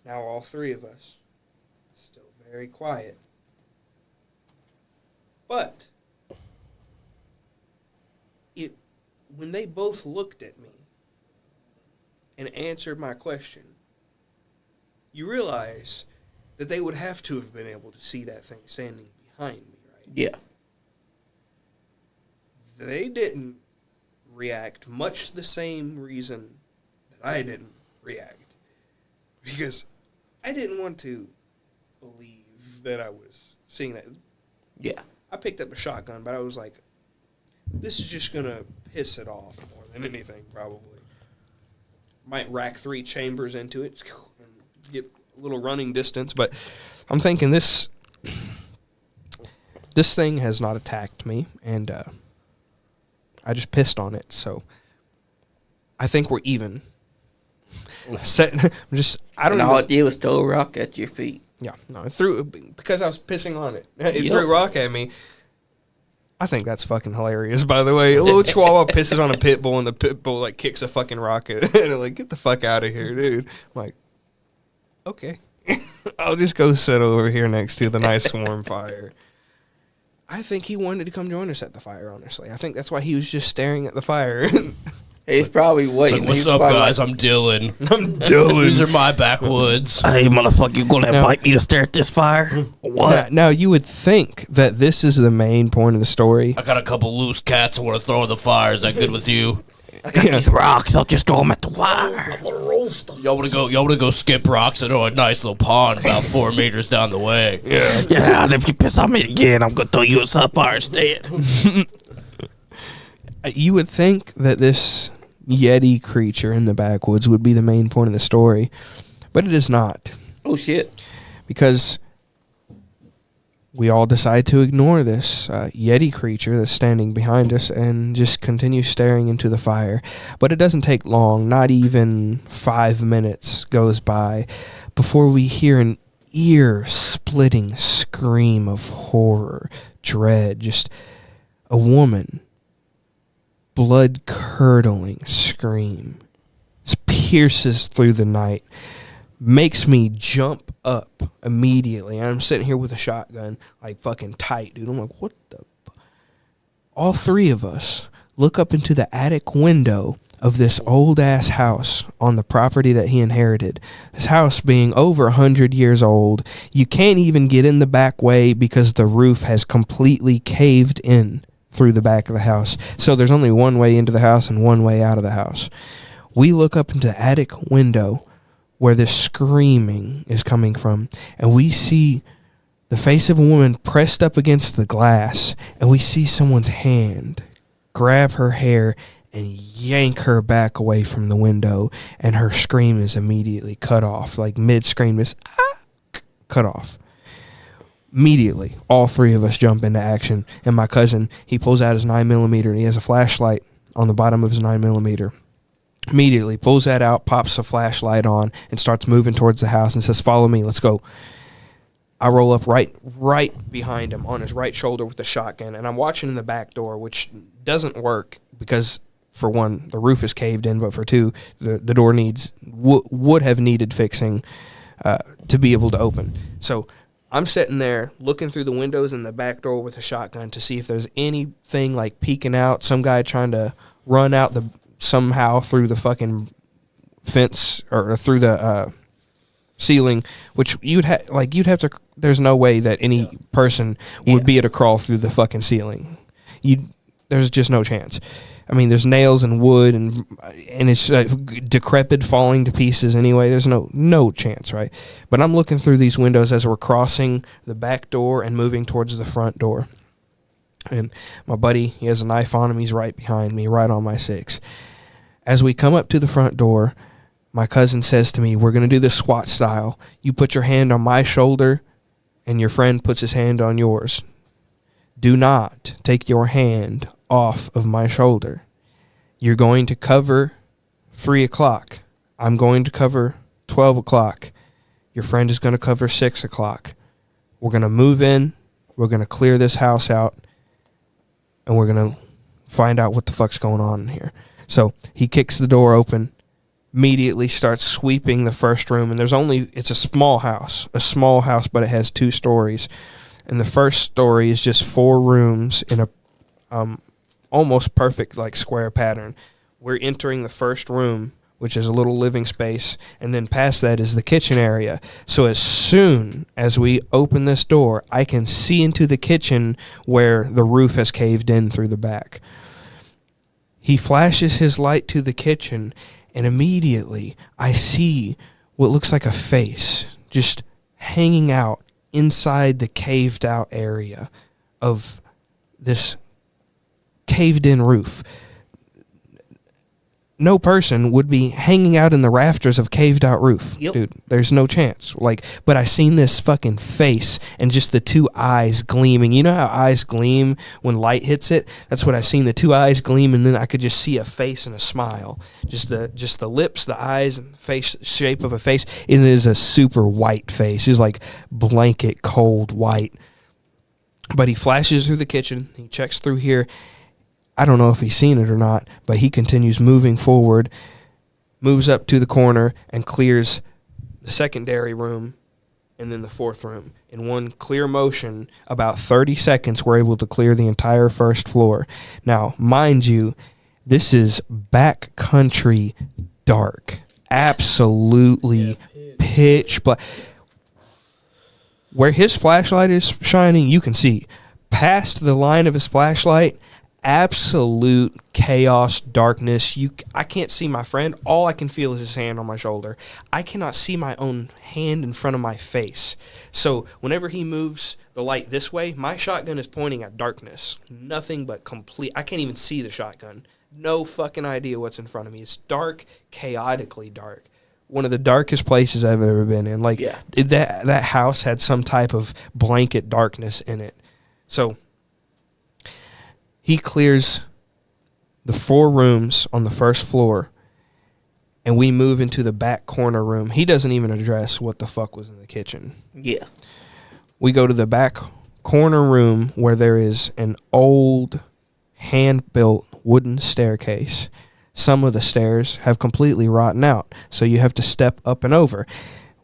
Now all three of us, still very quiet. But when they both looked at me and answered my question, you realize that they would have to have been able to see that thing standing behind me, right? Yeah. They didn't react much the same reason that I didn't react. Because I didn't want to believe that I was seeing that. Yeah. I picked up a shotgun, but I was like, this is just going to piss it off more than anything, probably. Might rack 3 chambers into it and get a little running distance, but I'm thinking this thing has not attacked me, and I just pissed on it, so I think we're even. I don't And know. all it did was throw a rock at your feet. Yeah, no, it threw because I was pissing on it. It Yep. threw a rock at me. I think that's fucking hilarious, by the way. A little chihuahua pisses on a pit bull, and the pit bull, like, kicks a fucking rock at it. And, like, get the fuck out of here, dude. I'm like, okay. I'll just go sit over here next to the nice warm fire. I think he wanted to come join us at the fire, honestly. I think that's why he was just staring at the fire. He's probably waiting. What's He's up, probably guys? like, I'm Dylan. I'm Dylan. These are my backwoods. hey, motherfucker, you gonna No. invite me to stare at this fire? What? Now, you would think that this is the main point of the story. I got a couple loose cats I want to throw in the fire. Is that good with you? I got these rocks. I'll just throw them at the fire. Y'all want to go skip rocks at a nice little pond about 4 meters down the way. Yeah, and if you piss on me again, I'm gonna throw you in some fire instead. You would think that this Yeti creature in the backwoods would be the main point of the story, but it is not, Oh shit! because we all decide to ignore this Yeti creature that's standing behind us and just continue staring into the fire. But it doesn't take long, not even 5 minutes goes by before we hear an ear-splitting scream of horror, dread, just a woman, blood-curdling scream. This pierces through the night. makes me jump up immediately. And I'm sitting here with a shotgun, like fucking tight, dude. I'm like, what the? All three of us look up into the attic window of this old ass house on the property that he inherited. This house being over 100 years old. You can't even get in the back way because the roof has completely caved in through the back of the house. So there's only one way into the house and one way out of the house. We look up into the attic window where this screaming is coming from, and we see the face of a woman pressed up against the glass, and we see someone's hand grab her hair and yank her back away from the window, and her scream is immediately cut off, like mid-scream, just cut off. Immediately, all three of us jump into action, and my cousin, he pulls out his 9mm, and he has a flashlight on the bottom of his 9mm. Immediately pulls that out, pops the flashlight on, and starts moving towards the house and says, "Follow me, let's go." I roll up right behind him on his right shoulder with the shotgun, and I'm watching in the back door, which doesn't work because, for one, the roof is caved in, but for two, the door would have needed fixing to be able to open. So I'm sitting there looking through the windows in the back door with a shotgun to see if there's anything like peeking out, some guy trying to run out somehow through the fucking fence or through the ceiling, which you'd have to. There's no way that any person would be able to crawl through the fucking ceiling. There's just no chance. I mean, there's nails and wood and it's decrepit, falling to pieces anyway. There's no chance, right? But I'm looking through these windows as we're crossing the back door and moving towards the front door. And my buddy, he has a knife on him. He's right behind me, right on my 6. As we come up to the front door, my cousin says to me, "We're going to do this SWAT style. You put your hand on my shoulder and your friend puts his hand on yours. Do not take your hand off of my shoulder. You're going to cover 3 o'clock. I'm going to cover 12 o'clock. Your friend is going to cover 6 o'clock. We're going to move in. We're going to clear this house out. And we're going to find out what the fuck's going on in here." So he kicks the door open, immediately starts sweeping the first room. And it's a small house, but it has 2 stories. And the first story is just 4 rooms in a almost perfect like square pattern. We're entering the first room, which is a little living space, and then past that is the kitchen area. So as soon as we open this door, I can see into the kitchen where the roof has caved in through the back. He flashes his light to the kitchen, and immediately I see what looks like a face just hanging out inside the caved out area of this caved in roof. No person would be hanging out in the rafters of caved out roof. Yep. Dude, there's no chance. But I seen this fucking face and just the 2 eyes gleaming. You know how eyes gleam when light hits it? That's what I seen, the 2 eyes gleam, and then I could just see a face and a smile. Just the lips, the eyes, and the face shape of a face. It is a super white face. It's like blanket cold white. But he flashes through the kitchen. He checks through here. I don't know if he's seen it or not, but he continues moving forward, moves up to the corner, and clears the secondary room and then the 4th room. In one clear motion, about 30 seconds, we're able to clear the entire first floor. Now, mind you, this is backcountry dark. Absolutely pitch black. Where his flashlight is shining, you can see. Past the line of his flashlight, absolute chaos, darkness. I can't see my friend. All I can feel is his hand on my shoulder. I cannot see my own hand in front of my face. So whenever he moves the light this way, my shotgun is pointing at darkness. Nothing but complete. I can't even see the shotgun. No fucking idea what's in front of me. It's dark, chaotically dark. One of the darkest places I've ever been in. That house had some type of blanket darkness in it. So he clears the 4 rooms on the first floor, and we move into the back corner room. He doesn't even address what the fuck was in the kitchen. Yeah. We go to the back corner room where there is an old hand-built wooden staircase. Some of the stairs have completely rotten out, so you have to step up and over.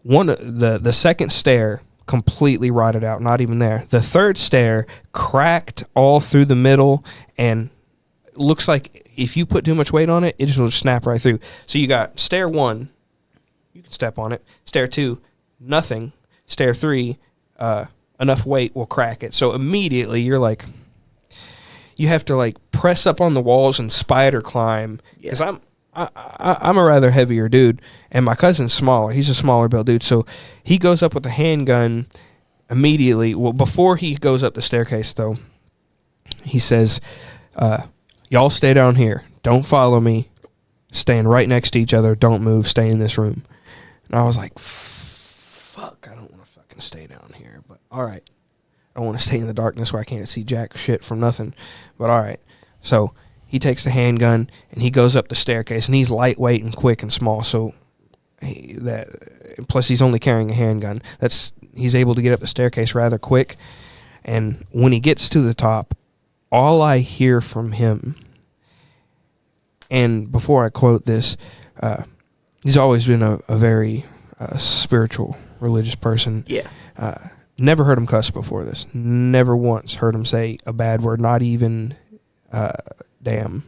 The second stair completely rotted out, not even there. The third stair cracked all through the middle, and looks like if you put too much weight on it, it just will snap right through. So you got stair 1, you can step on it. Stair 2, nothing. Stair 3, enough weight will crack it. So immediately you're like, you have to like press up on the walls and spider climb, because I'm a rather heavier dude, and my cousin's smaller. He's a smaller built dude, so he goes up with a handgun immediately. Well, before he goes up the staircase, though, he says, y'all stay down here. Don't follow me. Stand right next to each other. Don't move. Stay in this room. And I was like, fuck, I don't want to fucking stay down here, but all right. I don't want to stay in the darkness where I can't see jack shit from nothing, but all right. So he takes the handgun and he goes up the staircase, and he's lightweight and quick and small. So plus he's only carrying a handgun. He's able to get up the staircase rather quick. And when he gets to the top, all I hear from him, and before I quote this, he's always been a very spiritual, religious person. Yeah. Never heard him cuss before this. Never once heard him say a bad word, not even damn.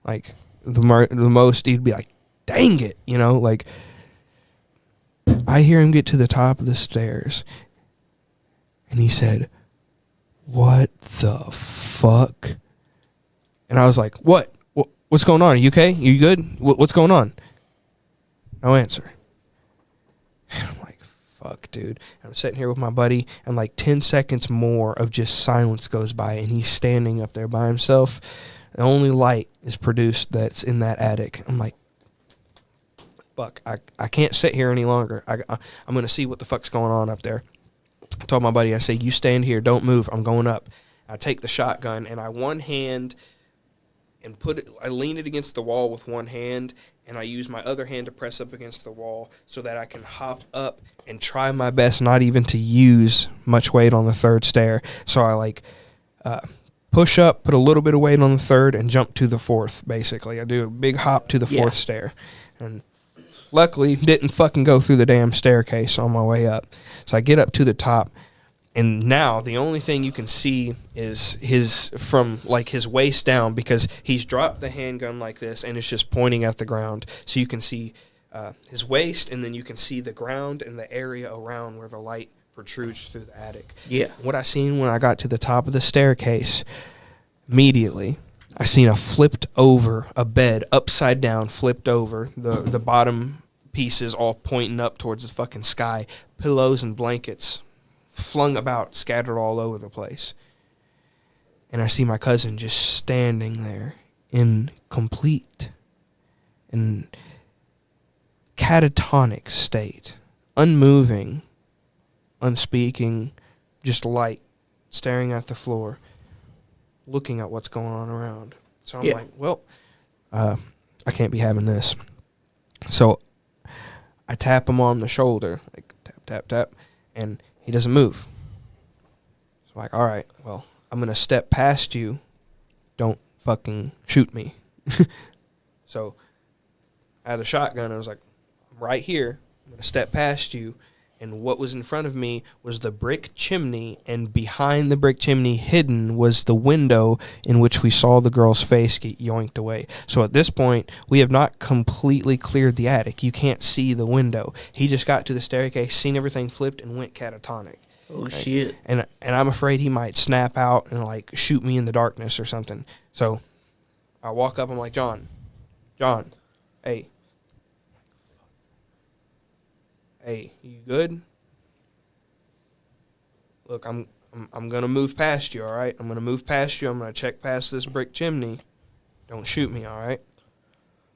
Like, the most he'd be like, dang it, you know? Like, I hear him get to the top of the stairs, and he said, what the fuck? And I was like, what? What's going on? Are you okay? Are you good? What's going on? No answer. And I'm like, fuck, dude. I'm sitting here with my buddy, and like 10 seconds more of just silence goes by, and he's standing up there by himself. The only light is produced that's in that attic. I'm like, fuck, I can't sit here any longer. I'm going to see what the fuck's going on up there. I told my buddy, I say, you stand here, don't move, I'm going up. I take the shotgun, and I one hand and I lean it against the wall with one hand, and I use my other hand to press up against the wall so that I can hop up and try my best not even to use much weight on the third stair. So I like push up, put a little bit of weight on the third, and jump to the fourth, basically. I do a big hop to the fourth stair. And luckily, didn't fucking go through the damn staircase on my way up. So I get up to the top, and now the only thing you can see is his waist down, because he's dropped the handgun like this, and it's just pointing at the ground. So you can see his waist, and then you can see the ground and the area around where the light protrudes through the attic. Yeah. What I seen when I got to the top of the staircase, immediately, I seen a bed upside down, flipped over, the bottom pieces all pointing up towards the fucking sky, pillows and blankets flung about, scattered all over the place. And I see my cousin just standing there in complete and catatonic state, unmoving, unspeaking, just light, staring at the floor, looking at what's going on around. So I'm like, well, I can't be having this. So I tap him on the shoulder, like tap, tap, tap, and he doesn't move. So I'm like, all right, well, I'm going to step past you. Don't fucking shoot me. So I had a shotgun. I was like, I'm right here. I'm going to step past you. And what was in front of me was the brick chimney, and behind the brick chimney, hidden, was the window in which we saw the girl's face get yoinked away. So at this point, we have not completely cleared the attic. You can't see the window. He just got to the staircase, seen everything flipped, and went catatonic. Oh, right? Shit. And I'm afraid he might snap out and, like, shoot me in the darkness or something. So I walk up, I'm like, John, hey, you good? Look, I'm gonna move past you, all right? I'm gonna move past you. I'm gonna check past this brick chimney. Don't shoot me, all right?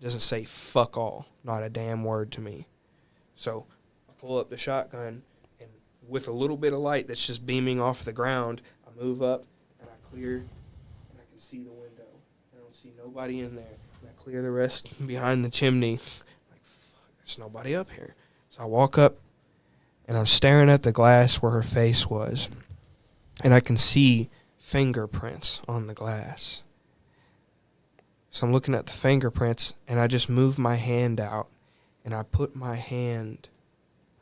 Doesn't say fuck all, not a damn word to me. So I pull up the shotgun, and with a little bit of light that's just beaming off the ground, I move up and I clear, and I can see the window. I don't see nobody in there. And I clear the rest behind the chimney. Like, fuck, there's nobody up here. So I walk up, and I'm staring at the glass where her face was, and I can see fingerprints on the glass. So I'm looking at the fingerprints, and I just move my hand out, and I put my hand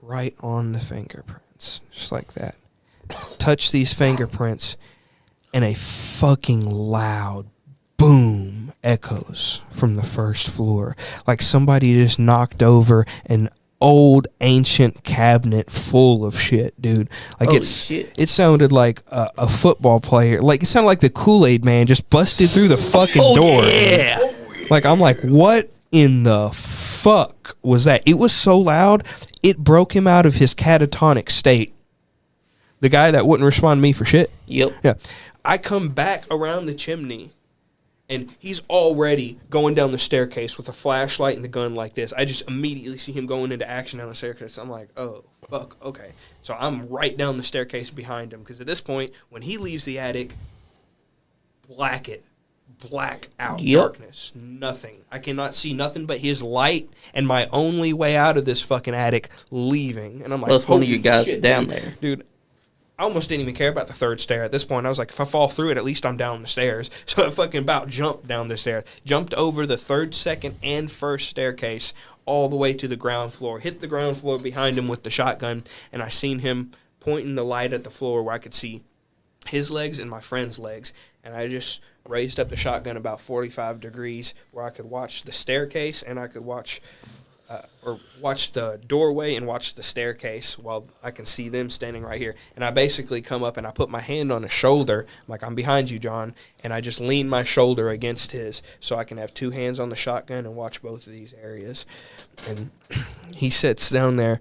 right on the fingerprints, just like that. Touch these fingerprints, and a fucking loud boom echoes from the first floor, like somebody just knocked over an old ancient cabinet full of shit, dude. Like it sounded like a football player. Like it sounded like the Kool-Aid man just busted through the fucking door. Yeah. Like I'm like, what in the fuck was that? It was so loud, it broke him out of his catatonic state. The guy that wouldn't respond to me for shit. Yep. Yeah. I come back around the chimney, and he's already going down the staircase with a flashlight and the gun like this. I just immediately see him going into action down the staircase. I'm like, oh, fuck, okay. So I'm right down the staircase behind him, because at this point, when he leaves the attic, black out, darkness, nothing. I cannot see nothing but his light and my only way out of this fucking attic leaving. And I'm like, Plus one of your guys shit, down there. Dude, I almost didn't even care about the third stair. At this point, I was like, if I fall through it, at least I'm down the stairs. So I fucking about jumped down the stairs. Jumped over the third, second, and first staircase all the way to the ground floor. Hit the ground floor behind him with the shotgun, and I seen him pointing the light at the floor where I could see his legs and my friend's legs. And I just raised up the shotgun about 45 degrees where I could watch the staircase, and I could watch the doorway and watch the staircase while I can see them standing right here. And I basically come up and I put my hand on his shoulder, like, I'm behind you, John, and I just lean my shoulder against his so I can have two hands on the shotgun and watch both of these areas. And he sits down there.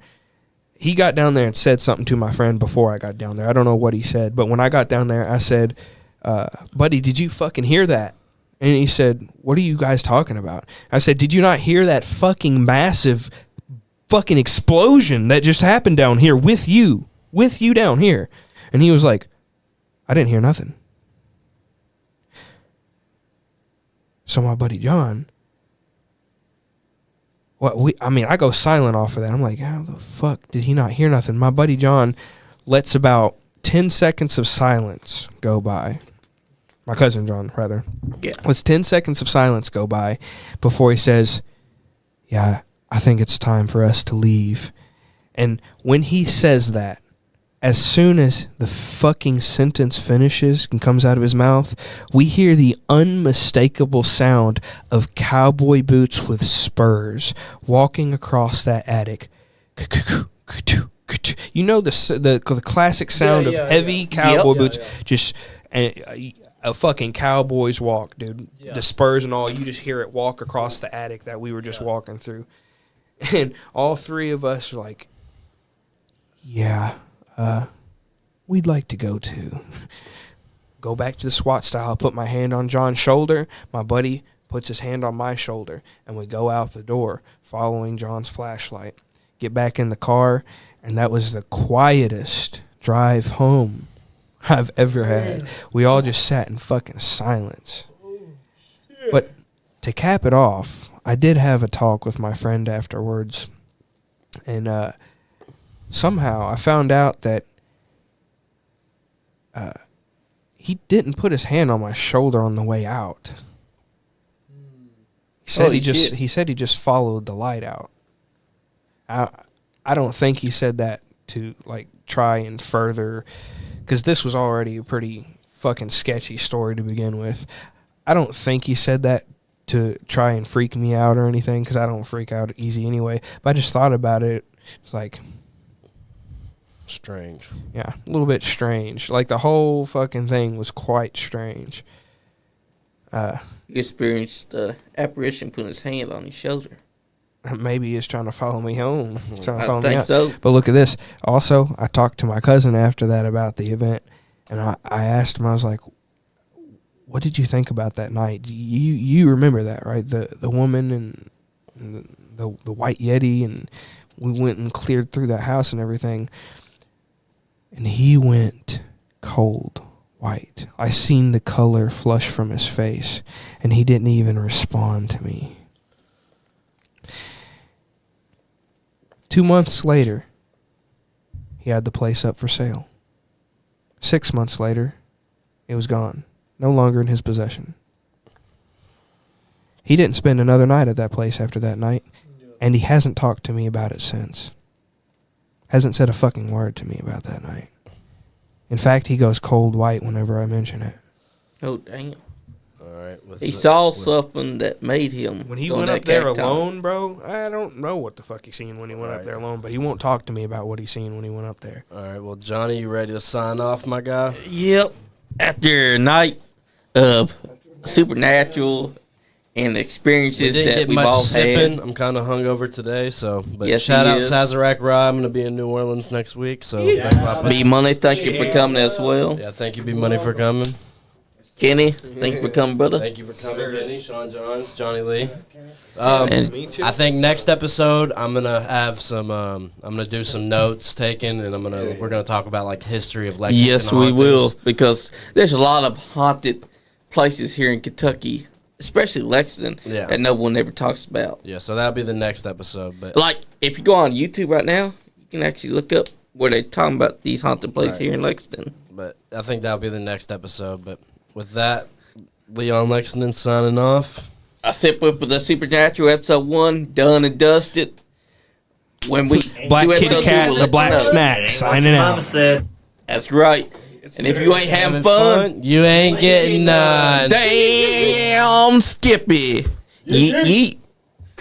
He got down there and said something to my friend before I got down there. I don't know what he said, but when I got down there, I said, buddy, did you fucking hear that? And he said, what are you guys talking about? I said, did you not hear that fucking massive fucking explosion that just happened down here with you down here? And he was like, I didn't hear nothing. So my buddy John, I go silent off of that. I'm like, how the fuck did he not hear nothing? My buddy John lets about 10 seconds of silence go by. My cousin John, rather. Yeah. Let's 10 seconds of silence go by before he says, yeah, I think it's time for us to leave. And when he says that, as soon as the fucking sentence finishes and comes out of his mouth, we hear the unmistakable sound of cowboy boots with spurs walking across that attic. You know the classic sound of heavy cowboy boots, just a fucking cowboy's walk, dude. Yeah. The spurs and all, you just hear it walk across the attic that we were just walking through. And all three of us are like, yeah, we'd like to go too. Go back to the SWAT style, put my hand on John's shoulder, my buddy puts his hand on my shoulder, and we go out the door following John's flashlight. Get back in the car, and that was the quietest drive home I've ever had. We all just sat in fucking silence. But to cap it off, I did have a talk with my friend afterwards, and somehow I found out that he didn't put his hand on my shoulder on the way out. He said he just followed the light out. I don't think he said that to like try and further, because this was already a pretty fucking sketchy story to begin with. I don't think he said that to try and freak me out or anything, because I don't freak out easy anyway. But I just thought about it. It's like strange. Yeah, a little bit strange. Like the whole fucking thing was quite strange. You experienced apparition putting his hand on his shoulder. Maybe he's trying to follow me home. I think so. But look at this. Also, I talked to my cousin after that about the event, and I asked him, I was like, what did you think about that night? You remember that, right? The woman and the white Yeti, and we went and cleared through that house and everything. And he went cold white. I seen the color flush from his face, and he didn't even respond to me. 2 months later, he had the place up for sale. 6 months later, it was gone. No longer in his possession. He didn't spend another night at that place after that night, and he hasn't talked to me about it since. Hasn't said a fucking word to me about that night. In fact, he goes cold white whenever I mention it. Oh, damn. All right. He saw something that made him. When he go went in up that there cacti. alone, bro, I don't know what the fuck he seen when he went up there alone, but he won't talk to me about what he seen when he went up there. All right. Well, Johnny, you ready to sign off, my guy? Yep. After a night of supernatural and experiences Didn't that get we've much all sipping. had. I'm kind of hungover today, so. But Yes, shout he out is. Sazerac Rye. I'm going to be in New Orleans next week, so that's my Bmoney, thank you for coming as well. Yeah, thank you, Bmoney, for coming. Kenny, thank you for coming, brother. Thank you for coming, Kenny, Sean Johns, Johnny Lee. And Me too. I think next episode I'm gonna have some. I'm gonna do some notes taken, and we're gonna talk about like the history of Lexington. yes, we hauntings. will, because there's a lot of haunted places here in Kentucky, especially Lexington, Yeah. that no one ever talks about. Yeah, so that'll be the next episode. But Like, if you go on YouTube right now, you can actually look up where they're talking about these haunted places here in Lexington. I think that'll be the next episode. But with that, Leon Lexington signing off. I sip with the Supernatural episode 1, done and dusted. When we Black do Kitty episode 2, Cat, we'll the let you Black know. Snack, signing out. That's right. And if you ain't having fun, You ain't getting none. damn Skippy. Yeet yeet.